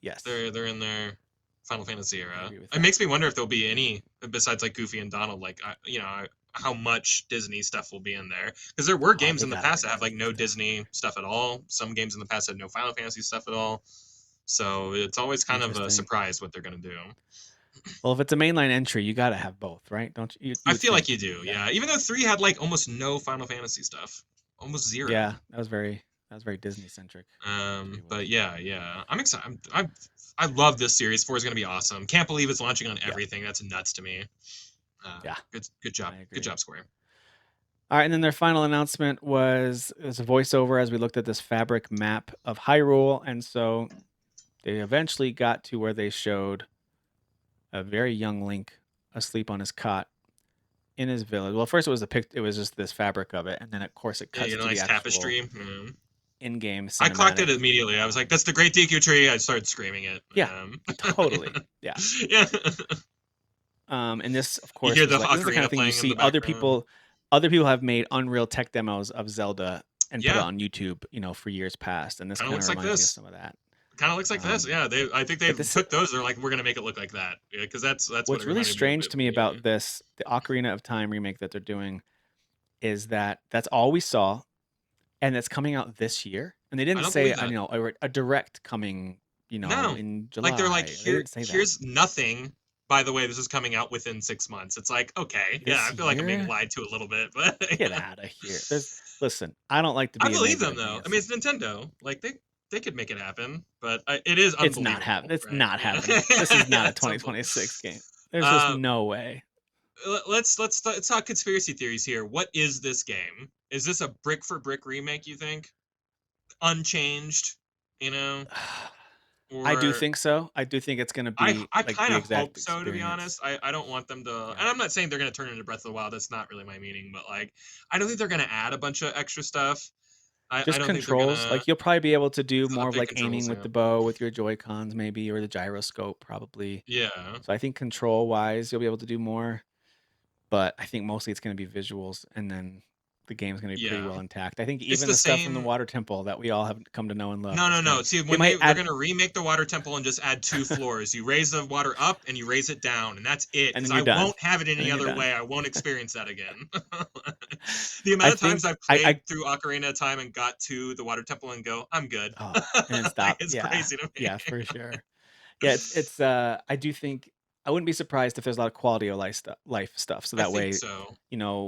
[SPEAKER 1] Yes.
[SPEAKER 2] They're in their Final Fantasy
[SPEAKER 1] I
[SPEAKER 2] era.
[SPEAKER 1] agree with
[SPEAKER 2] It
[SPEAKER 1] that.
[SPEAKER 2] makes me wonder if there'll be any besides like Goofy and Donald. Like how much Disney stuff will be in there because there were
[SPEAKER 1] Oh,
[SPEAKER 2] games
[SPEAKER 1] they
[SPEAKER 2] in the
[SPEAKER 1] gotta
[SPEAKER 2] past
[SPEAKER 1] bring
[SPEAKER 2] that have like
[SPEAKER 1] Disney
[SPEAKER 2] no
[SPEAKER 1] stuff.
[SPEAKER 2] Disney stuff at all. Some games in the past had no Final Fantasy stuff at all. So it's always kind of a
[SPEAKER 1] Interesting.
[SPEAKER 2] surprise what they're gonna do.
[SPEAKER 1] Well, if it's a mainline entry, you gotta have both, right? Don't you? You
[SPEAKER 2] I
[SPEAKER 1] would
[SPEAKER 2] feel like
[SPEAKER 1] think.
[SPEAKER 2] you do,
[SPEAKER 1] Yeah.
[SPEAKER 2] yeah. Even though three had like almost no Final Fantasy stuff, almost zero.
[SPEAKER 1] Yeah. That was very Disney centric. Three
[SPEAKER 2] But
[SPEAKER 1] was.
[SPEAKER 2] yeah, I'm excited. I love this series. Four is gonna be awesome. Can't believe it's launching on
[SPEAKER 1] Yeah.
[SPEAKER 2] everything. That's nuts to me.
[SPEAKER 1] Yeah. I
[SPEAKER 2] Good
[SPEAKER 1] agree.
[SPEAKER 2] job, Square.
[SPEAKER 1] All right, and then their final announcement was a voiceover as we looked at this fabric map of Hyrule, and so they eventually got to where they showed a very young Link asleep on his cot in his village. Well, first it was a pic. It was just this fabric of it, and then of course it
[SPEAKER 2] Yeah,
[SPEAKER 1] cuts to the
[SPEAKER 2] nice
[SPEAKER 1] actual
[SPEAKER 2] tapestry. Mm.
[SPEAKER 1] in-game
[SPEAKER 2] I clocked it
[SPEAKER 1] cinematic.
[SPEAKER 2] immediately. I was like, "That's the Great Deku Tree." I started screaming it.
[SPEAKER 1] Yeah, totally. Yeah.
[SPEAKER 2] Yeah.
[SPEAKER 1] And this, of
[SPEAKER 2] You
[SPEAKER 1] course,
[SPEAKER 2] hear
[SPEAKER 1] was
[SPEAKER 2] the
[SPEAKER 1] like this is the kind of
[SPEAKER 2] ocarina
[SPEAKER 1] thing you
[SPEAKER 2] playing in
[SPEAKER 1] see
[SPEAKER 2] the background.
[SPEAKER 1] other people have made Unreal tech demos of Zelda and put it
[SPEAKER 2] Yeah,
[SPEAKER 1] on YouTube, for years past, and this
[SPEAKER 2] kind of
[SPEAKER 1] kind of
[SPEAKER 2] looks like
[SPEAKER 1] reminds me of
[SPEAKER 2] this.
[SPEAKER 1] some of that.
[SPEAKER 2] Kind of looks like this.
[SPEAKER 1] Um,
[SPEAKER 2] Yeah, I think they
[SPEAKER 1] but this
[SPEAKER 2] took those. They're like, we're gonna make it look like that. Yeah, because that's what it
[SPEAKER 1] What's really
[SPEAKER 2] reminded me of
[SPEAKER 1] strange
[SPEAKER 2] it
[SPEAKER 1] to me
[SPEAKER 2] immediately.
[SPEAKER 1] about this, the Ocarina of Time remake that they're doing, is that that's all we saw, and it's coming out this year. And they
[SPEAKER 2] I
[SPEAKER 1] didn't
[SPEAKER 2] don't
[SPEAKER 1] say,
[SPEAKER 2] believe that.
[SPEAKER 1] a direct coming,
[SPEAKER 2] No,
[SPEAKER 1] in
[SPEAKER 2] like they're like,
[SPEAKER 1] July. They didn't say that.
[SPEAKER 2] here's nothing. By the way, this is coming out within 6 months. It's like, okay, yeah,
[SPEAKER 1] This
[SPEAKER 2] I feel like I'm being
[SPEAKER 1] year?
[SPEAKER 2] lied to a little bit, but
[SPEAKER 1] Get
[SPEAKER 2] yeah.
[SPEAKER 1] out of here. Listen, I don't like to
[SPEAKER 2] I
[SPEAKER 1] be a
[SPEAKER 2] believe them
[SPEAKER 1] negative
[SPEAKER 2] though. I mean,
[SPEAKER 1] Nancy.
[SPEAKER 2] it's Nintendo. Like they could make it happen, but it is
[SPEAKER 1] It's not happening.
[SPEAKER 2] unbelievable,
[SPEAKER 1] It's
[SPEAKER 2] right?
[SPEAKER 1] not
[SPEAKER 2] Yeah,
[SPEAKER 1] happening. This is not
[SPEAKER 2] yeah,
[SPEAKER 1] a 2026 game. There's just
[SPEAKER 2] uh,
[SPEAKER 1] no way.
[SPEAKER 2] let's talk conspiracy theories here. What is this game? Is this a brick for brick remake? You think unchanged? You know,
[SPEAKER 1] I do
[SPEAKER 2] or
[SPEAKER 1] think so. I do think it's going to be
[SPEAKER 2] I
[SPEAKER 1] like
[SPEAKER 2] kind
[SPEAKER 1] the
[SPEAKER 2] of hope
[SPEAKER 1] exact
[SPEAKER 2] so, to be honest.
[SPEAKER 1] experience.
[SPEAKER 2] I don't want them to,
[SPEAKER 1] Yeah.
[SPEAKER 2] and I'm not saying they're going to turn it into Breath of the Wild. That's not really my meaning, but like, I don't think they're going to add a bunch of extra stuff. I
[SPEAKER 1] Just
[SPEAKER 2] don't think they're
[SPEAKER 1] controls.
[SPEAKER 2] gonna
[SPEAKER 1] Like you'll probably be able to do more of
[SPEAKER 2] update
[SPEAKER 1] like
[SPEAKER 2] controls.
[SPEAKER 1] aiming with
[SPEAKER 2] Yeah,
[SPEAKER 1] the bow with your Joy Cons maybe, or the gyroscope probably.
[SPEAKER 2] yeah,
[SPEAKER 1] So I think control wise you'll be able to do more, but I think mostly it's going to be visuals, and then the game's going to be pretty
[SPEAKER 2] yeah.
[SPEAKER 1] well intact. I think
[SPEAKER 2] It's
[SPEAKER 1] even
[SPEAKER 2] the
[SPEAKER 1] the stuff from the
[SPEAKER 2] same.
[SPEAKER 1] Water Temple that we all have come to know and love
[SPEAKER 2] No,
[SPEAKER 1] is
[SPEAKER 2] no,
[SPEAKER 1] going
[SPEAKER 2] no.
[SPEAKER 1] to
[SPEAKER 2] See,
[SPEAKER 1] they
[SPEAKER 2] when
[SPEAKER 1] might
[SPEAKER 2] they're
[SPEAKER 1] add,
[SPEAKER 2] gonna remake the water temple and just add two floors, you raise the water up and you raise it down, and that's it.
[SPEAKER 1] and
[SPEAKER 2] Because
[SPEAKER 1] then
[SPEAKER 2] I
[SPEAKER 1] you're done.
[SPEAKER 2] won't have it
[SPEAKER 1] And
[SPEAKER 2] any
[SPEAKER 1] then you're
[SPEAKER 2] other
[SPEAKER 1] done.
[SPEAKER 2] way. I won't experience that again. The
[SPEAKER 1] I
[SPEAKER 2] amount of times
[SPEAKER 1] think
[SPEAKER 2] I've
[SPEAKER 1] I
[SPEAKER 2] played through Ocarina of Time and got to the water temple and go, I'm good.
[SPEAKER 1] oh, and then
[SPEAKER 2] Like,
[SPEAKER 1] stop.
[SPEAKER 2] it's
[SPEAKER 1] Yeah.
[SPEAKER 2] crazy to me.
[SPEAKER 1] Yeah, for sure. Yeah, it's I do think I wouldn't be surprised if there's a lot of quality of life stuff. So
[SPEAKER 2] I
[SPEAKER 1] that
[SPEAKER 2] think
[SPEAKER 1] way,
[SPEAKER 2] so.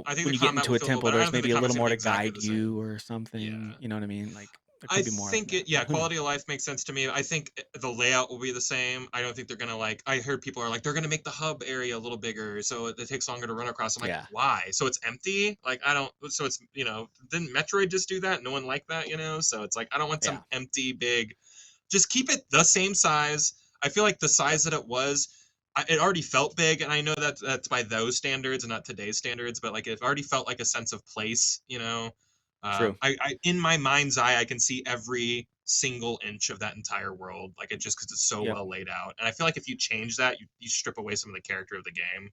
[SPEAKER 2] I think
[SPEAKER 1] when
[SPEAKER 2] the
[SPEAKER 1] you get
[SPEAKER 2] combat
[SPEAKER 1] into
[SPEAKER 2] will
[SPEAKER 1] a
[SPEAKER 2] feel a little
[SPEAKER 1] temple,
[SPEAKER 2] better. I
[SPEAKER 1] there's
[SPEAKER 2] don't think the
[SPEAKER 1] maybe a
[SPEAKER 2] combat's
[SPEAKER 1] little
[SPEAKER 2] gonna
[SPEAKER 1] more
[SPEAKER 2] be
[SPEAKER 1] to
[SPEAKER 2] exactly
[SPEAKER 1] guide
[SPEAKER 2] the same.
[SPEAKER 1] you or
[SPEAKER 2] Yeah.
[SPEAKER 1] something. You know what I mean? Like there
[SPEAKER 2] I
[SPEAKER 1] could be more like
[SPEAKER 2] think
[SPEAKER 1] that,
[SPEAKER 2] it, yeah,
[SPEAKER 1] but who
[SPEAKER 2] quality of
[SPEAKER 1] knows?
[SPEAKER 2] life makes sense to me. I think the layout will be the same. I don't think they're gonna like. I heard people are like they're gonna make the hub area a little bigger, so it takes longer to run across. I'm like,
[SPEAKER 1] Yeah,
[SPEAKER 2] why? So it's empty? Like I don't. So it's didn't Metroid just do that? No one liked that, So it's like I don't want some
[SPEAKER 1] yeah,
[SPEAKER 2] empty big. Just keep it the same size. I feel like the
[SPEAKER 1] yep,
[SPEAKER 2] size that it was, it already felt big, and I know that that's by those standards and not today's standards, but like it already felt like a sense of place.
[SPEAKER 1] true.
[SPEAKER 2] In my mind's eye, I can see every single inch of that entire world, like it just because it's so
[SPEAKER 1] Yep,
[SPEAKER 2] well laid out. And I feel like if you change that, you strip away some of the character of the game.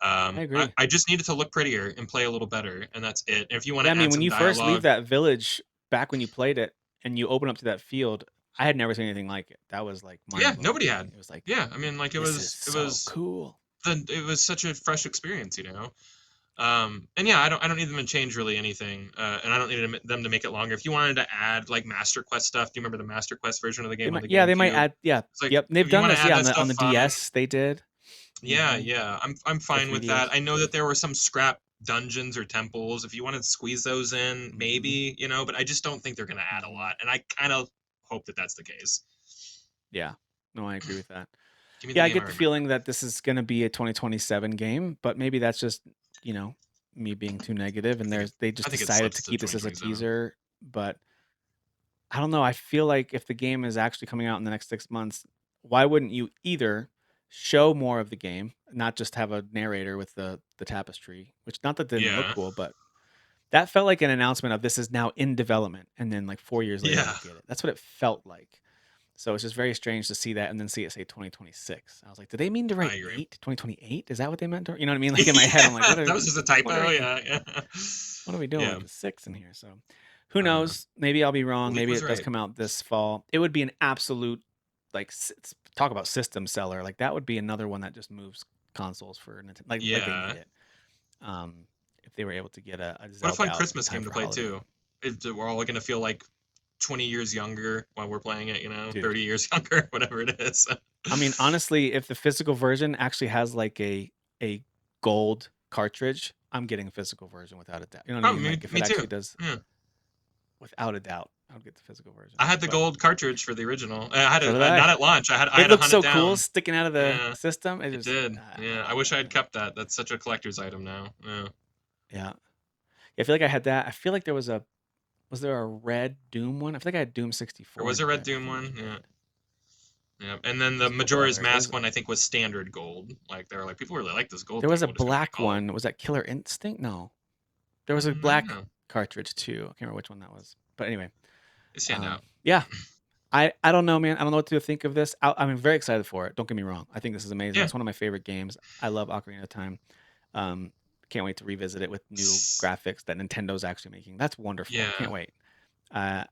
[SPEAKER 1] I agree.
[SPEAKER 2] I just need it to look prettier and play a little better, and that's it. If you want
[SPEAKER 1] Yeah, I
[SPEAKER 2] to
[SPEAKER 1] mean,
[SPEAKER 2] add
[SPEAKER 1] when
[SPEAKER 2] some
[SPEAKER 1] you first leave
[SPEAKER 2] dialogue,
[SPEAKER 1] that village back when you played it and you open up to that field, I had never seen anything like it. That was like mind
[SPEAKER 2] yeah,
[SPEAKER 1] blowing
[SPEAKER 2] nobody
[SPEAKER 1] to me.
[SPEAKER 2] had.
[SPEAKER 1] It was like,
[SPEAKER 2] Yeah, I mean, like
[SPEAKER 1] this is
[SPEAKER 2] it
[SPEAKER 1] so
[SPEAKER 2] was
[SPEAKER 1] cool.
[SPEAKER 2] it was such a fresh experience. And yeah, I don't need them to change really anything, and I don't need them to make it longer. If you wanted to add like Master Quest stuff, do you remember the Master Quest version of the game on the
[SPEAKER 1] They might
[SPEAKER 2] GameCube?
[SPEAKER 1] add, yeah,
[SPEAKER 2] It's like
[SPEAKER 1] yep. They've
[SPEAKER 2] if you
[SPEAKER 1] done
[SPEAKER 2] want to
[SPEAKER 1] this,
[SPEAKER 2] add
[SPEAKER 1] yeah,
[SPEAKER 2] that
[SPEAKER 1] on
[SPEAKER 2] stuff,
[SPEAKER 1] the
[SPEAKER 2] fine.
[SPEAKER 1] DS they did.
[SPEAKER 2] Yeah,
[SPEAKER 1] Mm-hmm.
[SPEAKER 2] yeah, I'm
[SPEAKER 1] The
[SPEAKER 2] fine with that.
[SPEAKER 1] 3DS.
[SPEAKER 2] I know that there were some scrap dungeons or temples. If you want to squeeze those in,
[SPEAKER 1] Mm-hmm.
[SPEAKER 2] maybe, but I just don't think they're gonna add a
[SPEAKER 1] Mm-hmm.
[SPEAKER 2] lot, and I kind of hope that that's the case.
[SPEAKER 1] Yeah. No, I agree with that.
[SPEAKER 2] Give me the
[SPEAKER 1] Yeah, I
[SPEAKER 2] game I
[SPEAKER 1] get the
[SPEAKER 2] remember.
[SPEAKER 1] feeling that this is going to be a 2027 game, but maybe that's just, you know, me being too negative, and they
[SPEAKER 2] I
[SPEAKER 1] just
[SPEAKER 2] think it
[SPEAKER 1] decided
[SPEAKER 2] slips
[SPEAKER 1] to
[SPEAKER 2] to
[SPEAKER 1] keep this as a
[SPEAKER 2] 2027.
[SPEAKER 1] teaser. But I don't know. I feel like if the game is actually coming out in the next 6 months, why wouldn't you either show more of the game, not just have a narrator with the tapestry, which not that didn't look
[SPEAKER 2] Yeah,
[SPEAKER 1] cool, but that felt like an announcement of this is now in development, and then like 4 years later
[SPEAKER 2] yeah,
[SPEAKER 1] we get it. That's what it felt like. So it's just very strange to see that and then see it say 2026. I was like, did they mean to
[SPEAKER 2] I
[SPEAKER 1] write
[SPEAKER 2] agree.
[SPEAKER 1] 2028? Is that what they meant to? You know what I mean? Like in my head, I'm like,
[SPEAKER 2] Yeah, that was just a typo.
[SPEAKER 1] what are we doing with
[SPEAKER 2] Yeah.
[SPEAKER 1] the six in here? So who
[SPEAKER 2] Uh,
[SPEAKER 1] knows? Maybe I'll be wrong.
[SPEAKER 2] Belief
[SPEAKER 1] Maybe
[SPEAKER 2] was
[SPEAKER 1] it does
[SPEAKER 2] right.
[SPEAKER 1] come out this fall. It would be an absolute like talk about system seller. Like that would be another one that just moves consoles for Nintendo. Like they need
[SPEAKER 2] Yeah.
[SPEAKER 1] it. Um, if they were able to get a
[SPEAKER 2] What a
[SPEAKER 1] Zelda
[SPEAKER 2] fun
[SPEAKER 1] out in
[SPEAKER 2] Christmas
[SPEAKER 1] time
[SPEAKER 2] game to
[SPEAKER 1] for
[SPEAKER 2] play
[SPEAKER 1] holiday,
[SPEAKER 2] too. We're all gonna feel like 20 years younger while we're playing it,
[SPEAKER 1] dude.
[SPEAKER 2] 30 years younger, whatever it is.
[SPEAKER 1] I mean, honestly, if the physical version actually has like a gold cartridge, I'm getting a physical version without a doubt. You know what I
[SPEAKER 2] Oh,
[SPEAKER 1] mean?
[SPEAKER 2] me,
[SPEAKER 1] Like if
[SPEAKER 2] me
[SPEAKER 1] it
[SPEAKER 2] too.
[SPEAKER 1] actually does,
[SPEAKER 2] Yeah.
[SPEAKER 1] without a doubt, I would get the physical version.
[SPEAKER 2] I had the
[SPEAKER 1] But
[SPEAKER 2] gold cartridge for the original. I had
[SPEAKER 1] so did
[SPEAKER 2] not
[SPEAKER 1] I.
[SPEAKER 2] at launch. I
[SPEAKER 1] It
[SPEAKER 2] had to
[SPEAKER 1] looks
[SPEAKER 2] hunt it
[SPEAKER 1] so cool
[SPEAKER 2] down.
[SPEAKER 1] sticking out of the
[SPEAKER 2] Yeah,
[SPEAKER 1] system. It
[SPEAKER 2] it
[SPEAKER 1] just,
[SPEAKER 2] did.
[SPEAKER 1] I
[SPEAKER 2] Yeah, I
[SPEAKER 1] love
[SPEAKER 2] wish I
[SPEAKER 1] that
[SPEAKER 2] had
[SPEAKER 1] thing.
[SPEAKER 2] kept that. That's such a collector's item now. Yeah.
[SPEAKER 1] Yeah. I feel like I had that. I feel like there was was there a red Doom one? I feel like I had Doom
[SPEAKER 2] There
[SPEAKER 1] 64
[SPEAKER 2] was
[SPEAKER 1] in
[SPEAKER 2] a Red
[SPEAKER 1] red. I
[SPEAKER 2] Doom
[SPEAKER 1] think it was
[SPEAKER 2] one. Yeah.
[SPEAKER 1] red.
[SPEAKER 2] Yeah. And then the
[SPEAKER 1] There's a couple
[SPEAKER 2] Majora's
[SPEAKER 1] others.
[SPEAKER 2] Mask one, I think, was standard gold. Like they were like, people really like this gold
[SPEAKER 1] There
[SPEAKER 2] thing.
[SPEAKER 1] was a
[SPEAKER 2] What is gonna be
[SPEAKER 1] black
[SPEAKER 2] called?
[SPEAKER 1] one. Was that Killer Instinct? No. There was a
[SPEAKER 2] I don't
[SPEAKER 1] black
[SPEAKER 2] know.
[SPEAKER 1] cartridge too. I can't remember which one that was. But anyway,
[SPEAKER 2] They stand out.
[SPEAKER 1] yeah, I don't know, man. I don't know what to think of this. I'm very excited for it. Don't get me wrong. I think this is amazing.
[SPEAKER 2] Yeah.
[SPEAKER 1] It's one of my favorite games. I love Ocarina of Time. Um, can't wait to revisit it with new
[SPEAKER 2] S-
[SPEAKER 1] graphics that Nintendo's actually making. That's wonderful. Can't
[SPEAKER 2] Yeah.
[SPEAKER 1] wait. Uh,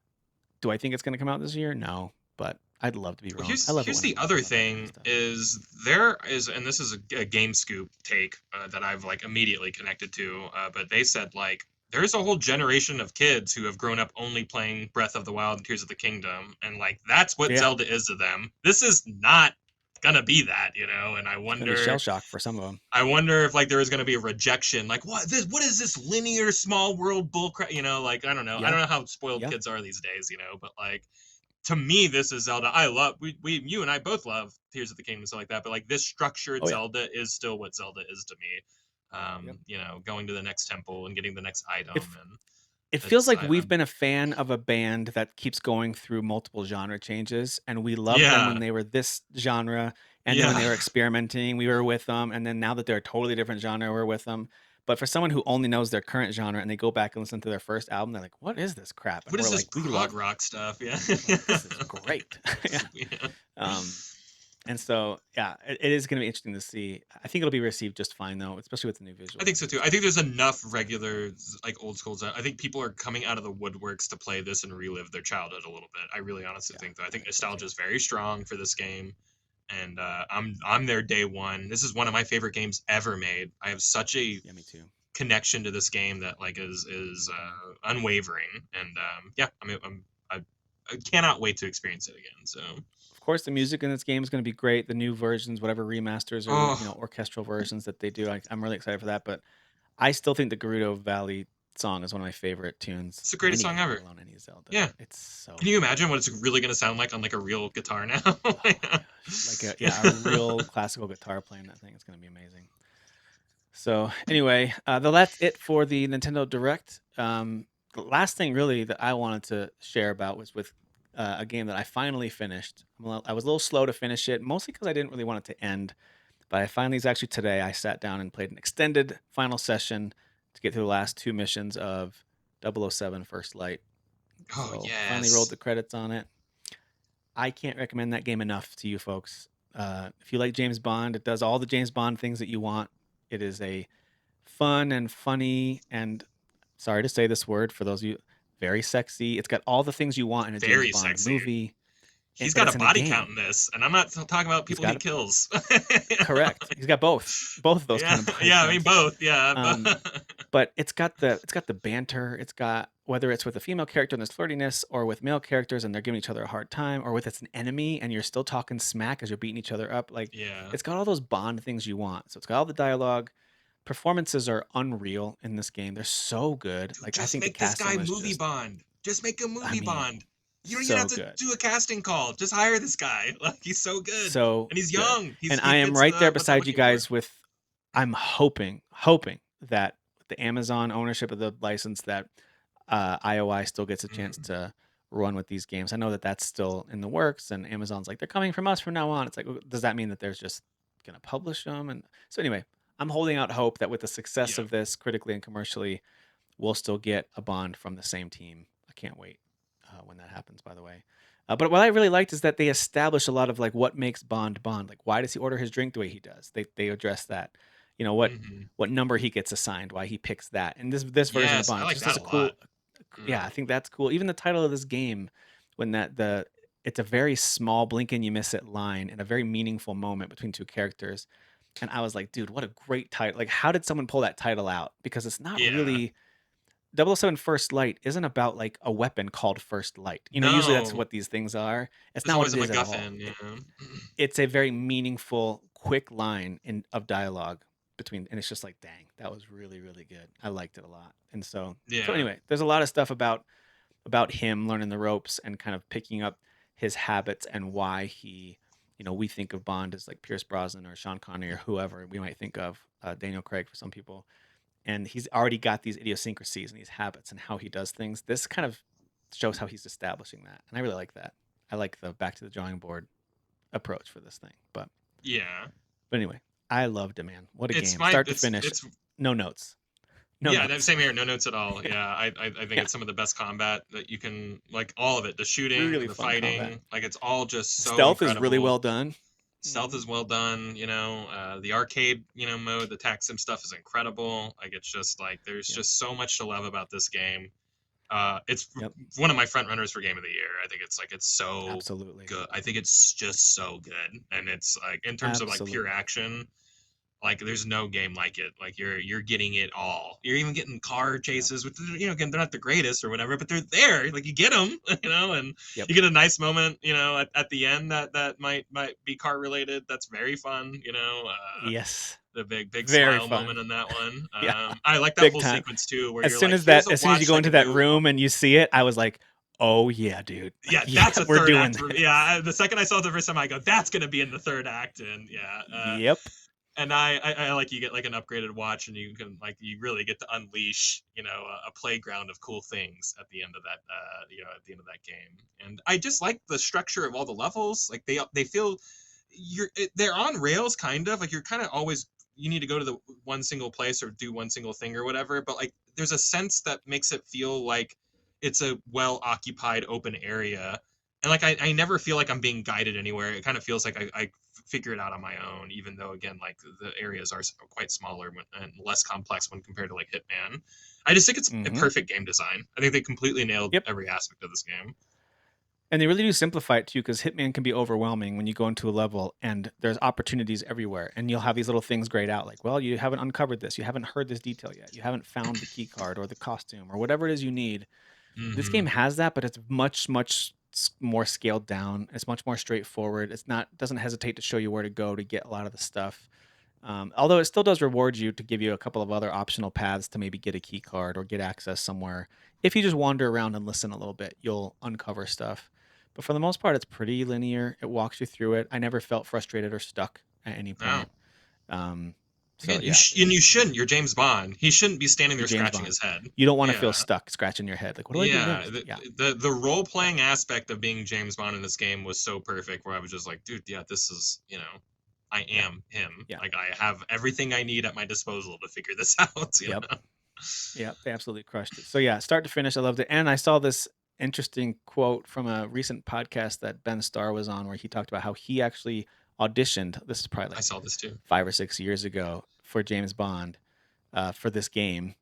[SPEAKER 1] do I think it's going to come out this year? No, but I'd love to be
[SPEAKER 2] Well,
[SPEAKER 1] wrong. I love it
[SPEAKER 2] here's
[SPEAKER 1] when I'm
[SPEAKER 2] the
[SPEAKER 1] wrong. I
[SPEAKER 2] other
[SPEAKER 1] love that kind of
[SPEAKER 2] thing
[SPEAKER 1] stuff.
[SPEAKER 2] is there is, and this is a Game Scoop take that I've like immediately connected to, but they said like there's a whole generation of kids who have grown up only playing Breath of the Wild and Tears of the Kingdom, and like that's what
[SPEAKER 1] Yeah,
[SPEAKER 2] Zelda is to them. This is not gonna be that, and
[SPEAKER 1] it's going to be shell shock for some of them.
[SPEAKER 2] I wonder if like there is going to be a rejection, like what is this linear small world bullcrap, like I
[SPEAKER 1] Yeah,
[SPEAKER 2] don't know how spoiled
[SPEAKER 1] yeah.
[SPEAKER 2] kids are these days, but like to me, this is Zelda. I love you and I both love Tears of the Kingdom and stuff like that. But like this structured
[SPEAKER 1] Oh yeah.
[SPEAKER 2] Zelda is still what Zelda is to me.
[SPEAKER 1] Yep.
[SPEAKER 2] Going to the next temple and getting the next
[SPEAKER 1] It
[SPEAKER 2] item, and
[SPEAKER 1] it feels
[SPEAKER 2] it's
[SPEAKER 1] like we've been a fan of a band that keeps going through multiple genre changes, and we loved them when
[SPEAKER 2] yeah,
[SPEAKER 1] they were this genre, and then when
[SPEAKER 2] yeah.
[SPEAKER 1] they were experimenting, we were with them, and then now that they're a totally different genre, we're with them. But for someone who only knows their current genre and they go back and listen to their first album, they're like, "What is this crap?" And
[SPEAKER 2] What
[SPEAKER 1] we're
[SPEAKER 2] is this
[SPEAKER 1] like, "We
[SPEAKER 2] prog
[SPEAKER 1] love it."
[SPEAKER 2] rock stuff? Yeah,
[SPEAKER 1] We're like, "This is great." Yeah.
[SPEAKER 2] yeah.
[SPEAKER 1] Um, and so, yeah, it is going to be interesting to see. I think it'll be received just fine, though, especially with the new
[SPEAKER 2] I
[SPEAKER 1] visuals
[SPEAKER 2] think
[SPEAKER 1] and
[SPEAKER 2] so
[SPEAKER 1] new
[SPEAKER 2] too. I think
[SPEAKER 1] stuff.
[SPEAKER 2] there's enough regular like old schools. I think people are coming out of the woodworks to play this and relive their childhood a little bit. I really honestly
[SPEAKER 1] Yeah,
[SPEAKER 2] think that. I
[SPEAKER 1] I
[SPEAKER 2] think
[SPEAKER 1] think so
[SPEAKER 2] nostalgia
[SPEAKER 1] too.
[SPEAKER 2] is very strong for this game, and I'm there day one. This is one of my favorite games ever made. I have such a
[SPEAKER 1] Yeah, me too.
[SPEAKER 2] connection to this game that like is
[SPEAKER 1] Hmm.
[SPEAKER 2] unwavering, and yeah, I cannot wait to experience it again. So
[SPEAKER 1] Of course, the music in this game is going to be great. The new versions, whatever remasters or
[SPEAKER 2] oh,
[SPEAKER 1] orchestral versions that they do, I'm really excited for that. But I still think the Gerudo Valley song is one of my favorite tunes
[SPEAKER 2] it's the
[SPEAKER 1] in
[SPEAKER 2] greatest
[SPEAKER 1] any
[SPEAKER 2] song
[SPEAKER 1] game, let
[SPEAKER 2] ever.
[SPEAKER 1] alone any Zelda.
[SPEAKER 2] Yeah.
[SPEAKER 1] It's so
[SPEAKER 2] Can you
[SPEAKER 1] good.
[SPEAKER 2] imagine what it's really going to sound like on like a real guitar now?
[SPEAKER 1] Oh my gosh, like a real classical guitar playing that thing. It's going to be amazing. So anyway, that's it for the Nintendo Direct. The last thing really that I wanted to share about was with a game that I finally finished. I was a little slow to finish it, mostly because I didn't really want it to end. But I finally, actually today, I sat down and played an extended final session to get through the last two missions of 007 First Light.
[SPEAKER 2] Oh
[SPEAKER 1] So finally rolled
[SPEAKER 2] yes,
[SPEAKER 1] the credits on it. I can't recommend that game enough to you folks. If you like James Bond, it does all the James Bond things that you want. It is a fun and funny and, sorry to say this word for those of you, very sexy. It's got all the things you want in a James
[SPEAKER 2] very
[SPEAKER 1] Bond
[SPEAKER 2] sexy.
[SPEAKER 1] movie,
[SPEAKER 2] He's
[SPEAKER 1] but
[SPEAKER 2] got a
[SPEAKER 1] it's in a
[SPEAKER 2] body count
[SPEAKER 1] game.
[SPEAKER 2] in this, and I'm not talking about
[SPEAKER 1] He's
[SPEAKER 2] people he
[SPEAKER 1] got
[SPEAKER 2] kills.
[SPEAKER 1] correct. He's got both of those
[SPEAKER 2] Yeah,
[SPEAKER 1] kind of body
[SPEAKER 2] yeah. I mean
[SPEAKER 1] counts.
[SPEAKER 2] both. Yeah,
[SPEAKER 1] Um, but it's got the banter. It's got, whether it's with a female character and there's flirtiness, or with male characters and they're giving each other a hard time, or with it's an enemy and you're still talking smack as you're beating each other up. Like
[SPEAKER 2] yeah.
[SPEAKER 1] it's got all those Bond things you want. So it's got all the dialogue. Performances are unreal in this game. They're so good.
[SPEAKER 2] Dude,
[SPEAKER 1] Like I
[SPEAKER 2] just
[SPEAKER 1] think the
[SPEAKER 2] make this
[SPEAKER 1] casting
[SPEAKER 2] guy
[SPEAKER 1] was
[SPEAKER 2] movie
[SPEAKER 1] just,
[SPEAKER 2] Bond. Just make a
[SPEAKER 1] I
[SPEAKER 2] movie
[SPEAKER 1] mean,
[SPEAKER 2] Bond. You don't even have
[SPEAKER 1] so
[SPEAKER 2] to
[SPEAKER 1] good.
[SPEAKER 2] do a casting call. Just hire this guy. Like he's so good,
[SPEAKER 1] So
[SPEAKER 2] and he's
[SPEAKER 1] good.
[SPEAKER 2] young.
[SPEAKER 1] And
[SPEAKER 2] He
[SPEAKER 1] I am
[SPEAKER 2] fits
[SPEAKER 1] right there
[SPEAKER 2] the what they're
[SPEAKER 1] beside you
[SPEAKER 2] looking for.
[SPEAKER 1] guys with, I'm hoping that with the Amazon ownership of the license that IOI still gets a chance
[SPEAKER 2] Mhm.
[SPEAKER 1] to run with these games. I know that that's still in the works, and Amazon's like, they're coming from us from now on. It's like, does that mean that there's just going to publish them? And so anyway, I'm holding out hope that with the success
[SPEAKER 2] Yeah.
[SPEAKER 1] of this critically and commercially, we'll still get a Bond from the same team. I can't wait when that happens, by the way. But what I really liked is that they establish a lot of like what makes Bond Bond. Like why does he order his drink the way he does? They address that. You know
[SPEAKER 2] Hmm.
[SPEAKER 1] what number he gets assigned, why he picks that. And this version of
[SPEAKER 2] Yes,
[SPEAKER 1] Bond,
[SPEAKER 2] I
[SPEAKER 1] it
[SPEAKER 2] like
[SPEAKER 1] just
[SPEAKER 2] that
[SPEAKER 1] does
[SPEAKER 2] a
[SPEAKER 1] a
[SPEAKER 2] lot.
[SPEAKER 1] cool. Yeah, I
[SPEAKER 2] Mm.
[SPEAKER 1] think that's cool. Even the title of this game, when the it's a very small blink and you miss it line and a very meaningful moment between two characters. And I was like, dude, what a great title. Like, how did someone pull that title out? Because it's not
[SPEAKER 2] Yeah.
[SPEAKER 1] really 007 First Light isn't about like a weapon called First Light. You know, usually that's
[SPEAKER 2] No,
[SPEAKER 1] what these things are. It's
[SPEAKER 2] there's
[SPEAKER 1] not what
[SPEAKER 2] always
[SPEAKER 1] it
[SPEAKER 2] a
[SPEAKER 1] is at all.
[SPEAKER 2] MacGuffin. Yeah.
[SPEAKER 1] It's a very meaningful, quick line in of dialogue between, and it's just like, dang, that was really, really good. I liked it a lot. And so
[SPEAKER 2] Yeah.
[SPEAKER 1] anyway, there's a lot of stuff about him learning the ropes and kind of picking up his habits and why he, we think of Bond as like Pierce Brosnan or Sean Connery or whoever we might think of, Daniel Craig for some people. And he's already got these idiosyncrasies and these habits and how he does things. This kind of shows how he's establishing that. And I really like that. I like the back to the drawing board approach for this thing.
[SPEAKER 2] Yeah.
[SPEAKER 1] But anyway, I loved it, man. What a
[SPEAKER 2] It's
[SPEAKER 1] game.
[SPEAKER 2] my
[SPEAKER 1] Start to finish.
[SPEAKER 2] it's
[SPEAKER 1] No notes. No
[SPEAKER 2] Yeah, that
[SPEAKER 1] notes.
[SPEAKER 2] same here, no notes at all.
[SPEAKER 1] Yeah.
[SPEAKER 2] Yeah, I think
[SPEAKER 1] Yeah.
[SPEAKER 2] it's some of the best combat that you can, like, all of it. The shooting,
[SPEAKER 1] Really
[SPEAKER 2] the
[SPEAKER 1] fun combat.
[SPEAKER 2] fighting, like it's all just so
[SPEAKER 1] Stealth is really
[SPEAKER 2] incredible.
[SPEAKER 1] well done.
[SPEAKER 2] Stealth
[SPEAKER 1] Hmm.
[SPEAKER 2] is well done, the arcade, mode, the tax sim stuff is incredible. Like it's just like there's
[SPEAKER 1] Yep.
[SPEAKER 2] just so much to love about this game. It's
[SPEAKER 1] Yep.
[SPEAKER 2] one of my front runners for game of the year. I think it's so
[SPEAKER 1] Absolutely.
[SPEAKER 2] good. I think it's just so good. And it's like in terms of like pure
[SPEAKER 1] Absolutely.
[SPEAKER 2] action, like there's no game like it. Like you're getting it all. You're even getting car
[SPEAKER 1] Yep.
[SPEAKER 2] chases, with again they're not the greatest or whatever, but they're there. Like you get them, and
[SPEAKER 1] Yep.
[SPEAKER 2] you get a nice moment, at the end that might be car related. That's very fun.
[SPEAKER 1] Yes.
[SPEAKER 2] The big
[SPEAKER 1] Very
[SPEAKER 2] smile
[SPEAKER 1] fun.
[SPEAKER 2] moment in that one.
[SPEAKER 1] Yeah.
[SPEAKER 2] I like that
[SPEAKER 1] Big
[SPEAKER 2] whole
[SPEAKER 1] time.
[SPEAKER 2] sequence too, where
[SPEAKER 1] As
[SPEAKER 2] you're
[SPEAKER 1] soon
[SPEAKER 2] like,
[SPEAKER 1] as
[SPEAKER 2] here's
[SPEAKER 1] that
[SPEAKER 2] a
[SPEAKER 1] as soon as you
[SPEAKER 2] watch
[SPEAKER 1] go
[SPEAKER 2] that
[SPEAKER 1] into
[SPEAKER 2] can
[SPEAKER 1] that
[SPEAKER 2] do.
[SPEAKER 1] room and you see it, I was like, "Oh yeah, dude. Like
[SPEAKER 2] Yeah,
[SPEAKER 1] yeah,
[SPEAKER 2] that's a
[SPEAKER 1] we're
[SPEAKER 2] third
[SPEAKER 1] doing
[SPEAKER 2] act for me.
[SPEAKER 1] that."
[SPEAKER 2] Yeah, the second I saw it the first time, I go, that's gonna be in the third act, and yeah,
[SPEAKER 1] Yep.
[SPEAKER 2] and I like you get like an upgraded watch, and you can like you really get to unleash a playground of cool things at the end of that at the end of that game. And I just like the structure of all the levels. Like they feel they're on rails, kind of like you're kind of always, you need to go to the one single place or do one single thing or whatever, but like there's a sense that makes it feel like it's a well occupied open area. And like I never feel like I'm being guided anywhere. It kind of feels like I figure it out on my own, even though again like the areas are quite smaller and less complex when compared to like Hitman. I just think it's a
[SPEAKER 1] Mhm.
[SPEAKER 2] perfect game design. I think they completely nailed
[SPEAKER 1] Yep.
[SPEAKER 2] every aspect of this game.
[SPEAKER 1] And they really do simplify it too, because Hitman can be overwhelming when you go into a level and there's opportunities everywhere, and you'll have these little things grayed out, like, well, you haven't uncovered this, you haven't heard this detail yet, you haven't found the key card or the costume or whatever it is you need. This
[SPEAKER 2] Mm-hmm.
[SPEAKER 1] game has that, but it's much more scaled down. It's much more straightforward. It's not doesn't hesitate to show you where to go to get a lot of the stuff. Although it still does reward you to give you a couple of other optional paths to maybe get a key card or get access somewhere. If you just wander around and listen a little bit, you'll uncover stuff. But for the most part, it's pretty linear. It walks you through it. I never felt frustrated or stuck at any
[SPEAKER 2] No.
[SPEAKER 1] point. Um, so
[SPEAKER 2] Again,
[SPEAKER 1] yeah,
[SPEAKER 2] and you shouldn't. You're James Bond. He shouldn't be standing
[SPEAKER 1] you're
[SPEAKER 2] there
[SPEAKER 1] James
[SPEAKER 2] scratching
[SPEAKER 1] Bond.
[SPEAKER 2] his head.
[SPEAKER 1] You don't want to feel
[SPEAKER 2] Yeah,
[SPEAKER 1] stuck scratching your head. Like, what do I do
[SPEAKER 2] yeah.
[SPEAKER 1] next? Yeah,
[SPEAKER 2] The role
[SPEAKER 1] yeah,
[SPEAKER 2] playing aspect of being James Bond in this game was so perfect. Where I was just like, dude, yeah, this is I
[SPEAKER 1] yeah,
[SPEAKER 2] am him.
[SPEAKER 1] yeah.
[SPEAKER 2] Like I have everything I need at my disposal to figure this out.
[SPEAKER 1] Yep. Yeah, they absolutely crushed it. So yeah, start to finish, I loved it. And I saw this interesting quote from a recent podcast that Ben Starr was on, where he talked about how he actually auditioned. This is probably
[SPEAKER 2] I
[SPEAKER 1] like
[SPEAKER 2] saw this too.
[SPEAKER 1] 5 or 6 years ago for James Bond, for this game,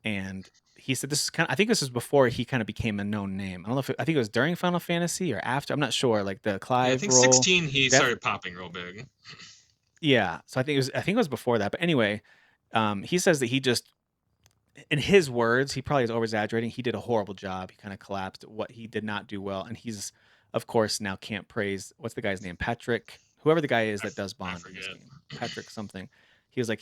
[SPEAKER 1] and he said this is kind of. I think this is before he kind of became a known name. I don't know if I think it was during Final Fantasy or after. I'm not sure. Like the
[SPEAKER 2] Yeah, I
[SPEAKER 1] Clive
[SPEAKER 2] think
[SPEAKER 1] role.
[SPEAKER 2] 16 he
[SPEAKER 1] Def,
[SPEAKER 2] started popping real big.
[SPEAKER 1] yeah. So I think it was before that. But anyway, he says that he just, in his words, he probably is over exaggerating. He did a horrible job. He kind of collapsed at what he did not do well. And he's, of course, now can't praise, what's the guy's name? Patrick, whoever the guy is that does
[SPEAKER 2] I
[SPEAKER 1] Bond in this
[SPEAKER 2] forget.
[SPEAKER 1] game. Patrick something. He was like,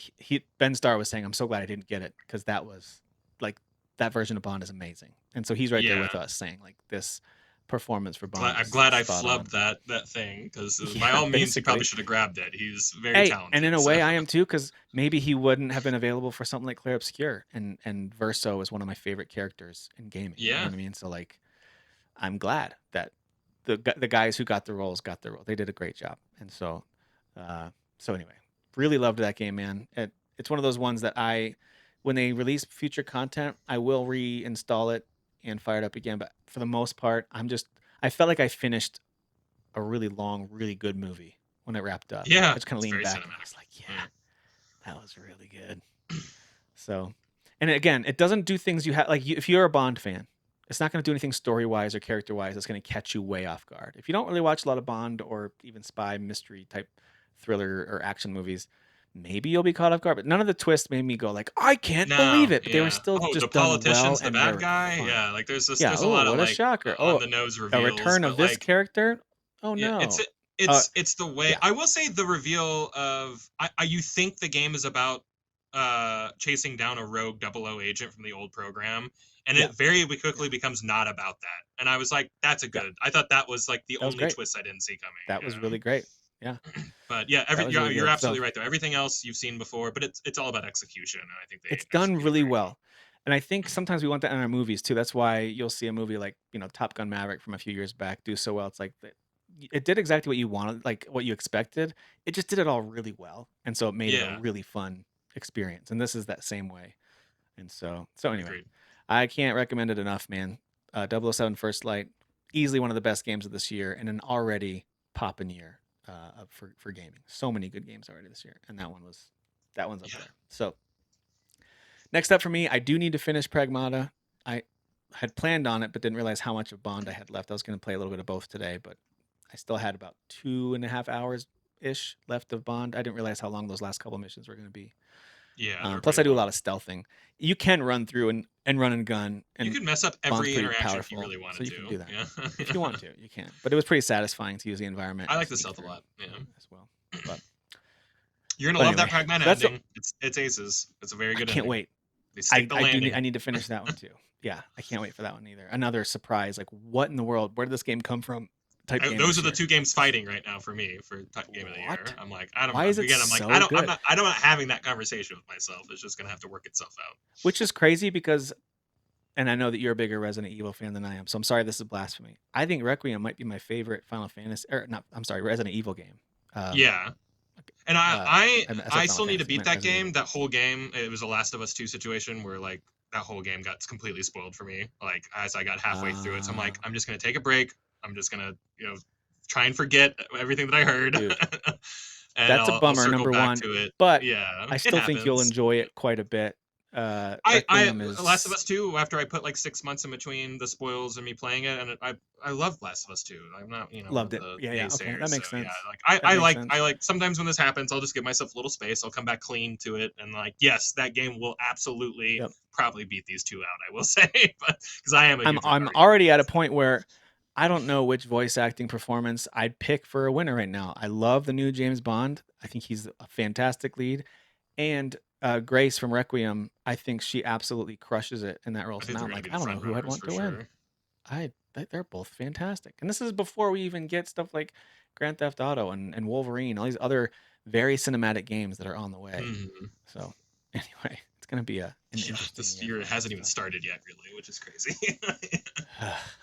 [SPEAKER 1] Ben Starr was saying, I'm so glad I didn't get it, because that was like, that version of Bond is amazing. And so he's right there with
[SPEAKER 2] Yeah,
[SPEAKER 1] us saying, like, this performance for
[SPEAKER 2] glad,
[SPEAKER 1] Bond
[SPEAKER 2] I'm
[SPEAKER 1] is
[SPEAKER 2] glad I
[SPEAKER 1] spot on.
[SPEAKER 2] flubbed that thing because by
[SPEAKER 1] Yeah,
[SPEAKER 2] all means he probably
[SPEAKER 1] basically.
[SPEAKER 2] should have grabbed it. He's very
[SPEAKER 1] Hey, and in
[SPEAKER 2] talented.
[SPEAKER 1] a
[SPEAKER 2] So
[SPEAKER 1] way, I am too, because maybe he wouldn't have been available for something like Claire Obscure, and Verso is one of my favorite characters in gaming. You know
[SPEAKER 2] yeah.
[SPEAKER 1] what I mean? So like, I'm glad that the guys who got the roles got the role. They did a great job, and uh, so anyway, really loved that game, man. It's one of those ones that when they release future content, I will reinstall it and fire it up again. But for the most part, I felt like I finished a really long, really good movie when it wrapped up. I
[SPEAKER 2] Yeah,
[SPEAKER 1] just kind of
[SPEAKER 2] it's
[SPEAKER 1] leaned
[SPEAKER 2] very
[SPEAKER 1] back and I
[SPEAKER 2] cinematic.
[SPEAKER 1] was like,
[SPEAKER 2] Yeah.
[SPEAKER 1] yeah, that was really good. So, and again, it doesn't do things you have like if you're a Bond fan, it's not going to do anything story wise or character wise that's going to catch you way off guard. If you don't really watch a lot of Bond or even spy mystery type thriller or action movies, maybe you'll be caught off guard. But none of the twists made me go like, I can't believe
[SPEAKER 2] No,
[SPEAKER 1] it. But they were
[SPEAKER 2] yeah.
[SPEAKER 1] still
[SPEAKER 2] Oh, the
[SPEAKER 1] just done well
[SPEAKER 2] politician's the
[SPEAKER 1] and
[SPEAKER 2] bad
[SPEAKER 1] they're
[SPEAKER 2] guy.
[SPEAKER 1] fun.
[SPEAKER 2] Yeah, like
[SPEAKER 1] Yeah.
[SPEAKER 2] there's a
[SPEAKER 1] Oh,
[SPEAKER 2] lot of
[SPEAKER 1] what a
[SPEAKER 2] like
[SPEAKER 1] shocker.
[SPEAKER 2] on
[SPEAKER 1] Oh,
[SPEAKER 2] the nose
[SPEAKER 1] a
[SPEAKER 2] reveals,
[SPEAKER 1] return of
[SPEAKER 2] but
[SPEAKER 1] this
[SPEAKER 2] like
[SPEAKER 1] character. Oh
[SPEAKER 2] yeah,
[SPEAKER 1] no. Uh,
[SPEAKER 2] it's the way
[SPEAKER 1] yeah.
[SPEAKER 2] I will say the reveal of you think the game is about chasing down a rogue 00 agent from the old program, and
[SPEAKER 1] Yeah.
[SPEAKER 2] it very
[SPEAKER 1] Yeah.
[SPEAKER 2] quickly becomes not about that. And I was like, that's a
[SPEAKER 1] Yeah.
[SPEAKER 2] good. I thought that was like the
[SPEAKER 1] That was
[SPEAKER 2] only
[SPEAKER 1] great.
[SPEAKER 2] twist I didn't see coming.
[SPEAKER 1] That was really great. Yeah.
[SPEAKER 2] But yeah,
[SPEAKER 1] That was really
[SPEAKER 2] you're
[SPEAKER 1] good. So
[SPEAKER 2] absolutely right though. Everything else you've seen before, but it's all about execution, and I think they
[SPEAKER 1] it's done
[SPEAKER 2] executed
[SPEAKER 1] really
[SPEAKER 2] very well.
[SPEAKER 1] well. And I think sometimes we want that in our movies too. That's why you'll see a movie like, Top Gun Maverick from a few years back do so well. It's like it did exactly what you wanted, like what you expected. It just did it all really well. And so it made it a
[SPEAKER 2] Yeah,
[SPEAKER 1] really fun experience. And this is that same way. And so anyway,
[SPEAKER 2] agreed.
[SPEAKER 1] I can't recommend it enough, man. 007 First Light, easily one of the best games of this year and an already poppin' year for gaming. So many good games already this year. And that one's up
[SPEAKER 2] Yeah,
[SPEAKER 1] there. So next up for me, I do need to finish Pragmata. I had planned on it, but didn't realize how much of Bond I had left. I was going to play a little bit of both today, but I still had about 2.5 hours ish left of Bond. I didn't realize how long those last couple missions were going to be.
[SPEAKER 2] yeah, they're
[SPEAKER 1] Plus,
[SPEAKER 2] pretty
[SPEAKER 1] I do a
[SPEAKER 2] long.
[SPEAKER 1] lot of stealthing. You can run through and run and gun,
[SPEAKER 2] You
[SPEAKER 1] and
[SPEAKER 2] could mess up
[SPEAKER 1] Bond's
[SPEAKER 2] every
[SPEAKER 1] pretty
[SPEAKER 2] interaction if you
[SPEAKER 1] powerful,
[SPEAKER 2] really
[SPEAKER 1] so
[SPEAKER 2] wanted
[SPEAKER 1] you can do
[SPEAKER 2] to.
[SPEAKER 1] that. If you
[SPEAKER 2] Yeah.
[SPEAKER 1] want to, you can. But it was pretty satisfying to use the environment
[SPEAKER 2] I
[SPEAKER 1] and
[SPEAKER 2] like the
[SPEAKER 1] sneak
[SPEAKER 2] stealth a
[SPEAKER 1] through
[SPEAKER 2] lot. Yeah.
[SPEAKER 1] as well. But
[SPEAKER 2] You're gonna
[SPEAKER 1] but
[SPEAKER 2] love that
[SPEAKER 1] anyway,
[SPEAKER 2] Pragmata
[SPEAKER 1] so that's
[SPEAKER 2] ending. It's aces. It's a very
[SPEAKER 1] I
[SPEAKER 2] good
[SPEAKER 1] can't
[SPEAKER 2] ending.
[SPEAKER 1] wait.
[SPEAKER 2] They stick the
[SPEAKER 1] I do need
[SPEAKER 2] landing.
[SPEAKER 1] I need to finish that one too. Yeah, I can't wait for that one either. Another surprise, like what in the world? Where did this game come from? Type game
[SPEAKER 2] Those are
[SPEAKER 1] this
[SPEAKER 2] the
[SPEAKER 1] year.
[SPEAKER 2] two games
[SPEAKER 1] Just
[SPEAKER 2] fighting right now for me for game of the
[SPEAKER 1] what?
[SPEAKER 2] year. I'm like, I don't.
[SPEAKER 1] Why is it
[SPEAKER 2] Again, I'm like,
[SPEAKER 1] so good?
[SPEAKER 2] I'm not having that conversation with myself. It's just gonna have to work itself out.
[SPEAKER 1] Which is crazy because, and I know that you're a bigger Resident Evil fan than I am, so I'm sorry this is blasphemy. I think Requiem might be my favorite Final Fantasy, or not. I'm sorry, Resident Evil game. Um,
[SPEAKER 2] Yeah, and
[SPEAKER 1] I said
[SPEAKER 2] I
[SPEAKER 1] Final
[SPEAKER 2] still need to
[SPEAKER 1] Fantasy. I
[SPEAKER 2] beat
[SPEAKER 1] meant
[SPEAKER 2] that
[SPEAKER 1] Resident
[SPEAKER 2] game.
[SPEAKER 1] Evil.
[SPEAKER 2] That whole game, it was a Last of Us 2 situation where like that whole game got completely spoiled for me. Like as I got halfway through it, so I'm
[SPEAKER 1] Uh,
[SPEAKER 2] like, I'm just gonna take a break. I'm just gonna try and forget everything that I heard,
[SPEAKER 1] dude,
[SPEAKER 2] and
[SPEAKER 1] that's a
[SPEAKER 2] I'll
[SPEAKER 1] bummer.
[SPEAKER 2] circle
[SPEAKER 1] Number
[SPEAKER 2] back
[SPEAKER 1] one,
[SPEAKER 2] to it.
[SPEAKER 1] but
[SPEAKER 2] Yeah,
[SPEAKER 1] I
[SPEAKER 2] it
[SPEAKER 1] still think you'll
[SPEAKER 2] happens.
[SPEAKER 1] enjoy
[SPEAKER 2] Yeah.
[SPEAKER 1] it quite a bit.
[SPEAKER 2] I
[SPEAKER 1] Requiem
[SPEAKER 2] Last of
[SPEAKER 1] is
[SPEAKER 2] Us 2 after I put like 6 months in between the spoils and me playing it, and I love Last of Us 2. I'm not one of
[SPEAKER 1] loved it.
[SPEAKER 2] the
[SPEAKER 1] Yeah, yeah. Okay,
[SPEAKER 2] naysayers.
[SPEAKER 1] that
[SPEAKER 2] So
[SPEAKER 1] makes
[SPEAKER 2] yeah,
[SPEAKER 1] sense.
[SPEAKER 2] like
[SPEAKER 1] That makes sense.
[SPEAKER 2] I like sometimes when this happens, I'll just give myself a little space. I'll come back clean to it, and like yes, that game will absolutely
[SPEAKER 1] Yep.
[SPEAKER 2] probably beat these two out. I will say, but because I am a huge
[SPEAKER 1] I'm
[SPEAKER 2] Ocarina
[SPEAKER 1] already
[SPEAKER 2] fan.
[SPEAKER 1] at a point where I don't know which voice acting performance I'd pick for a winner right now. I love the new James Bond. I think he's a fantastic lead. And Grace from Requiem, I think she absolutely crushes it in that role.
[SPEAKER 2] I
[SPEAKER 1] So
[SPEAKER 2] think
[SPEAKER 1] now
[SPEAKER 2] they're
[SPEAKER 1] I'm
[SPEAKER 2] going to
[SPEAKER 1] like,
[SPEAKER 2] be
[SPEAKER 1] I
[SPEAKER 2] the
[SPEAKER 1] don't know
[SPEAKER 2] front
[SPEAKER 1] who I'd
[SPEAKER 2] runners
[SPEAKER 1] want
[SPEAKER 2] for
[SPEAKER 1] to win.
[SPEAKER 2] sure.
[SPEAKER 1] They're both fantastic. And this is before we even get stuff like Grand Theft Auto and Wolverine, all these other very cinematic games that are on the way.
[SPEAKER 2] Mhm.
[SPEAKER 1] So anyway, it's gonna be an
[SPEAKER 2] Yeah,
[SPEAKER 1] interesting
[SPEAKER 2] this
[SPEAKER 1] year
[SPEAKER 2] year
[SPEAKER 1] for that
[SPEAKER 2] hasn't even
[SPEAKER 1] stuff.
[SPEAKER 2] started yet, really, which is crazy.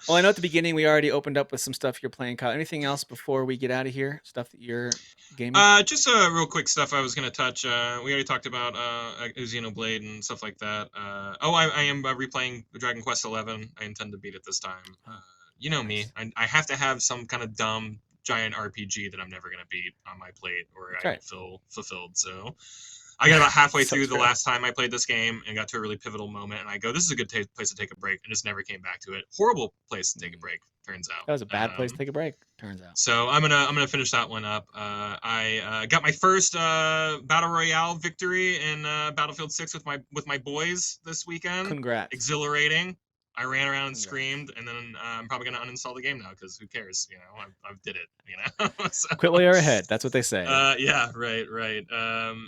[SPEAKER 1] Well, I know at the beginning we already opened up with some stuff you're playing, Kyle. Anything else before we get out of here? Stuff that you're gaming?
[SPEAKER 2] Just real quick stuff I was gonna touch. We already talked about Xenoblade and stuff like that. I am replaying Dragon Quest XI. I intend to beat it this time.
[SPEAKER 1] Oh,
[SPEAKER 2] You know me.
[SPEAKER 1] nice.
[SPEAKER 2] I have to have some kind of dumb giant RPG that I'm never gonna beat on my plate, or
[SPEAKER 1] That's
[SPEAKER 2] I
[SPEAKER 1] right.
[SPEAKER 2] don't feel fulfilled. So I got about halfway
[SPEAKER 1] So
[SPEAKER 2] through the
[SPEAKER 1] true.
[SPEAKER 2] last time I played this game and got to a really pivotal moment, and I go, "This is a good place to take a break," and just never came back to it. Horrible place to take a
[SPEAKER 1] Mm.
[SPEAKER 2] break, turns out.
[SPEAKER 1] That was a bad place to take a break, turns out.
[SPEAKER 2] So I'm gonna finish that one up. I got my first battle royale victory in Battlefield 6 with my boys this weekend.
[SPEAKER 1] Congrats.
[SPEAKER 2] Exhilarating. I ran around and
[SPEAKER 1] Congrats.
[SPEAKER 2] screamed, and then I'm probably gonna uninstall the game now because who cares? I did it. So
[SPEAKER 1] Quit while you're ahead. That's what they say.
[SPEAKER 2] yeah, right.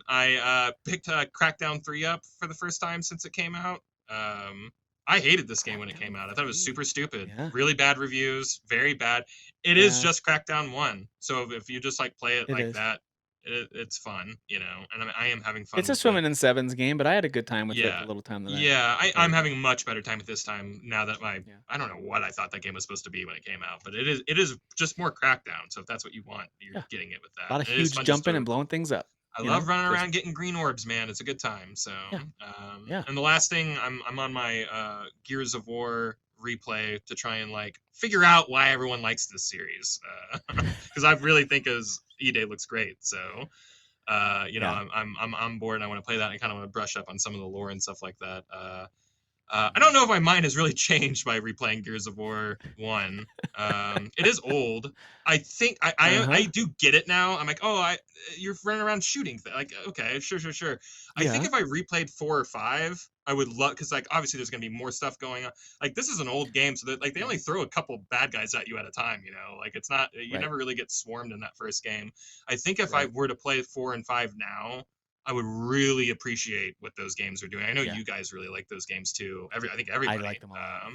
[SPEAKER 2] I picked Crackdown 3 up for the first time since it came out. I hated this game when it came
[SPEAKER 1] Crackdown
[SPEAKER 2] out. I thought it was
[SPEAKER 1] 3.
[SPEAKER 2] super stupid.
[SPEAKER 1] Yeah.
[SPEAKER 2] Really bad reviews, very bad. It is
[SPEAKER 1] Yeah,
[SPEAKER 2] just Crackdown 1. So if you just like play it
[SPEAKER 1] it
[SPEAKER 2] like
[SPEAKER 1] is.
[SPEAKER 2] that, it's fun, and I am having fun
[SPEAKER 1] It's a
[SPEAKER 2] with it.
[SPEAKER 1] swimming in sevens game, but I had a good time with it the
[SPEAKER 2] Yeah.
[SPEAKER 1] little time that I
[SPEAKER 2] Yeah, I'm
[SPEAKER 1] played it.
[SPEAKER 2] having a much better time with this time now that
[SPEAKER 1] Yeah.
[SPEAKER 2] I don't know what I thought that game was supposed to be when it came out, but it is just more Crackdown. So if that's what you want, you're
[SPEAKER 1] Yeah.
[SPEAKER 2] getting it with
[SPEAKER 1] A
[SPEAKER 2] that.
[SPEAKER 1] lot of
[SPEAKER 2] And it is
[SPEAKER 1] huge
[SPEAKER 2] fun just
[SPEAKER 1] jumping
[SPEAKER 2] to
[SPEAKER 1] and blowing things up,
[SPEAKER 2] I love running
[SPEAKER 1] Just
[SPEAKER 2] around getting green orbs, man. It's a good time. So,
[SPEAKER 1] yeah. Yeah.
[SPEAKER 2] and the last thing, I'm on my Gears of War replay to try and like figure out why everyone likes this series, because I really think as E-Day looks great. So
[SPEAKER 1] Yeah.
[SPEAKER 2] I'm on board and I want to play that and I kind of want to brush up on some of the lore and stuff like that. I
[SPEAKER 1] Mhm.
[SPEAKER 2] don't know if my mind has really changed by replaying Gears of War 1. It is old. I think I
[SPEAKER 1] Uh-huh.
[SPEAKER 2] do get it now. I'm like, oh, you're running around shooting. Like, okay, sure, sure, sure. I think
[SPEAKER 1] Yeah.
[SPEAKER 2] if I replayed 4 or 5, I would love because like obviously there's gonna be more stuff going on. Like this is an old game, so that like they
[SPEAKER 1] Yeah.
[SPEAKER 2] only throw a couple bad guys at you at a time. You know, like it's not you
[SPEAKER 1] Right.
[SPEAKER 2] never really get swarmed in that first game. I think if I
[SPEAKER 1] Right.
[SPEAKER 2] were to play 4 and 5 now, I would really appreciate what those games are doing. I know
[SPEAKER 1] Yeah.
[SPEAKER 2] you guys really like those games too. I think
[SPEAKER 1] I
[SPEAKER 2] everybody.
[SPEAKER 1] like them a lot.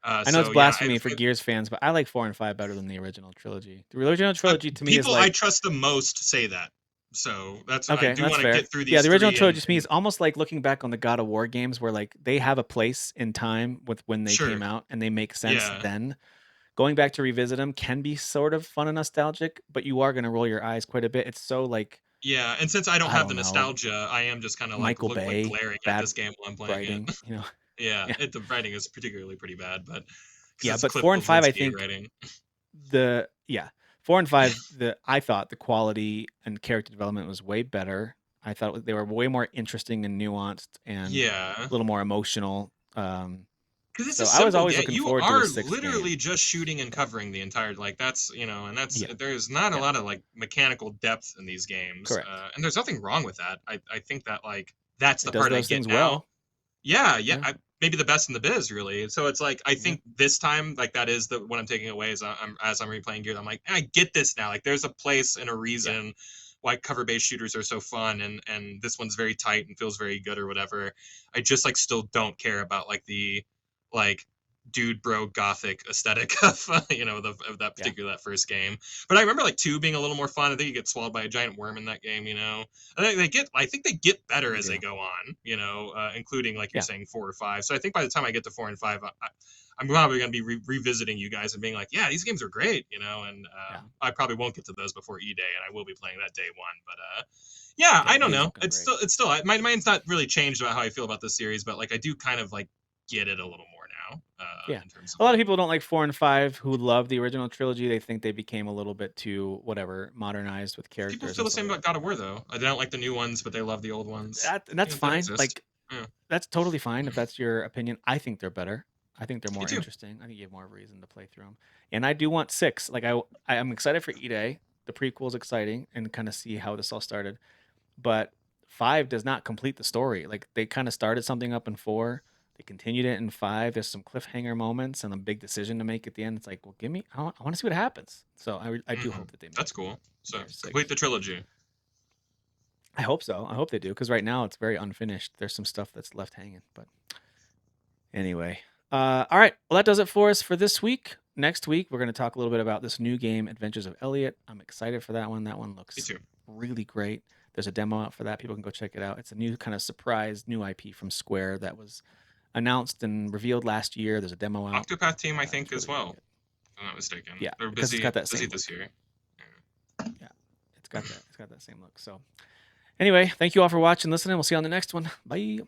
[SPEAKER 1] I know it's
[SPEAKER 2] So yeah,
[SPEAKER 1] blasphemy for Gears fans, but I like 4 and 5 better than the original trilogy. The original
[SPEAKER 2] I,
[SPEAKER 1] trilogy to me is
[SPEAKER 2] people I
[SPEAKER 1] like
[SPEAKER 2] trust the most say that. So that's I
[SPEAKER 1] okay,
[SPEAKER 2] do
[SPEAKER 1] that's
[SPEAKER 2] want to
[SPEAKER 1] fair.
[SPEAKER 2] get through
[SPEAKER 1] Yeah,
[SPEAKER 2] these
[SPEAKER 1] the original
[SPEAKER 2] three
[SPEAKER 1] trilogy to me
[SPEAKER 2] and
[SPEAKER 1] is almost like looking back on the God of War games where like they have a place in time with when they came
[SPEAKER 2] sure,
[SPEAKER 1] out and they make sense
[SPEAKER 2] yeah,
[SPEAKER 1] then. Going back to revisit them can be sort of fun and nostalgic, but you are gonna roll your eyes quite a bit. It's so like,
[SPEAKER 2] yeah. And since I don't
[SPEAKER 1] I
[SPEAKER 2] have the
[SPEAKER 1] don't know,
[SPEAKER 2] nostalgia, I am just kind of like
[SPEAKER 1] Michael
[SPEAKER 2] look like
[SPEAKER 1] Bay,
[SPEAKER 2] glaring at
[SPEAKER 1] bad
[SPEAKER 2] this game while I'm playing
[SPEAKER 1] writing,
[SPEAKER 2] it. Yeah,
[SPEAKER 1] Yeah.
[SPEAKER 2] the writing is particularly pretty bad, but because
[SPEAKER 1] Yeah,
[SPEAKER 2] it's
[SPEAKER 1] but
[SPEAKER 2] Cliff
[SPEAKER 1] 4 and 5, I
[SPEAKER 2] Bleszinski
[SPEAKER 1] think
[SPEAKER 2] writing.
[SPEAKER 1] the yeah, 4 and 5, I thought the quality and character development was way better. I thought they were way more interesting and nuanced and
[SPEAKER 2] Yeah,
[SPEAKER 1] a little more emotional.
[SPEAKER 2] because it's a
[SPEAKER 1] So I was
[SPEAKER 2] simple
[SPEAKER 1] always
[SPEAKER 2] game.
[SPEAKER 1] looking
[SPEAKER 2] You
[SPEAKER 1] forward to a
[SPEAKER 2] are
[SPEAKER 1] 6th game.
[SPEAKER 2] literally just shooting and
[SPEAKER 1] Yeah.
[SPEAKER 2] covering the entire like that's and that's
[SPEAKER 1] Yeah.
[SPEAKER 2] there's not a
[SPEAKER 1] Yeah.
[SPEAKER 2] lot of like mechanical depth in these games,
[SPEAKER 1] Correct.
[SPEAKER 2] and there's nothing wrong with that. I think that like that's
[SPEAKER 1] It
[SPEAKER 2] the
[SPEAKER 1] does
[SPEAKER 2] part I
[SPEAKER 1] those
[SPEAKER 2] get
[SPEAKER 1] things
[SPEAKER 2] now.
[SPEAKER 1] well.
[SPEAKER 2] Yeah, yeah,
[SPEAKER 1] Yeah.
[SPEAKER 2] maybe the best in the biz, really. So it's like I
[SPEAKER 1] Yeah.
[SPEAKER 2] think this time, like that is the what I'm taking away is I'm as I'm replaying Gears, I'm like I get this now. Like there's a place and a
[SPEAKER 1] Yeah.
[SPEAKER 2] reason why cover based shooters are so fun, and this one's very tight and feels very good or whatever. I just like still don't care about like the like dude bro gothic aesthetic of of that
[SPEAKER 1] Yeah.
[SPEAKER 2] particular that first game. But I remember like 2 being a little more fun. I think you get swallowed by a giant worm in that game. I think they get better
[SPEAKER 1] You
[SPEAKER 2] as they
[SPEAKER 1] do.
[SPEAKER 2] go on, including like you're
[SPEAKER 1] Yeah.
[SPEAKER 2] saying 4 or 5. So I think by the time I get to 4 and 5, I'm probably going to be revisiting you guys and being like, yeah, these games are great, and
[SPEAKER 1] Yeah.
[SPEAKER 2] I probably won't get to those before E Day, and I will be playing that day one. But yeah,
[SPEAKER 1] Yeah.
[SPEAKER 2] I don't
[SPEAKER 1] E A is
[SPEAKER 2] know.
[SPEAKER 1] looking great.
[SPEAKER 2] It's still my mind's not really changed about how I feel about this series, but like I do kind of like get it a little more now
[SPEAKER 1] Yeah.
[SPEAKER 2] in terms of
[SPEAKER 1] A lot of
[SPEAKER 2] like
[SPEAKER 1] people don't like 4 and 5 who love the original trilogy. They think they became a little bit too whatever, modernized with
[SPEAKER 2] people
[SPEAKER 1] characters
[SPEAKER 2] feel
[SPEAKER 1] and
[SPEAKER 2] the
[SPEAKER 1] stuff
[SPEAKER 2] same
[SPEAKER 1] like that.
[SPEAKER 2] about God of War though. They don't like the new ones, but they love the old ones.
[SPEAKER 1] That's
[SPEAKER 2] That
[SPEAKER 1] fine.
[SPEAKER 2] exists.
[SPEAKER 1] Like
[SPEAKER 2] Yeah,
[SPEAKER 1] that's totally fine if that's your opinion. I think they're better. I think they're
[SPEAKER 2] me
[SPEAKER 1] more
[SPEAKER 2] too.
[SPEAKER 1] interesting. I think you have more of a reason to play through them. And I do want 6. Like I'm excited for E-Day. The prequel is exciting and kind of see how this all started. But 5 does not complete the story. Like they kind of started something up in 4. They continued it in 5. There's some cliffhanger moments and a big decision to make at the end. It's like, well, give me. I want to see what happens. So I do
[SPEAKER 2] Hmm.
[SPEAKER 1] hope that they make
[SPEAKER 2] That's cool. So
[SPEAKER 1] Gears
[SPEAKER 2] complete
[SPEAKER 1] 6.
[SPEAKER 2] the trilogy.
[SPEAKER 1] I hope so. I hope they do because right now it's very unfinished. There's some stuff that's left hanging. But anyway, all right. Well, that does it for us for this week. Next week, we're going to talk a little bit about this new game, Adventures of Elliot. I'm excited for that one. That one
[SPEAKER 2] Me
[SPEAKER 1] looks
[SPEAKER 2] too.
[SPEAKER 1] really great. There's a demo out for that. People can go check it out. It's a new kind of surprise new IP from Square that was announced and revealed last year. There's a demo out.
[SPEAKER 2] Octopath Team, I think,
[SPEAKER 1] It's
[SPEAKER 2] as
[SPEAKER 1] really, really
[SPEAKER 2] well.
[SPEAKER 1] good.
[SPEAKER 2] If I'm not mistaken.
[SPEAKER 1] Yeah,
[SPEAKER 2] They're
[SPEAKER 1] because it's got that
[SPEAKER 2] busy
[SPEAKER 1] same
[SPEAKER 2] this
[SPEAKER 1] look.
[SPEAKER 2] year.
[SPEAKER 1] Yeah, it's got that same look. So anyway, thank you all for watching, listening. We'll see you on the next one. Bye.